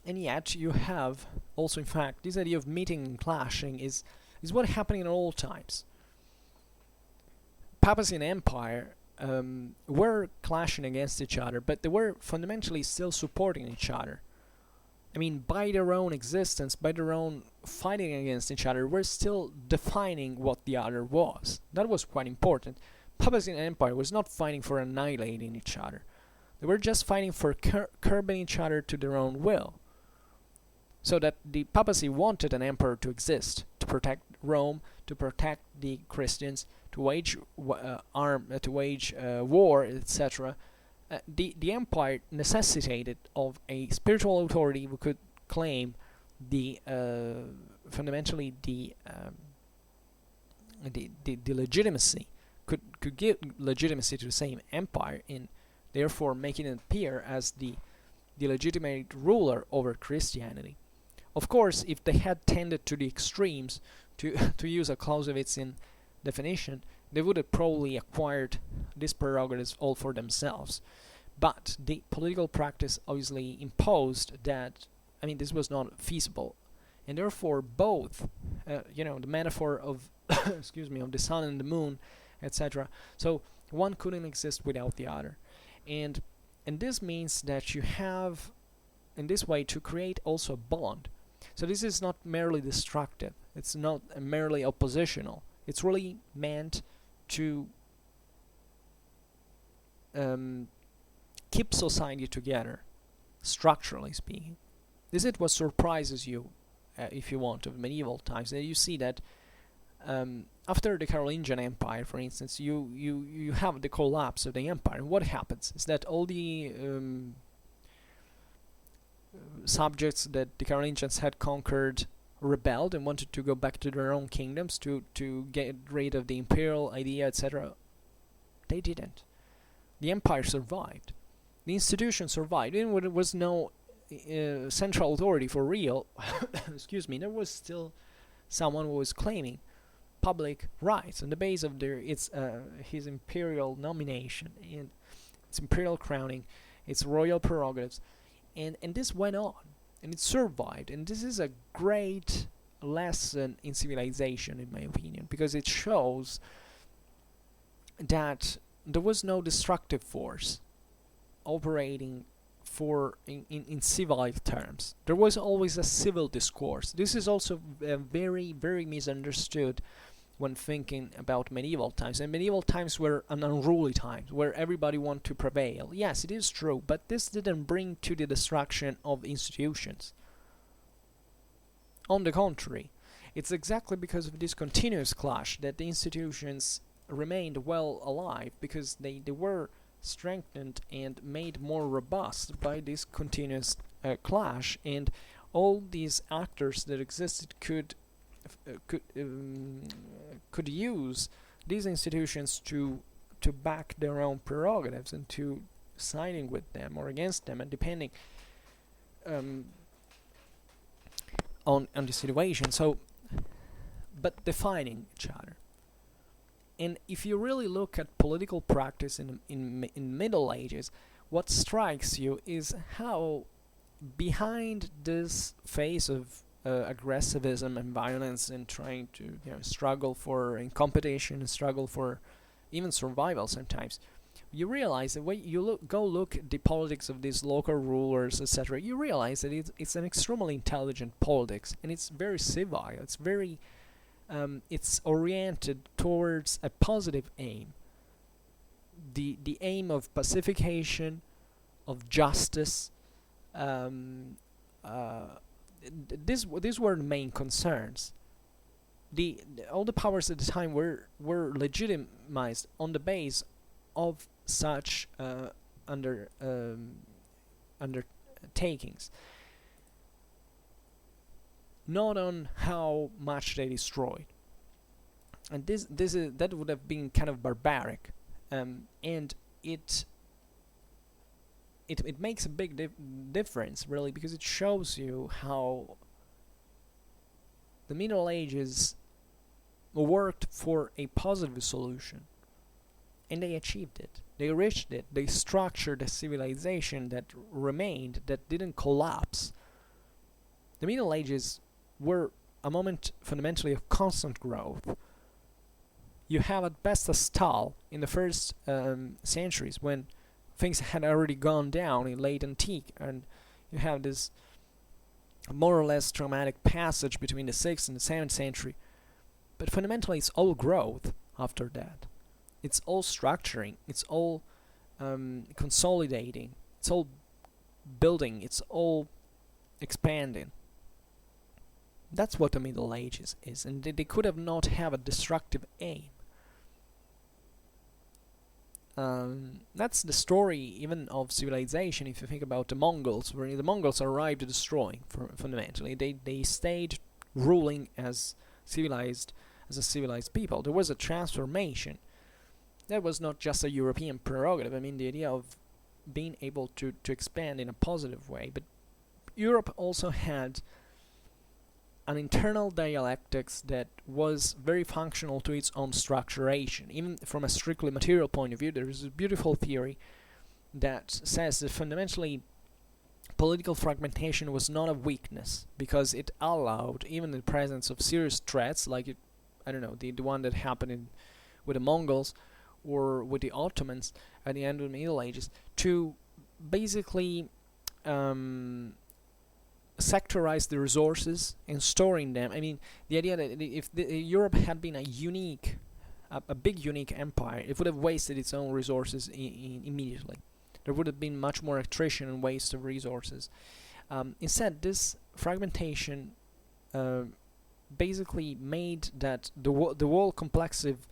And yet you have also, in fact, this idea of meeting and clashing is what happening in all times. Papacy and empire were clashing against each other, but they were fundamentally still supporting each other. I mean, by their own existence, by their own fighting against each other, we're still defining what the other was. That was quite important. Papacy and empire was not fighting for annihilating each other. They were just fighting for curbing each other to their own will. So that the papacy wanted an emperor to exist, to protect Rome, to protect the Christians, to wage war, etc., the empire necessitated of a spiritual authority who could claim the fundamentally the legitimacy, could give legitimacy to the same empire, and therefore making it appear as the legitimate ruler over Christianity. Of course, if they had tended to the extremes, to to use a Clausewitzian definition, they would have probably acquired these prerogatives all for themselves. But the political practice obviously imposed that, I mean, this was not feasible, and therefore both, the metaphor of, excuse me, of the sun and the moon, etc. So one couldn't exist without the other, and this means that you have, in this way, to create also a bond. So this is not merely destructive. It's not merely oppositional. It's really meant to keep society together, structurally speaking. This is what surprises you, if you want, of medieval times. And you see that after the Carolingian Empire, for instance, you have the collapse of the empire. And what happens is that all the subjects that the Carolingians had conquered rebelled and wanted to go back to their own kingdoms to get rid of the imperial idea, etc. They didn't. The empire survived. The institution survived. Even when there was no central authority for real, excuse me, there was still someone who was claiming public rights on the base of his imperial nomination and its imperial crowning, its royal prerogatives, and this went on, and it survived. And this is a great lesson in civilization, in my opinion, because it shows that there was no destructive force operating in civil terms. There was always a civil discourse. This is also very, very misunderstood when thinking about medieval times. And medieval times were an unruly times where everybody wanted to prevail. Yes, it is true, but this didn't bring to the destruction of institutions. On the contrary, it's exactly because of this continuous clash that the institutions remained well alive, because they were strengthened and made more robust by this continuous clash, and all these actors that existed could use these institutions to back their own prerogatives and to siding with them or against them, and depending on the situation. So, but defining each other. And if you really look at political practice in Middle Ages, what strikes you is how behind this phase of aggressivism and violence and trying to struggle for in competition and struggle for even survival sometimes, you realize that when you look at the politics of these local rulers, etc., you realize that it's an extremely intelligent politics, and it's very civil. It's very it's oriented towards a positive aim. The aim of pacification, of justice. These were the main concerns. All the powers at the time were legitimized on the base of such undertakings, not on how much they destroyed. And that would have been kind of barbaric, and it makes a big difference, really, because it shows you how the Middle Ages worked for a positive solution, and they achieved it. They reached it. They structured a civilization that remained, that didn't collapse. The Middle Ages were a moment fundamentally of constant growth. You have at best a stall in the first centuries when things had already gone down in late antique, and you have this more or less dramatic passage between the 6th and the 7th century. But fundamentally it's all growth after that. It's all structuring, it's all consolidating, it's all building, it's all expanding. That's what the Middle Ages is, and they could have not have a destructive aim. that's the story even of civilization. If you think about the Mongols, where the Mongols arrived to destroy, fundamentally, they stayed ruling as a civilized people. There was a transformation. That was not just a European prerogative. I mean, the idea of being able to expand in a positive way, but Europe also had an internal dialectics that was very functional to its own structuration. Even from a strictly material point of view, there is a beautiful theory that says that fundamentally political fragmentation was not a weakness, because it allowed, even in the presence of serious threats, like the one that happened with the Mongols or with the Ottomans at the end of the Middle Ages, to basically sectorize the resources and storing them. I mean, the idea that if Europe had been a big unique empire, it would have wasted its own resources immediately. There would have been much more attrition and waste of resources. Instead, this fragmentation basically made that the whole complexive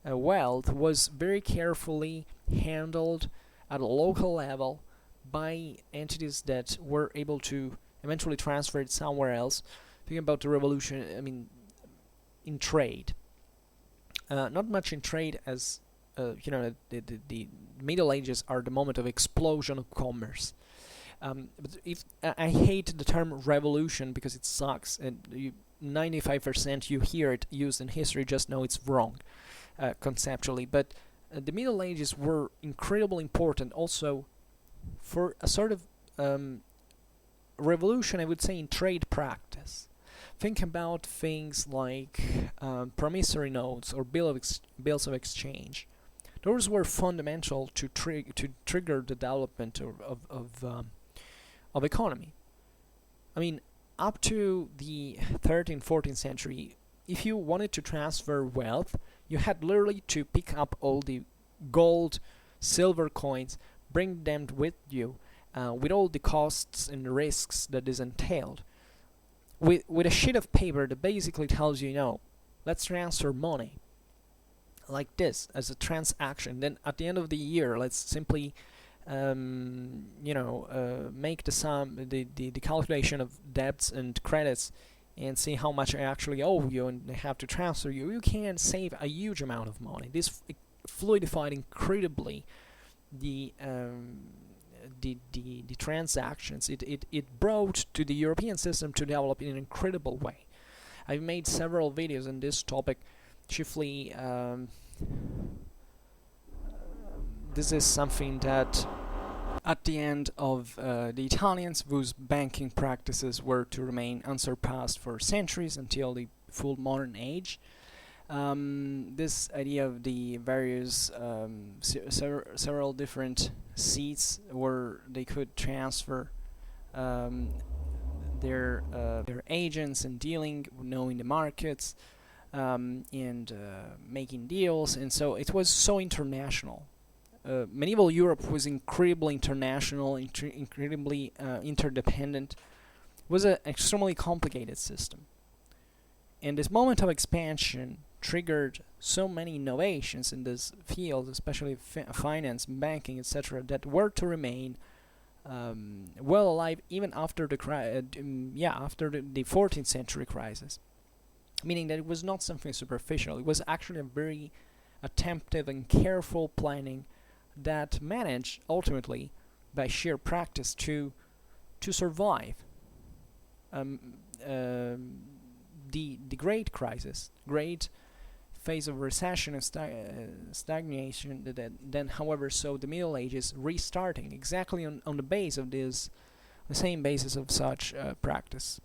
wealth was very carefully handled at a local level by entities that were able to eventually transfer it somewhere else. Thinking about the revolution, I mean, in trade, not much in trade as the Middle Ages are the moment of explosion of commerce. But if I hate the term revolution because it sucks, and 95% you hear it used in history just know it's wrong conceptually. But the Middle Ages were incredibly important also for a sort of revolution, I would say, in trade practice. Think about things like promissory notes or bills of exchange. Those were fundamental to trigger the development of economy. I mean, up to the 13th, 14th century, if you wanted to transfer wealth, you had literally to pick up all the gold, silver coins, bring them with you, with all the costs and risks that is entailed. With a sheet of paper that basically tells you, let's transfer money like this as a transaction. Then at the end of the year, let's simply make the sum, the calculation of debts and credits, and see how much I actually owe you and have to transfer you. You can save a huge amount of money. This fluidified incredibly the transactions. It brought to the European system to develop in an incredible way. I've made several videos on this topic. Chiefly, this is something that at the end of the Italians, whose banking practices were to remain unsurpassed for centuries until the full modern age. This idea of the various several different seats where they could transfer their agents and dealing, knowing the markets, and making deals, and so it was so international. Medieval Europe was incredibly international, incredibly interdependent. It was an extremely complicated system. And this moment of expansion triggered so many innovations in this field, especially finance, banking, etc., that were to remain well alive even after the 14th century crisis. Meaning that it was not something superficial. It was actually a very attentive and careful planning that managed ultimately, by sheer practice, to survive the great crisis, great phase of recession and stagnation that then, however, saw the Middle Ages restarting exactly on the base of this, the same basis of such practice.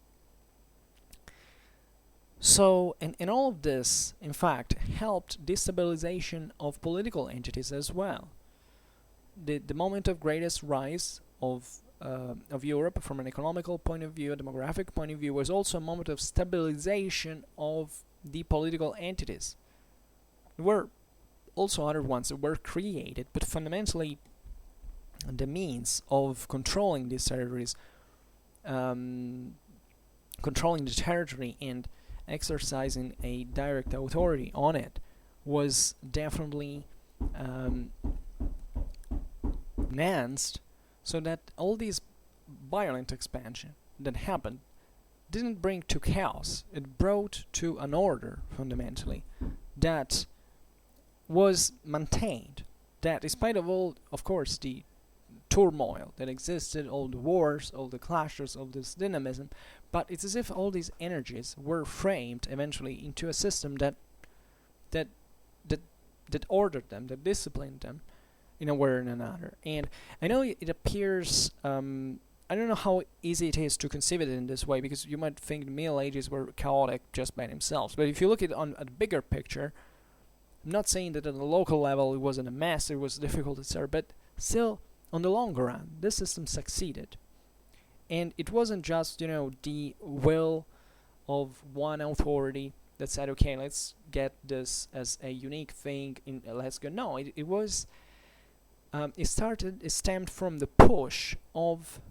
So, and all of this, in fact, helped destabilization of political entities as well. The moment of greatest rise of Europe from an economical point of view, a demographic point of view, was also a moment of stabilization of the political entities. There were also other ones that were created, but fundamentally the means of controlling these territories, controlling the territory and exercising a direct authority on it, was definitely enhanced so that all these violent expansion that happened didn't bring to chaos. It brought to an order, fundamentally, that was maintained. That, despite of all, of course, the turmoil that existed, all the wars, all the clashes, all this dynamism, but it's as if all these energies were framed eventually into a system that that that that ordered them, that disciplined them in a way or another. And I know it appears, I don't know how easy it is to conceive it in this way, because you might think the Middle Ages were chaotic just by themselves. But if you look at a bigger picture, I'm not saying that at a local level it wasn't a mess, it was difficult, etc. But still, on the long run, this system succeeded. And it wasn't just, the will of one authority that said, okay, let's get this as a unique thing, let's go. No, it was... it stemmed from the push of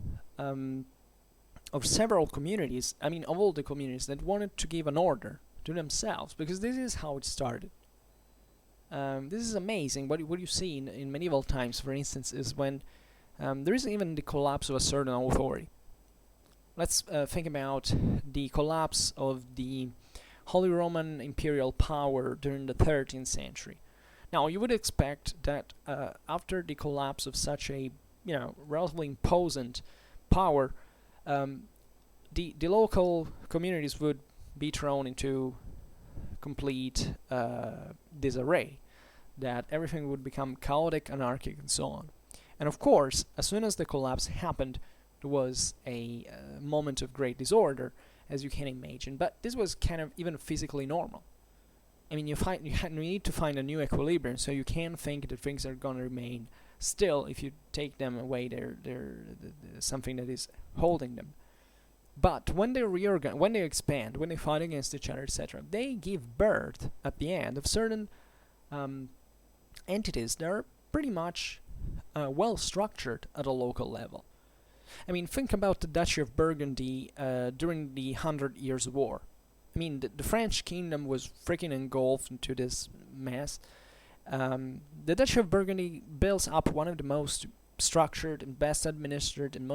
several communities, of all the communities that wanted to give an order to themselves, because this is how it started. This is amazing. What you see in medieval times, for instance, is when there is even the collapse of a certain authority. Let's think about the collapse of the Holy Roman imperial power during the 13th century. Now, you would expect that after the collapse of such a, relatively imposing power, the local communities would be thrown into complete disarray, that everything would become chaotic, anarchic, and so on. And of course, as soon as the collapse happened, there was a moment of great disorder, as you can imagine. But this was kind of even physically normal. You need to find a new equilibrium, so you can't think that things are going to remain still if you take them away. They're something that is holding them. But when they reorganize, when they expand, when they fight against each other, etc., they give birth at the end of certain entities that are pretty much well structured at a local level. Think about the Duchy of Burgundy during the 100 Years' War. The French kingdom was freaking engulfed into this mess. The Duchy of Burgundy builds up one of the most structured and best administered and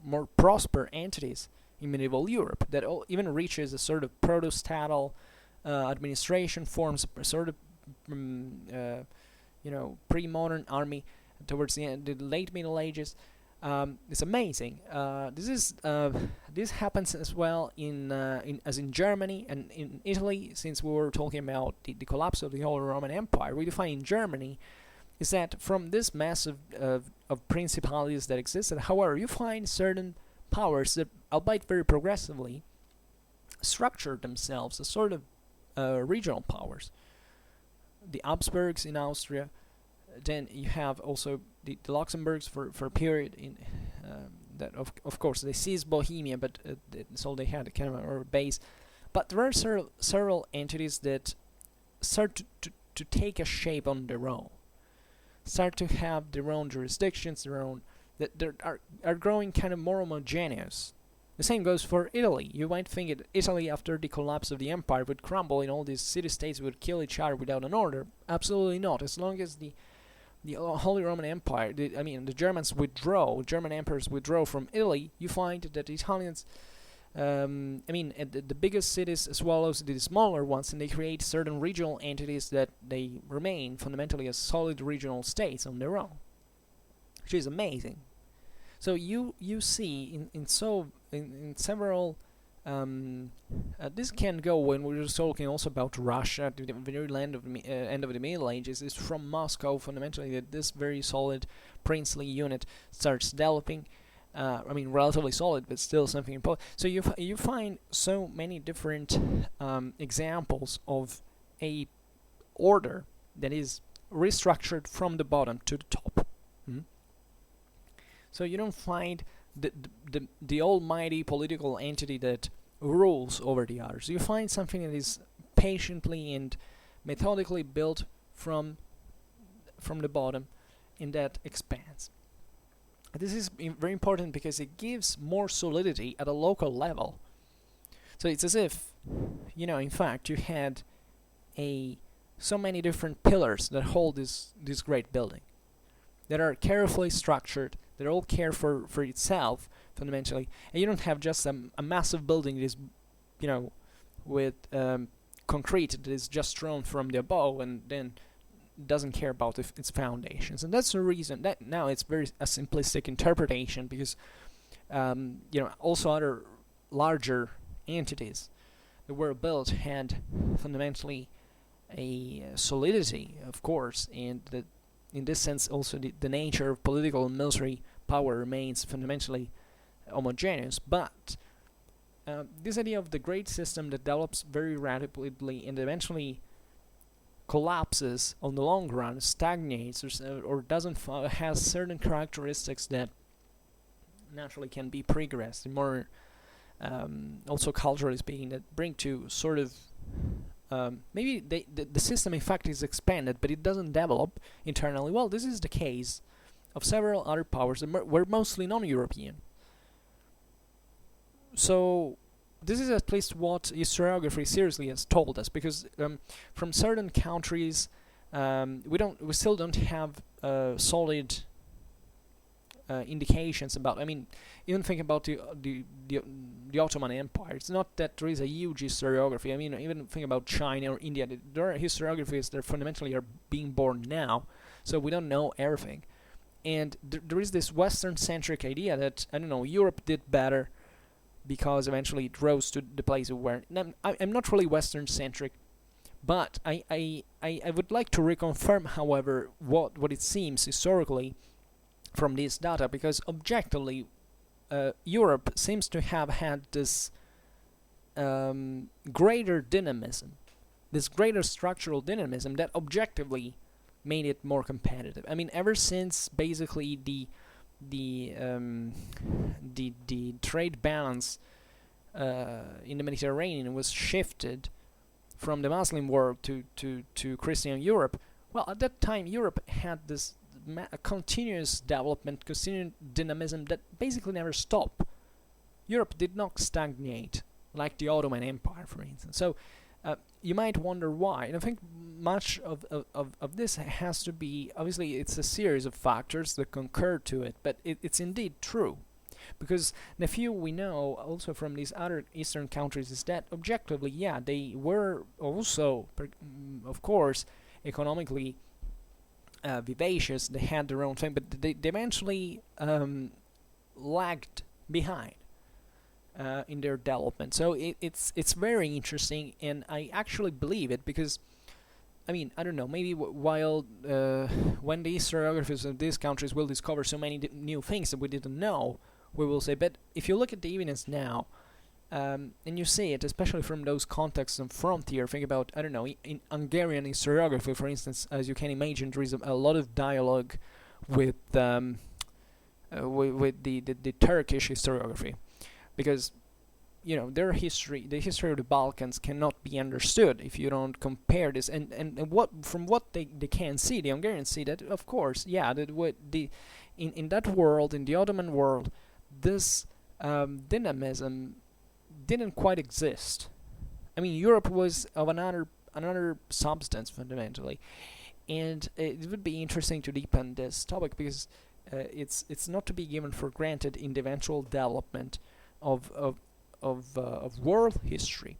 more prosper entities in medieval Europe, that even reaches a sort of proto-statal administration, forms a sort of pre-modern army towards the late Middle Ages. It's amazing. This happens as well as in Germany and in Italy. Since we were talking about the collapse of the Holy Roman Empire, we define in Germany is that from this mass of principalities that existed, however, you find certain powers that, albeit very progressively, structure themselves as sort of regional powers. The Habsburgs in Austria. Then you have also the Luxembourgs for a period in that of course they seized Bohemia, but so they had a kind of a base. But there are several entities that start to take a shape on their own, start to have their own jurisdictions, that are growing kind of more homogeneous. The same goes for Italy. You might think that Italy, after the collapse of the empire, would crumble and all these city-states would kill each other without an order. Absolutely not. As long as the Holy Roman Empire, the Germans withdraw, German emperors withdraw from Italy, you find that the Italians, the biggest cities swallows the smaller ones, and they create certain regional entities that they remain fundamentally as solid regional states on their own, which is amazing. So you see in several this can go when we're just talking also about Russia at the very end of the Middle Ages. It's from Moscow fundamentally that this very solid princely unit starts developing. Relatively solid, but still something important. So you find so many different examples of a order that is restructured from the bottom to the top. So you don't find the almighty political entity that rules over the others. You find something that is patiently and methodically built from the bottom, and that expands. This is very important because it gives more solidity at a local level. So it's as if, in fact, you had so many different pillars that hold this great building. that are carefully structured, that all care for itself, fundamentally, and you don't have just a massive building that is, with concrete that is just thrown from the above and then doesn't care about its foundations. And that's the reason that now it's very a simplistic interpretation, because also other larger entities that were built had fundamentally a solidity, of course, and that in this sense also the nature of political and military power remains fundamentally homogeneous. But this idea of the great system that develops very rapidly and eventually collapses on the long run, stagnates, or doesn't has certain characteristics that naturally can be progressed, and more also culturally speaking, that bring to sort of maybe the system in fact is expanded, but it doesn't develop internally. Well, this is the case of several other powers that were mostly non-European. So this is at least what historiography seriously has told us, because from certain countries we still don't have solid indications about. I mean, even think about the Ottoman Empire. It's not that there is a huge historiography. I mean, even think about China or India. There are historiographies that fundamentally are being born now, so we don't know everything. And there is this Western-centric idea that, I don't know, Europe did better because eventually it rose to the place where... I'm not really Western-centric, but I would like to reconfirm, however, what it seems historically from this data, because objectively Europe seems to have had this greater dynamism, this greater structural dynamism that objectively made it more competitive. I mean, ever since basically the trade balance in the Mediterranean was shifted from the Muslim world to Christian Europe, well, at that time Europe had this continuous development, continuous dynamism that basically never stopped. Europe did not stagnate like the Ottoman Empire, for instance. So you might wonder why, and I think much of this has to be, obviously it's a series of factors that concur to it, but it's indeed true. Because the few we know also from these other Eastern countries is that objectively, yeah, they were also, of course, economically vivacious, they had their own thing, but they eventually lagged behind in their development. So it's very interesting, and I actually believe it, because I mean, I don't know, maybe while when the historiographers of these countries will discover so many new things that we didn't know, we will say, but if you look at the evidence now, and you see it, especially from those contexts on frontier, think about, I don't know, in Hungarian historiography, for instance, as you can imagine, there is a lot of dialogue with the Turkish historiography, because their history, the history of the Balkans, cannot be understood if you don't compare this. And what from what they can see, the Hungarians see that, of course, yeah, that in that world, in the Ottoman world, this dynamism didn't quite exist. I mean, Europe was of another substance fundamentally, and it would be interesting to deepen this topic, because it's not to be given for granted in the eventual development of world history,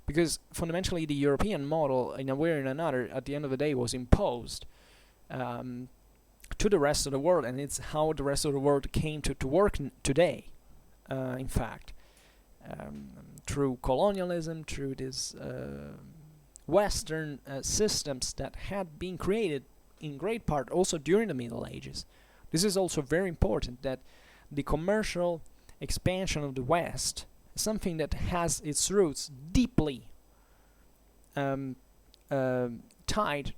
because fundamentally the European model, in a way or in another, at the end of the day, was imposed to the rest of the world, and it's how the rest of the world came to work today, in fact, through colonialism, through these Western systems that had been created in great part also during the Middle Ages. This is also very important, that the commercial expansion of the West is something that has its roots deeply tied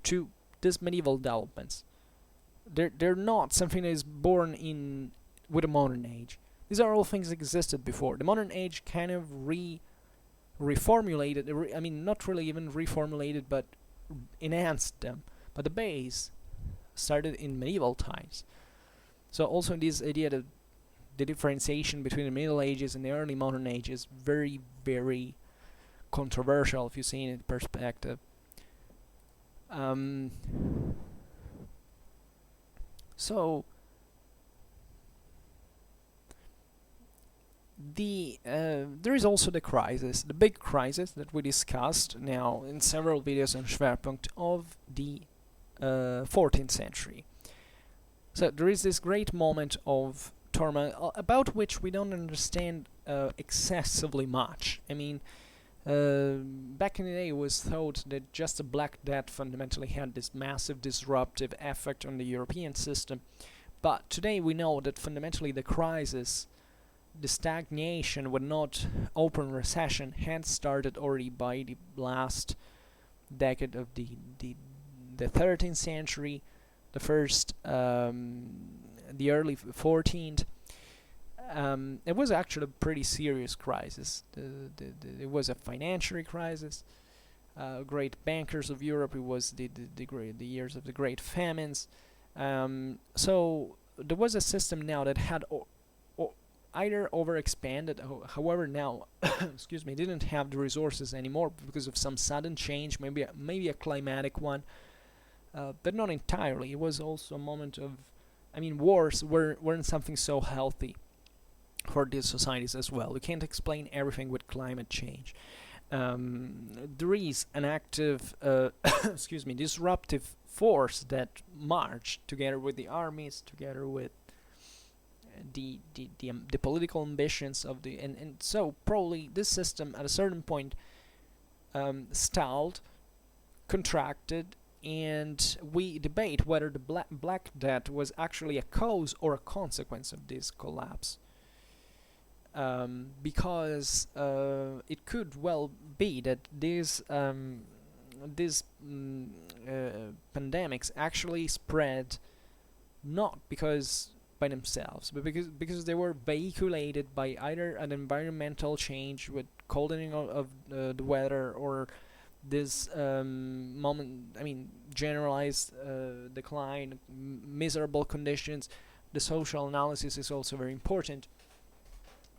to these medieval developments. They're not something that is born with the modern age. These are all things that existed before. The modern age kind of reformulated, I mean, not really even reformulated, but enhanced them. But the base started in medieval times. So also this idea that the differentiation between the Middle Ages and the early modern age is very, very controversial if you see it in perspective. So there is also the crisis, the big crisis that we discussed now in several videos on Schwerpunkt of the 14th century. So there is this great moment of turmoil about which we don't understand excessively much. I mean, back in the day it was thought that just the Black Death fundamentally had this massive disruptive effect on the European system, but today we know that fundamentally the crisis, the stagnation, but not open recession, had started already by the last decade of the 13th century, the first, the early 14th. It was actually a pretty serious crisis. It was a financial crisis. Great bankers of Europe. It was the years of the great famines. So there was a system now that had either overexpanded, however now, excuse me, didn't have the resources anymore because of some sudden change, maybe a climatic one, but not entirely. It was also a moment of, I mean, wars weren't something so healthy for these societies as well. You can't explain everything with climate change. There is an active, excuse me, disruptive force that marched together with the armies, together with the political ambitions of the, and so probably this system at a certain point stalled, contracted, and we debate whether the Black Death was actually a cause or a consequence of this collapse. Because it could well be that these pandemics actually spread not because by themselves, but because they were vehiculated by either an environmental change with coldening of the weather, or this generalized decline, miserable conditions. The social analysis is also very important.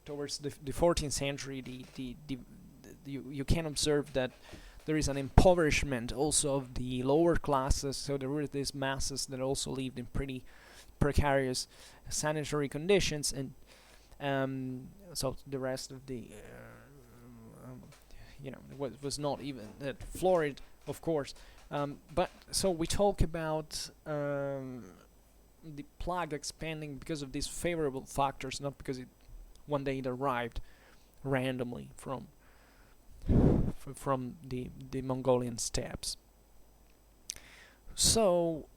Towards the 14th century, you can observe that there is an impoverishment also of the lower classes, so there were these masses that also lived in pretty precarious sanitary conditions, and so the rest of the was not even florid, of course, but so we talk about the plague expanding because of these favorable factors, not because one day it arrived randomly from the Mongolian steppes. So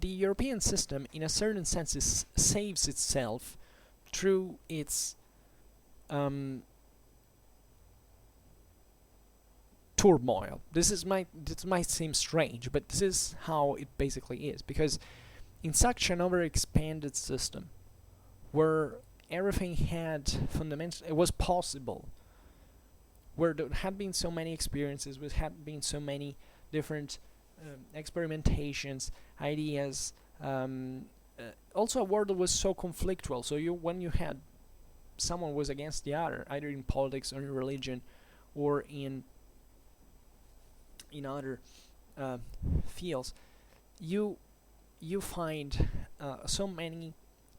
the European system, in a certain sense, saves itself through its turmoil. This might seem strange, but this is how it basically is, because in such an overexpanded system, where everything it was possible, where there had been so many experiences, where had been so many different experimentations, ideas, also a world that was so conflictual. So when you had someone was against the other, either in politics or in religion or in other fields, you find so many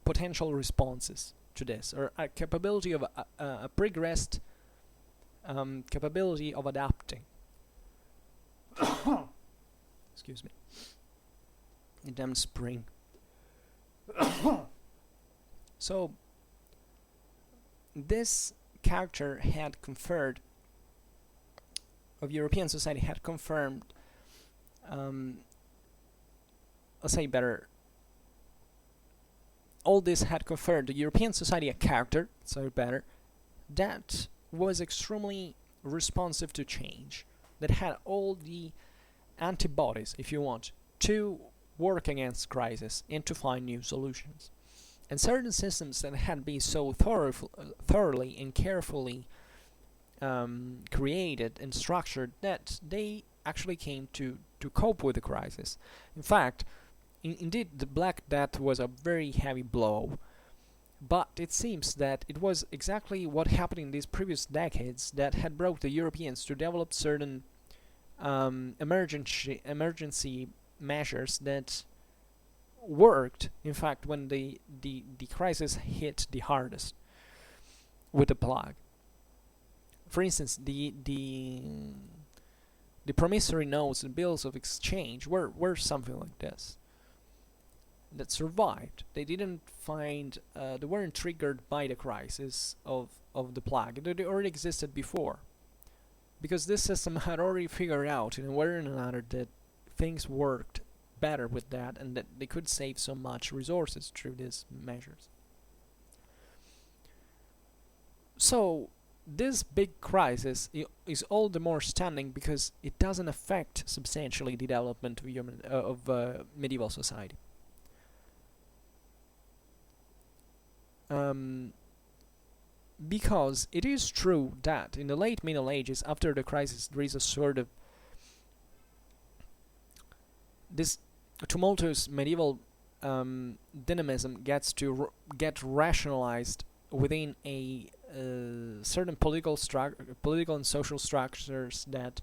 potential responses to this, or a capability of a progressed capability of adapting. Excuse me. The damn spring. So this character had conferred of European society had confirmed, let's say better, all this had conferred the European society a character, so better, that was extremely responsive to change, that had all the antibodies, if you want, to work against crisis and to find new solutions. And certain systems that had been so thoroughly and carefully created and structured that they actually came to cope with the crisis. In fact, indeed, the Black Death was a very heavy blow, but it seems that it was exactly what happened in these previous decades that had brought the Europeans to develop certain emergency measures that worked, in fact, when the crisis hit the hardest with the plague. For instance, the promissory notes and bills of exchange were something like this that survived. They didn't find, they weren't triggered by the crisis of the plague. They already existed before, because this system had already figured out in a way or another that things worked better with that, and that they could save so much resources through these measures. So this big crisis is all the more stunning because it doesn't affect substantially the development of medieval society. Because it is true that in the late Middle Ages, after the crisis, there is a sort of this tumultuous medieval dynamism get rationalized within a certain political and social structures that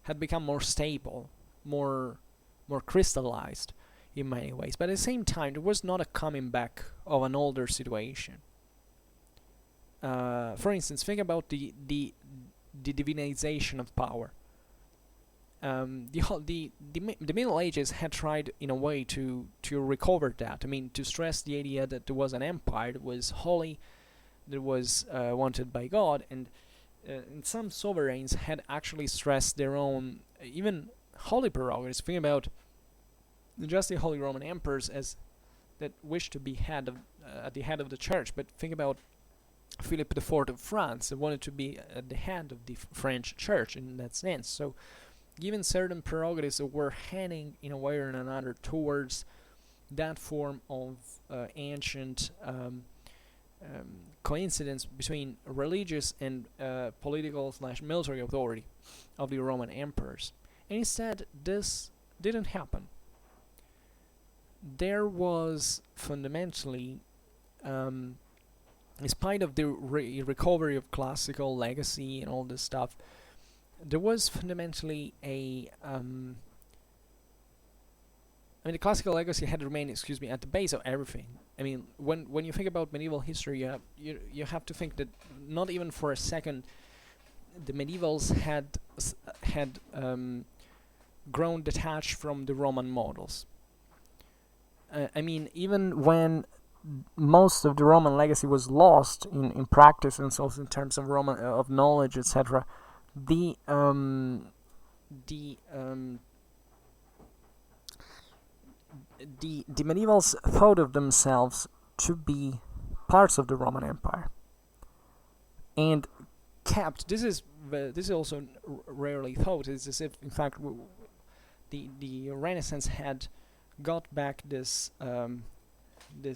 had become more stable, more crystallized in many ways. But at the same time, there was not a coming back of an older situation. For instance, think about the divinization of power. The Middle Ages had tried in a way to recover that. I mean, to stress the idea that there was an empire that was holy, that was wanted by God, and some sovereigns had actually stressed their own even holy prerogatives. Think about just the Holy Roman Emperors as that wished to be at the head of the church, but think about Philip IV of France, that wanted to be at the head of the French church in that sense. So given certain prerogatives that were heading in a way or another towards that form of ancient coincidence between religious and political/military authority of the Roman emperors. And instead, this didn't happen. There was fundamentally, in spite of the recovery of classical legacy and all this stuff, there was fundamentally the classical legacy had remained, at the base of everything. I mean, when you think about medieval history, you have to think that not even for a second the medievals had grown detached from the Roman models. I mean, even when most of the Roman legacy was lost in practice and also in terms of of knowledge, etc., the medievals thought of themselves to be parts of the Roman Empire, and kept. This is also rarely thought. It's as if, in fact, the Renaissance had got back this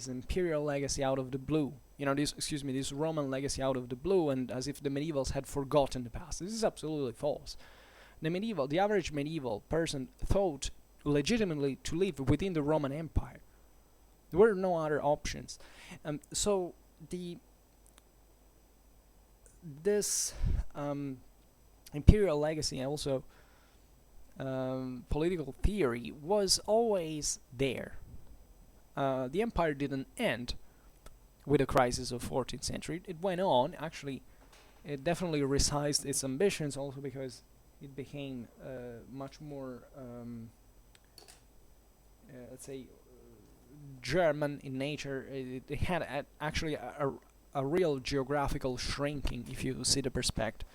imperial legacy out of the blue. This Roman legacy out of the blue, and as if the medievals had forgotten the past. This is absolutely false. The average medieval person thought legitimately to live within the Roman Empire. There were no other options. So this imperial legacy and also political theory was always there. The empire didn't end with the crisis of 14th century. It went on. Actually, it definitely resized its ambitions, also because it became much more, let's say, German in nature. It had actually a real geographical shrinking, if you see the perspective.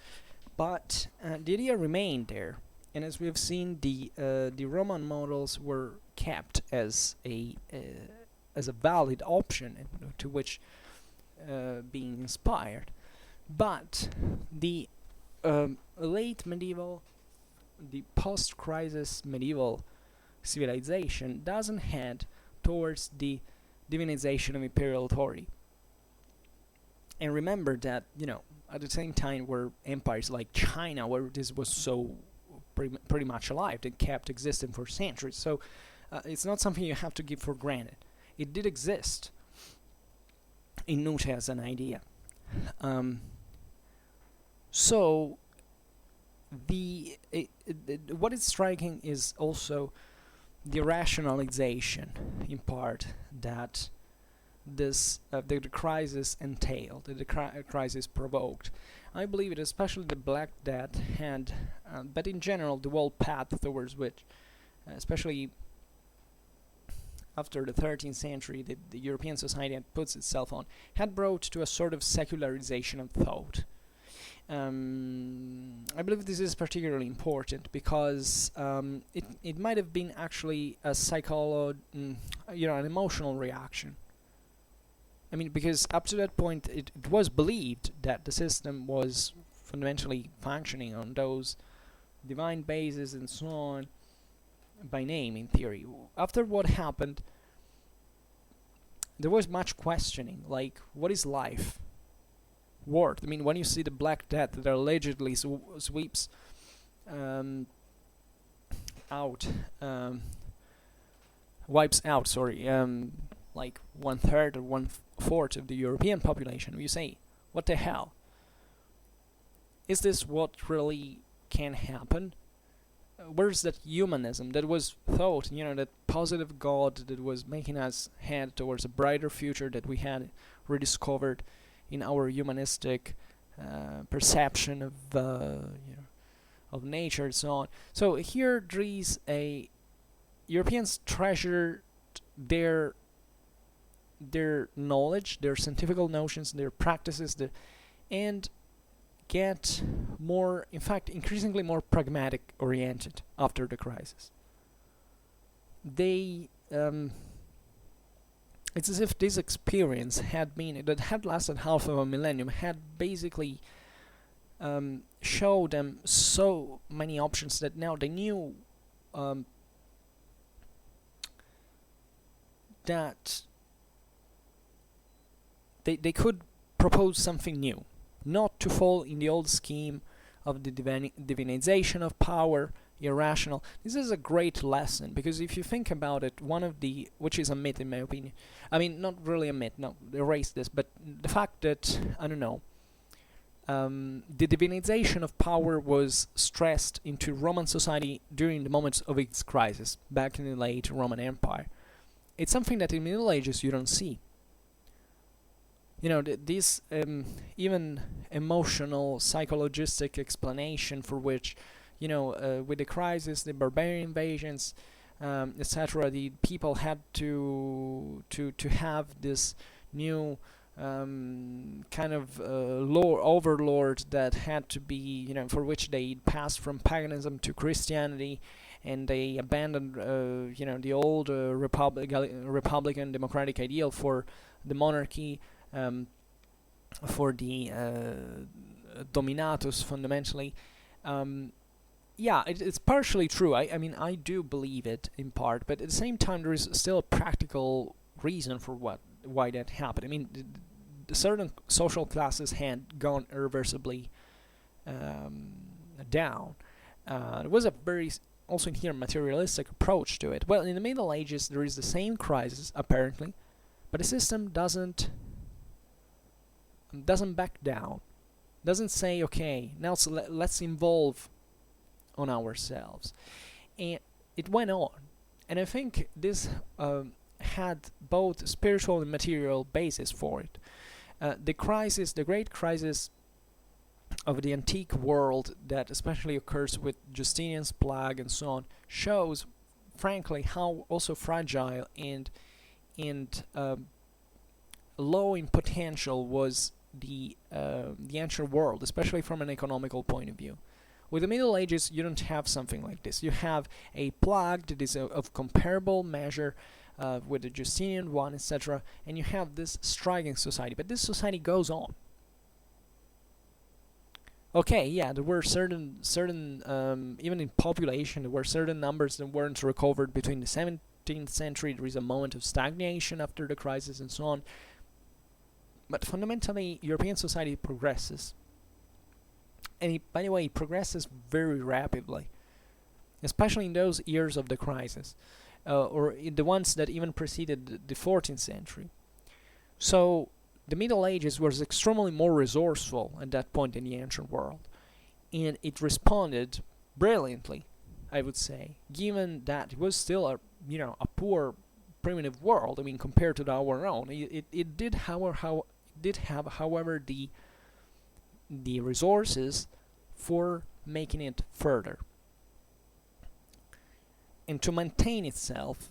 But the idea remained there. And as we've seen, the Roman models were kept as a valid option to which being inspired. But the late medieval, the post-crisis medieval civilization doesn't head towards the divinization of imperial authority. And remember that, at the same time were empires like China, where this was so pretty much alive, that kept existing for centuries. So it's not something you have to give for granted. It did exist in Nietzsche as an idea. What is striking is also the rationalization, in part, that the crisis entailed, that the crisis provoked. I believe it, especially the Black Death had, but in general, the whole path towards which, especially after the 13th century, the European society had puts itself on, had brought to a sort of secularization of thought. I believe this is particularly important because it might have been actually a an emotional reaction. I mean, because up to that point, it was believed that the system was fundamentally functioning on those divine bases and so on, by name, in theory. After what happened, there was much questioning, like, what is life worth? I mean, when you see the Black Death that allegedly sweeps out, wipes out, like 1/3 or 1/4 of the European population, you say, what the hell? Is this what really can happen? Where's that humanism that was thought, that positive God that was making us head towards a brighter future that we had rediscovered in our humanistic perception of nature and so on. So here there is Europeans treasured their knowledge, their scientific notions, their practices, and get more, in fact, increasingly more pragmatic oriented after the crisis. It's as if this experience that had lasted half of a millennium had basically showed them so many options that now they knew that they could propose something new, not to fall in the old scheme of the divinization of power, irrational. This is a great lesson, because if you think about it, which is a myth in my opinion, I mean, not really a myth, no, erase this, but the fact that, I don't know, the divinization of power was stressed into Roman society during the moments of its crisis, back in the late Roman Empire. It's something that in the Middle Ages you don't see. This even emotional, psychologistic explanation for which, with the crisis, the barbarian invasions, etc., the people had to have this new kind of overlord that had to be, for which they passed from paganism to Christianity, and they abandoned, the old republican democratic ideal for the monarchy, for the dominatus, fundamentally. It's partially true. I mean, I do believe it in part, but at the same time, there is still a practical reason for why that happened. I mean, the certain social classes had gone irreversibly down. There was a very, also in here, materialistic approach to it. Well, in the Middle Ages, there is the same crisis, apparently, but the system doesn't back down, doesn't say, okay, now let's involve on ourselves. And it went on. And I think this had both spiritual and material basis for it. The great crisis of the antique world that especially occurs with Justinian's plague and so on, shows, frankly, how also fragile and low in potential was the ancient world, especially from an economical point of view. With the Middle Ages, you don't have something like this. You have a plague that is of comparable measure with the Justinian one, etc., and you have this striking society. But this society goes on. Okay, yeah, there were certain even in population, there were certain numbers that weren't recovered between the 17th century. There is a moment of stagnation after the crisis and so on. But fundamentally, European society progresses. And by the way, it progresses very rapidly, especially in those years of the crisis, or in the ones that even preceded the 14th century. So the Middle Ages was extremely more resourceful at that point in the ancient world, and it responded brilliantly, I would say, given that it was still a poor primitive world. I mean, compared to our own, it did have, however, the resources for making it further and to maintain itself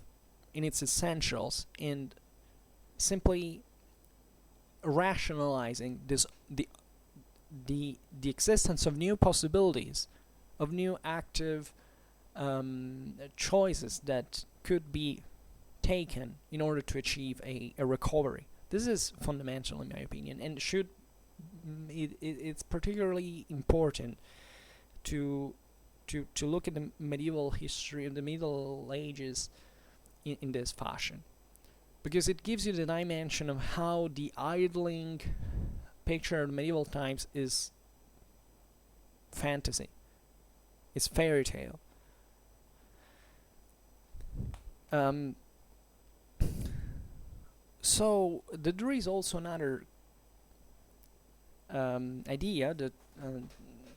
in its essentials, and simply rationalizing the existence of new possibilities, of new active choices that could be taken in order to achieve a recovery. This is fundamental, in my opinion, and it's particularly important to look at the medieval history of the Middle Ages in this fashion, because it gives you the dimension of how the idling picture of medieval times is fantasy, it's fairy tale. So there is also another idea that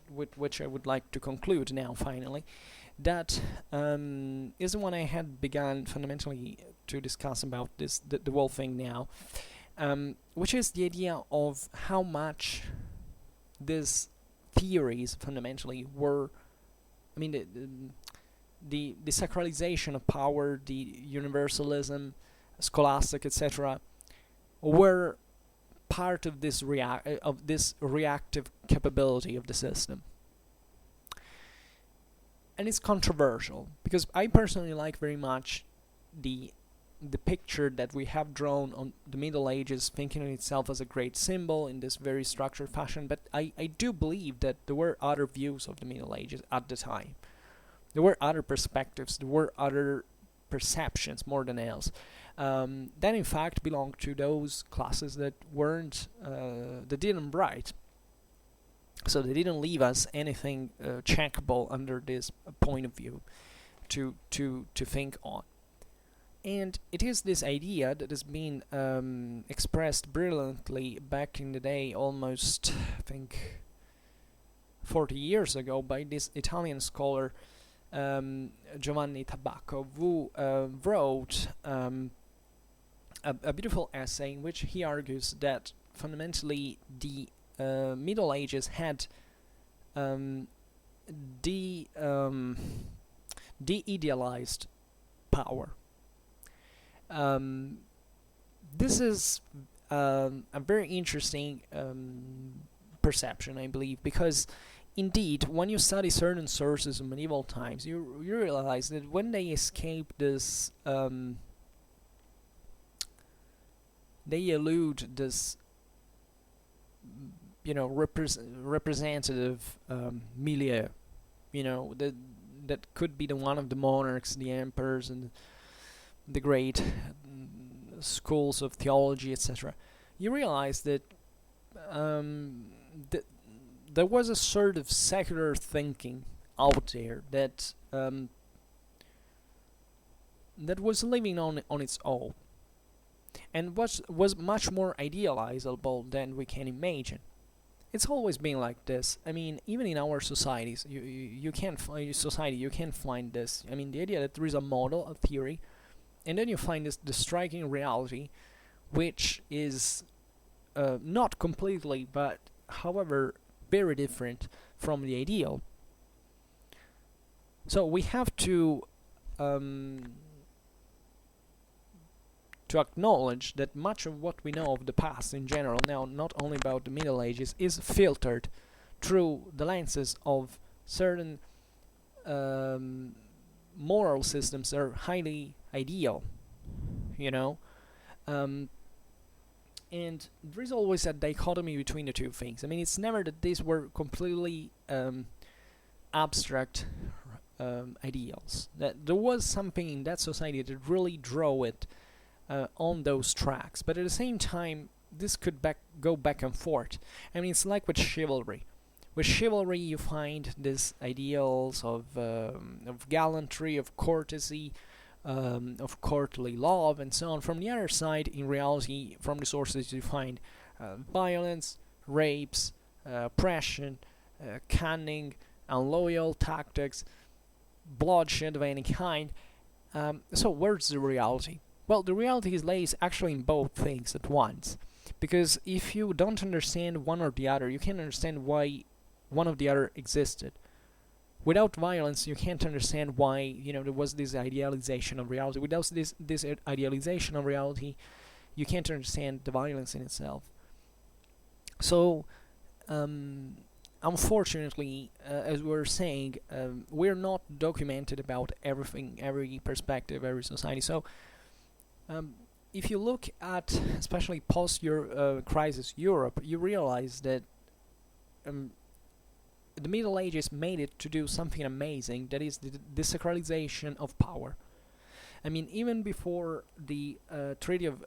with which I would like to conclude now, finally, that is the one I had begun fundamentally to discuss about the whole thing now, which is the idea of how much these theories fundamentally were, I mean, the sacralization of power, the universalism, scholastic, etc., were part of this reactive capability of the system. And it's controversial, because I personally like very much the picture that we have drawn on the Middle Ages, thinking of itself as a great symbol in this very structured fashion, but I do believe that there were other views of the Middle Ages at the time. There were other perspectives, there were other perceptions more than else, that in fact belonged to those classes that that didn't write. So they didn't leave us anything checkable under this point of view to think on. And it is this idea that has been expressed brilliantly back in the day, almost, I think, 40 years ago, by this Italian scholar, Giovanni Tabacco, who wrote a beautiful essay in which he argues that fundamentally the Middle Ages had de-idealized power. This is a very interesting perception, I believe, because indeed, when you study certain sources of medieval times, you realize that when they escape this, they elude this, representative milieu, that could be the one of the monarchs, the emperors, and the great schools of theology, etc. You realize that there was a sort of secular thinking out there that was living on its own, and was much more idealizable than we can imagine. It's always been like this. I mean, even in our societies, you can't find this. I mean, the idea that there is a model, a theory, and then you find the striking reality, which is not completely, but however very different from the ideal. So we have to acknowledge that much of what we know of the past in general, now not only about the Middle Ages, is filtered through the lenses of certain moral systems that are highly ideal, and there is always a dichotomy between the two things. I mean, it's never that these were completely abstract ideals. That there was something in that society that really drove it on those tracks, but at the same time, this could go back and forth. I mean, it's like with chivalry. With chivalry, you find these ideals of gallantry, of courtesy, of courtly love, and so on. From the other side, in reality, from the sources, you find violence, rapes, oppression, cunning, unloyal tactics, bloodshed of any kind. So where's the reality? Well, the reality lays actually in both things at once. Because if you don't understand one or the other, you can't understand why one or the other existed. Without violence, you can't understand why there was this idealization of reality. Without this idealization of reality, you can't understand the violence in itself. So, unfortunately, as we were saying, we're not documented about everything, every perspective, every society. So, if you look at especially post-crisis Europe, you realize that the Middle Ages made it to do something amazing, that is the desacralization of power. I mean, even before the Treaty of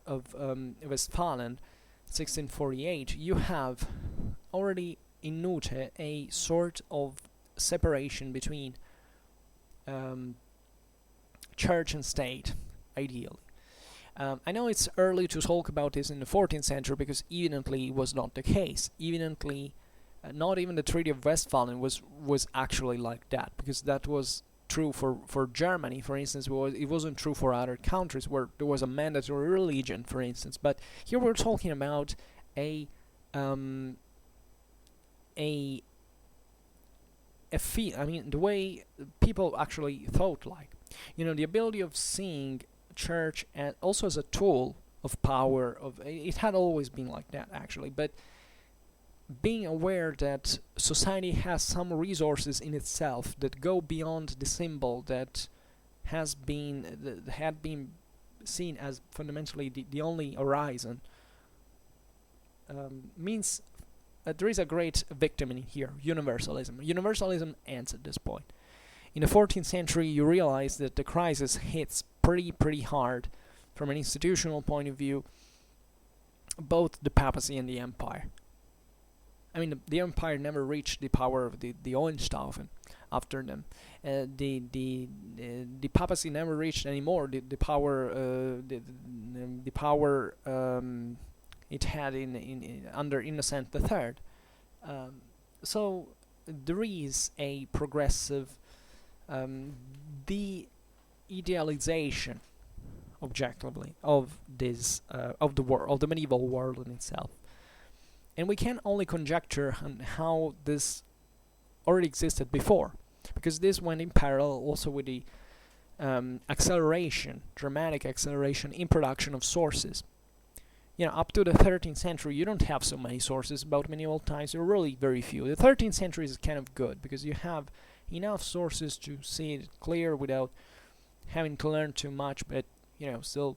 Westphalen, 1648, you have already in Nute a sort of separation between church and state, ideally. I know it's early to talk about this in the 14th century because evidently it was not the case. Evidently, not even the Treaty of Westphalen was actually like that, because that was true for Germany, for instance. It wasn't true for other countries where there was a mandatory religion, for instance. But here we're talking about a I mean, the way people actually thought, like, the ability of seeing church and also as a tool of power. It had always been like that, actually, but being aware that society has some resources in itself that go beyond the symbol that had been seen as fundamentally the only horizon, means that there is a great victim in here: universalism. Universalism ends at this point. In the 14th century, you realize that the crisis hits pretty hard from an institutional point of view, both the papacy and the empire. I mean, the empire never reached the power of the Hohenstaufen after them. The papacy never reached anymore the power the power it had in under Innocent III. So there is a progressive de-idealization, objectively, of this of the medieval world in itself. And we can only conjecture on how this already existed before, because this went in parallel also with the dramatic acceleration in production of sources. Up to the 13th century, you don't have so many sources about medieval times. There are really very few. The 13th century is kind of good because you have enough sources to see it clear without having to learn too much, but still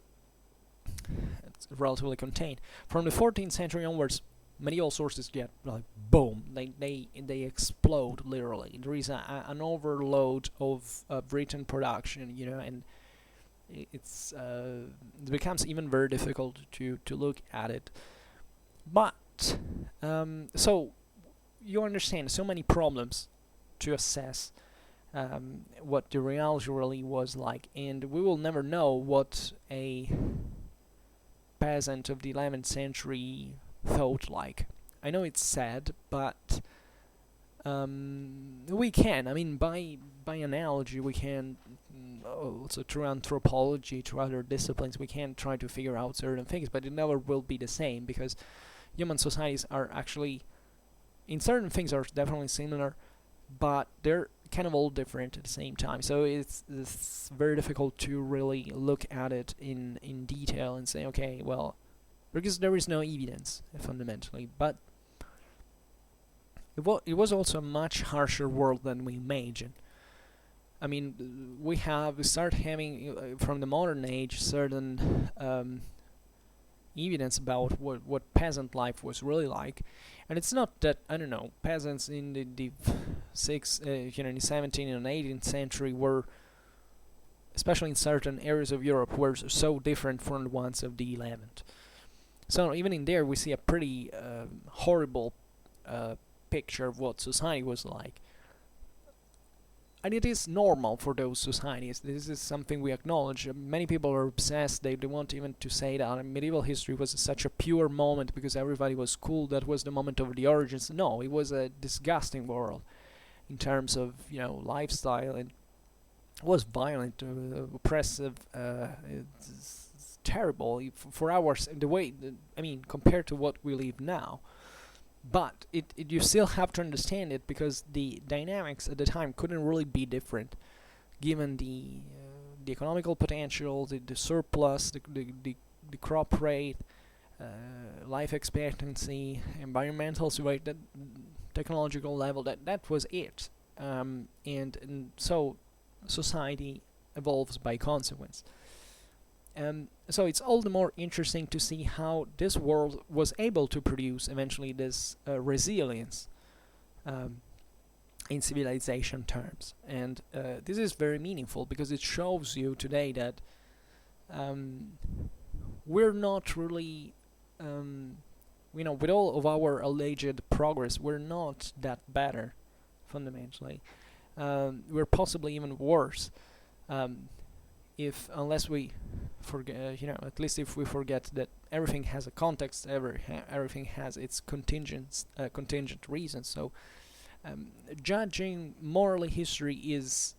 it's relatively contained. From the 14th century onwards, medieval sources get like boom, they explode literally. There is an overload of written production, and it becomes even very difficult to look at it. But so you understand so many problems to assess what the reality really was like, and we will never know what a peasant of the 11th century thought like. I know it's sad, but we can. I mean, by analogy, we can also through anthropology, through other disciplines, we can try to figure out certain things, but it never will be the same because human societies are actually, in certain things, are definitely similar, but they're kind of all different at the same time. So it's very difficult to really look at it in detail and say, okay, well, because there is no evidence fundamentally. But it was also a much harsher world than we imagine. I mean, we start having from the modern age certain evidence about what peasant life was really like, and it's not that, I don't know, peasants in the 17th and 18th century were, especially in certain areas of Europe, were so different from the ones of the 11th. So even in there, we see a pretty horrible picture of what society was like. And it is normal for those societies. This is something we acknowledge. Many people are obsessed. They want even to say that medieval history was such a pure moment because everybody was cool. That was the moment of the origins. No, it was a disgusting world in terms of lifestyle, and was violent, oppressive. It's terrible for ours. The way, I mean, compared to what we live now. But you still have to understand it because the dynamics at the time couldn't really be different, given the economical potential, the surplus, the crop rate, life expectancy, environmental rate, that technological level. That was it, and so society evolves by consequence. So it's all the more interesting to see how this world was able to produce eventually this resilience in civilization terms. And this is very meaningful because it shows you today that we're not really, with all of our alleged progress, we're not that better, fundamentally. We're possibly even worse. If unless we forget, at least if we forget that everything has a context, everything has its contingent reasons. So judging morally history is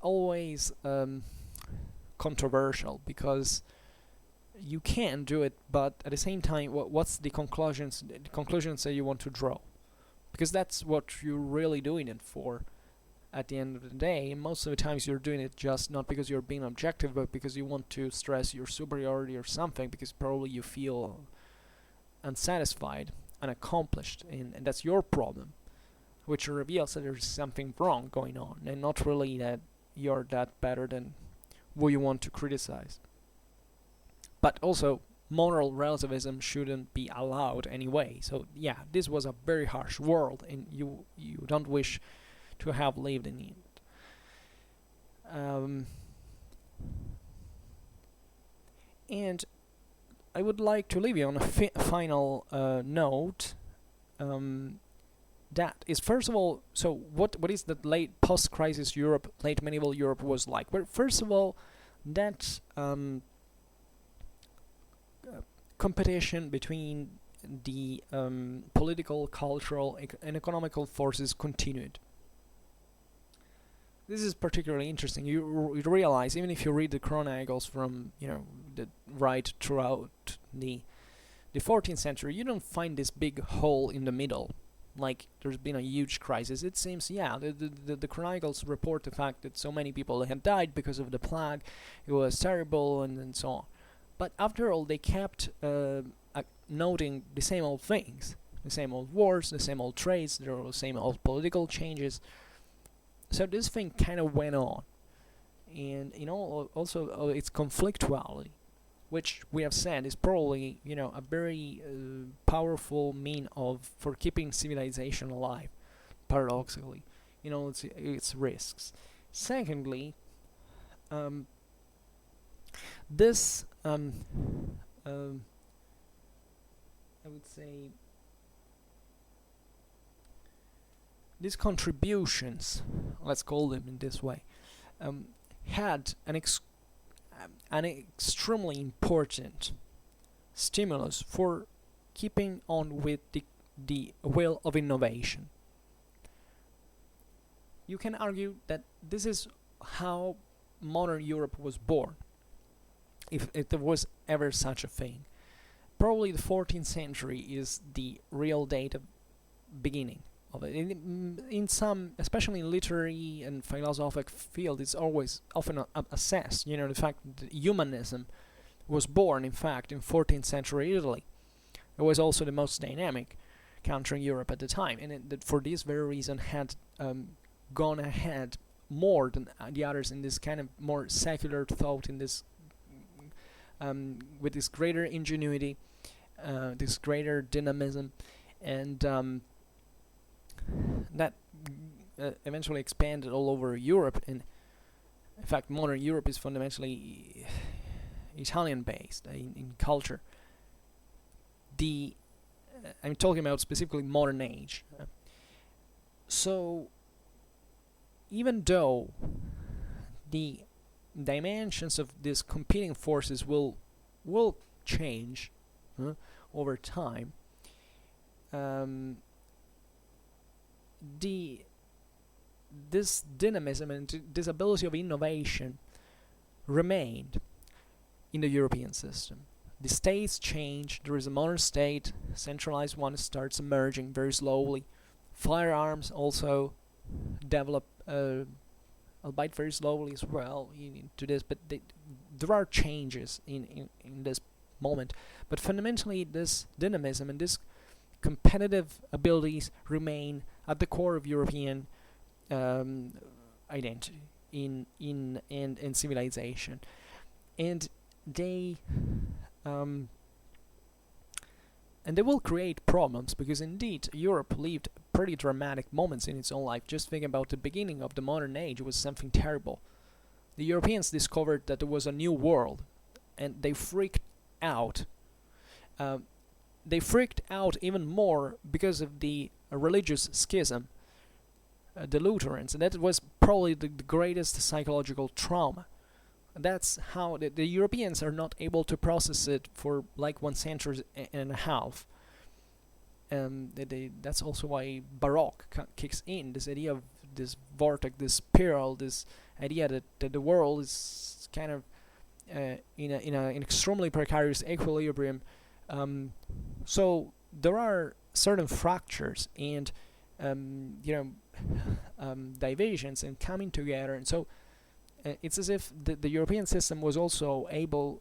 always controversial because you can do it, but at the same time, what's the conclusions that you want to draw? Because that's what you're really doing it for. At the end of the day, most of the times you're doing it just not because you're being objective, but because you want to stress your superiority or something, because probably you feel unsatisfied, unaccomplished, and that's your problem, which reveals that there's something wrong going on, and not really that you're that better than who you want to criticize. But also, moral relativism shouldn't be allowed anyway. So yeah, this was a very harsh world, and you don't wish to have lived in it. And I would like to leave you on a final note. That is, first of all, so what is that late post-crisis Europe, late medieval Europe was like? Well, first of all, that competition between the political, cultural, and economical forces continued. This is particularly interesting. You realize, even if you read the chronicles from the right throughout the 14th century, you don't find this big hole in the middle, like there's been a huge crisis. It seems, the chronicles report the fact that so many people had died because of the plague. It was terrible, and so on. But after all, they kept noting the same old things, the same old wars, the same old trades, the same old political changes. So this thing kind of went on, and also its conflictuality, which we have said is probably a very powerful mean for keeping civilization alive. Paradoxically, its risks. Secondly, this I would say these contributions, let's call them in this way, had an extremely important stimulus for keeping on with the will of innovation. You can argue that this is how modern Europe was born, if there was ever such a thing. Probably the 14th century is the real date of beginning of it. In some, especially in literary and philosophic field, it's always often assessed. The fact that humanism was born, in fact, in 14th century Italy. It was also the most dynamic country in Europe at the time, and for this very reason had gone ahead more than the others in this kind of more secular thought, in this with this greater ingenuity, this greater dynamism, and that eventually expanded all over Europe. And in fact, modern Europe is fundamentally Italian-based in culture. I'm talking about specifically modern age. So, even though the dimensions of these competing forces will change over time, the this dynamism and this ability of innovation remained in the European system. The states change. There is a modern state, centralized one starts emerging very slowly. Firearms also develop, albeit very slowly as well, into this, but there are changes in this moment. But fundamentally, this dynamism and this competitive abilities remain at the core of European identity in civilization, and they will create problems, because indeed Europe lived pretty dramatic moments in its own life. Just think about the beginning of the modern age. It was something terrible. The Europeans discovered that there was a new world, and they freaked out. They freaked out even more because of the religious schism, the Lutherans, and that was probably the greatest psychological trauma. That's how the Europeans are not able to process it for like 1 century and a half. That's also why Baroque kicks in, this idea of this vortex, this spiral, this idea that the world is kind of in an extremely precarious equilibrium. So there are certain fractures and divisions and coming together, and so it's as if the European system was also able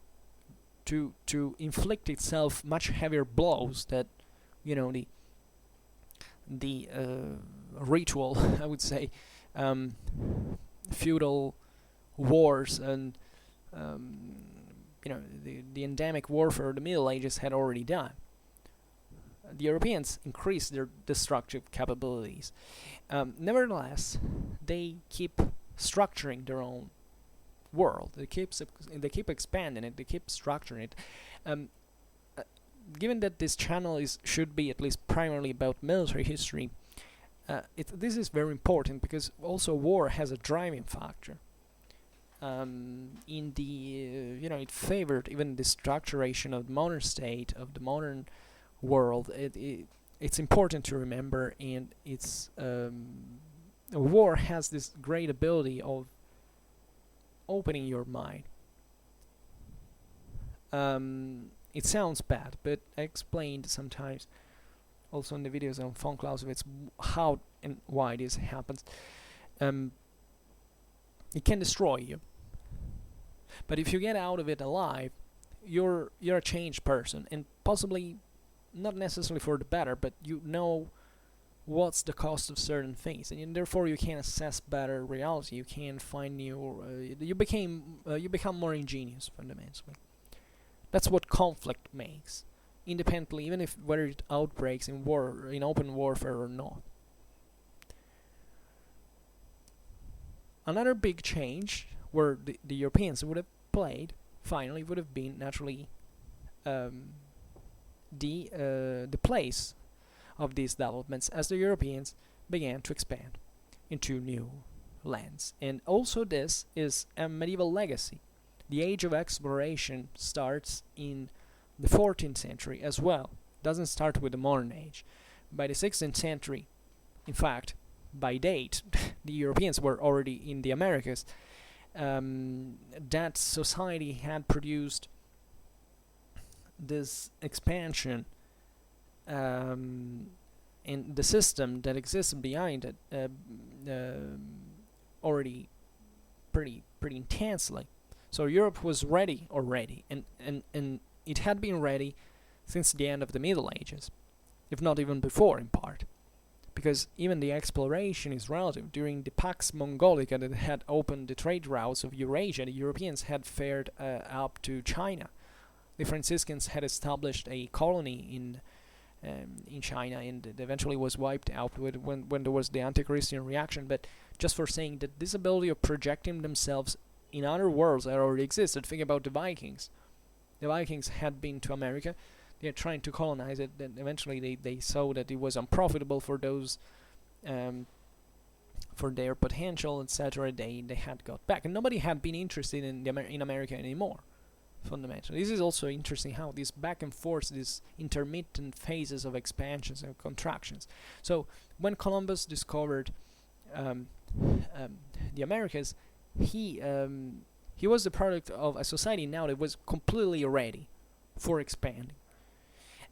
to inflict itself much heavier blows that the ritual, I would say, feudal wars and the endemic warfare of the Middle Ages had already done. The Europeans increased their destructive capabilities. Nevertheless, they keep structuring their own world. They keep expanding it. They keep structuring it. Given that this channel should be at least primarily about military history, this is very important, because also war has a driving factor. It favored even the structuration of the modern state, of the modern world. It's important to remember, and war has this great ability of opening your mind. It sounds bad, but I explained sometimes also in the videos on von Clausewitz how and why this happens. It can destroy you, but if you get out of it alive, you're a changed person, and possibly not necessarily for the better, but you know what's the cost of certain things, and therefore you can assess better reality. You can find new. You become more ingenious fundamentally. That's what conflict makes, independently, even if whether it outbreaks in war, in open warfare or not. Another big change where the Europeans would have played finally would have been naturally the place of these developments as the Europeans began to expand into new lands. And also this is a medieval legacy. The age of exploration starts in the 14th century as well. It doesn't start with the modern age. By the 16th century, in fact, by date, the Europeans were already in the Americas. That society had produced this expansion, and the system that existed behind it already pretty intensely. So Europe was ready already, and it had been ready since the end of the Middle Ages, if not even before in part, because even the exploration is relative. During the Pax Mongolica that had opened the trade routes of Eurasia, the Europeans had fared up to China. The Franciscans had established a colony in China, and it eventually was wiped out when there was the anti-Christian reaction. But just for saying that this ability of projecting themselves in other worlds that already existed. Think about the Vikings. The Vikings had been to America. They are trying to colonize it. Then eventually they saw that it was unprofitable for those, for their potential, etc. They had got back, and nobody had been interested in America anymore. fundamentally. This is also interesting how this back and forth, these intermittent phases of expansions and contractions. So when Columbus discovered the Americas, he was the product of a society now that was completely ready for expanding,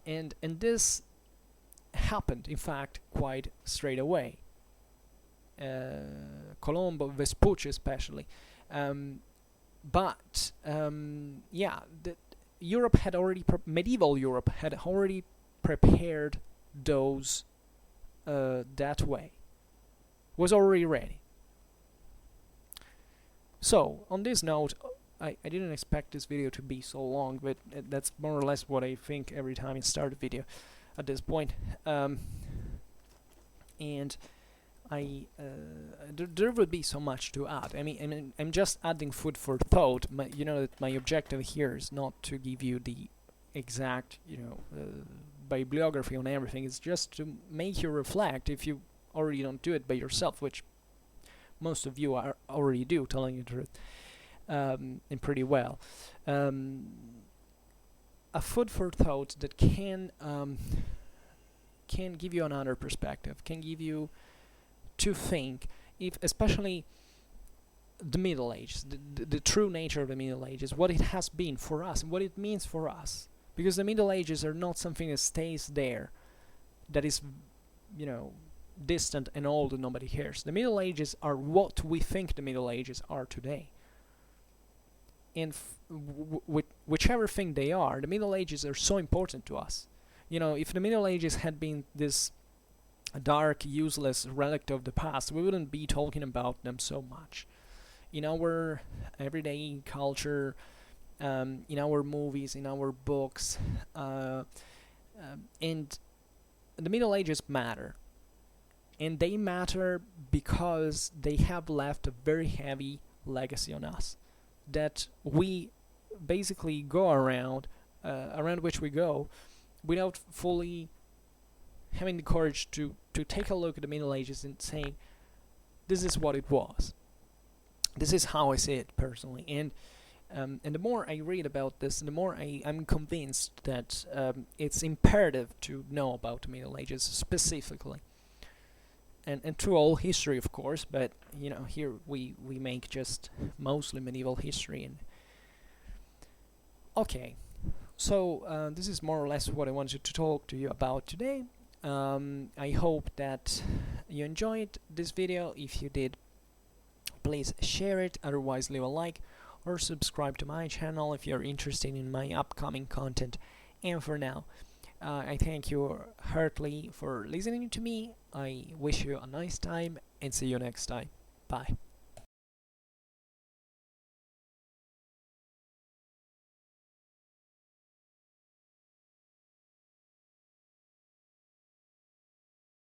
and this happened, in fact, quite straight away. Colombo, Vespucci especially. But yeah, Europe had already medieval Europe had already prepared those that way. Was already ready. So on this note, I didn't expect this video to be so long, but that's more or less what I think every time I start a video at this point. And there would be so much to add. I mean, I'm just adding food for thought. You know that my objective here is not to give you the exact, bibliography on everything. It's just to make you reflect if you already don't do it by yourself, which most of you already do, telling you the truth, and pretty well. A food for thought that can give you another perspective, can give you to think, if especially the Middle Ages, the true nature of the Middle Ages, what it has been for us, what it means for us. Because the Middle Ages are not something that stays there, that is, distant and old and nobody cares. The Middle Ages are what we think the Middle Ages are today. And whichever thing they are, the Middle Ages are so important to us. If the Middle Ages had been this dark, useless relic of the past, we wouldn't be talking about them so much. In our everyday culture, in our movies, in our books, and the Middle Ages matter. And they matter because they have left a very heavy legacy on us that we basically go around which we go, without fully having the courage to take a look at the Middle Ages and saying, this is what it was. This is how I see it personally. And the more I read about this, the more I'm convinced that it's imperative to know about the Middle Ages specifically. And through all history, of course, but here we make just mostly medieval history. And okay, so this is more or less what I wanted to talk to you about today. I hope that you enjoyed this video. If you did, please share it, otherwise leave a like or subscribe to my channel if you're interested in my upcoming content. And for now, I thank you heartily for listening to me. I wish you a nice time and see you next time. Bye.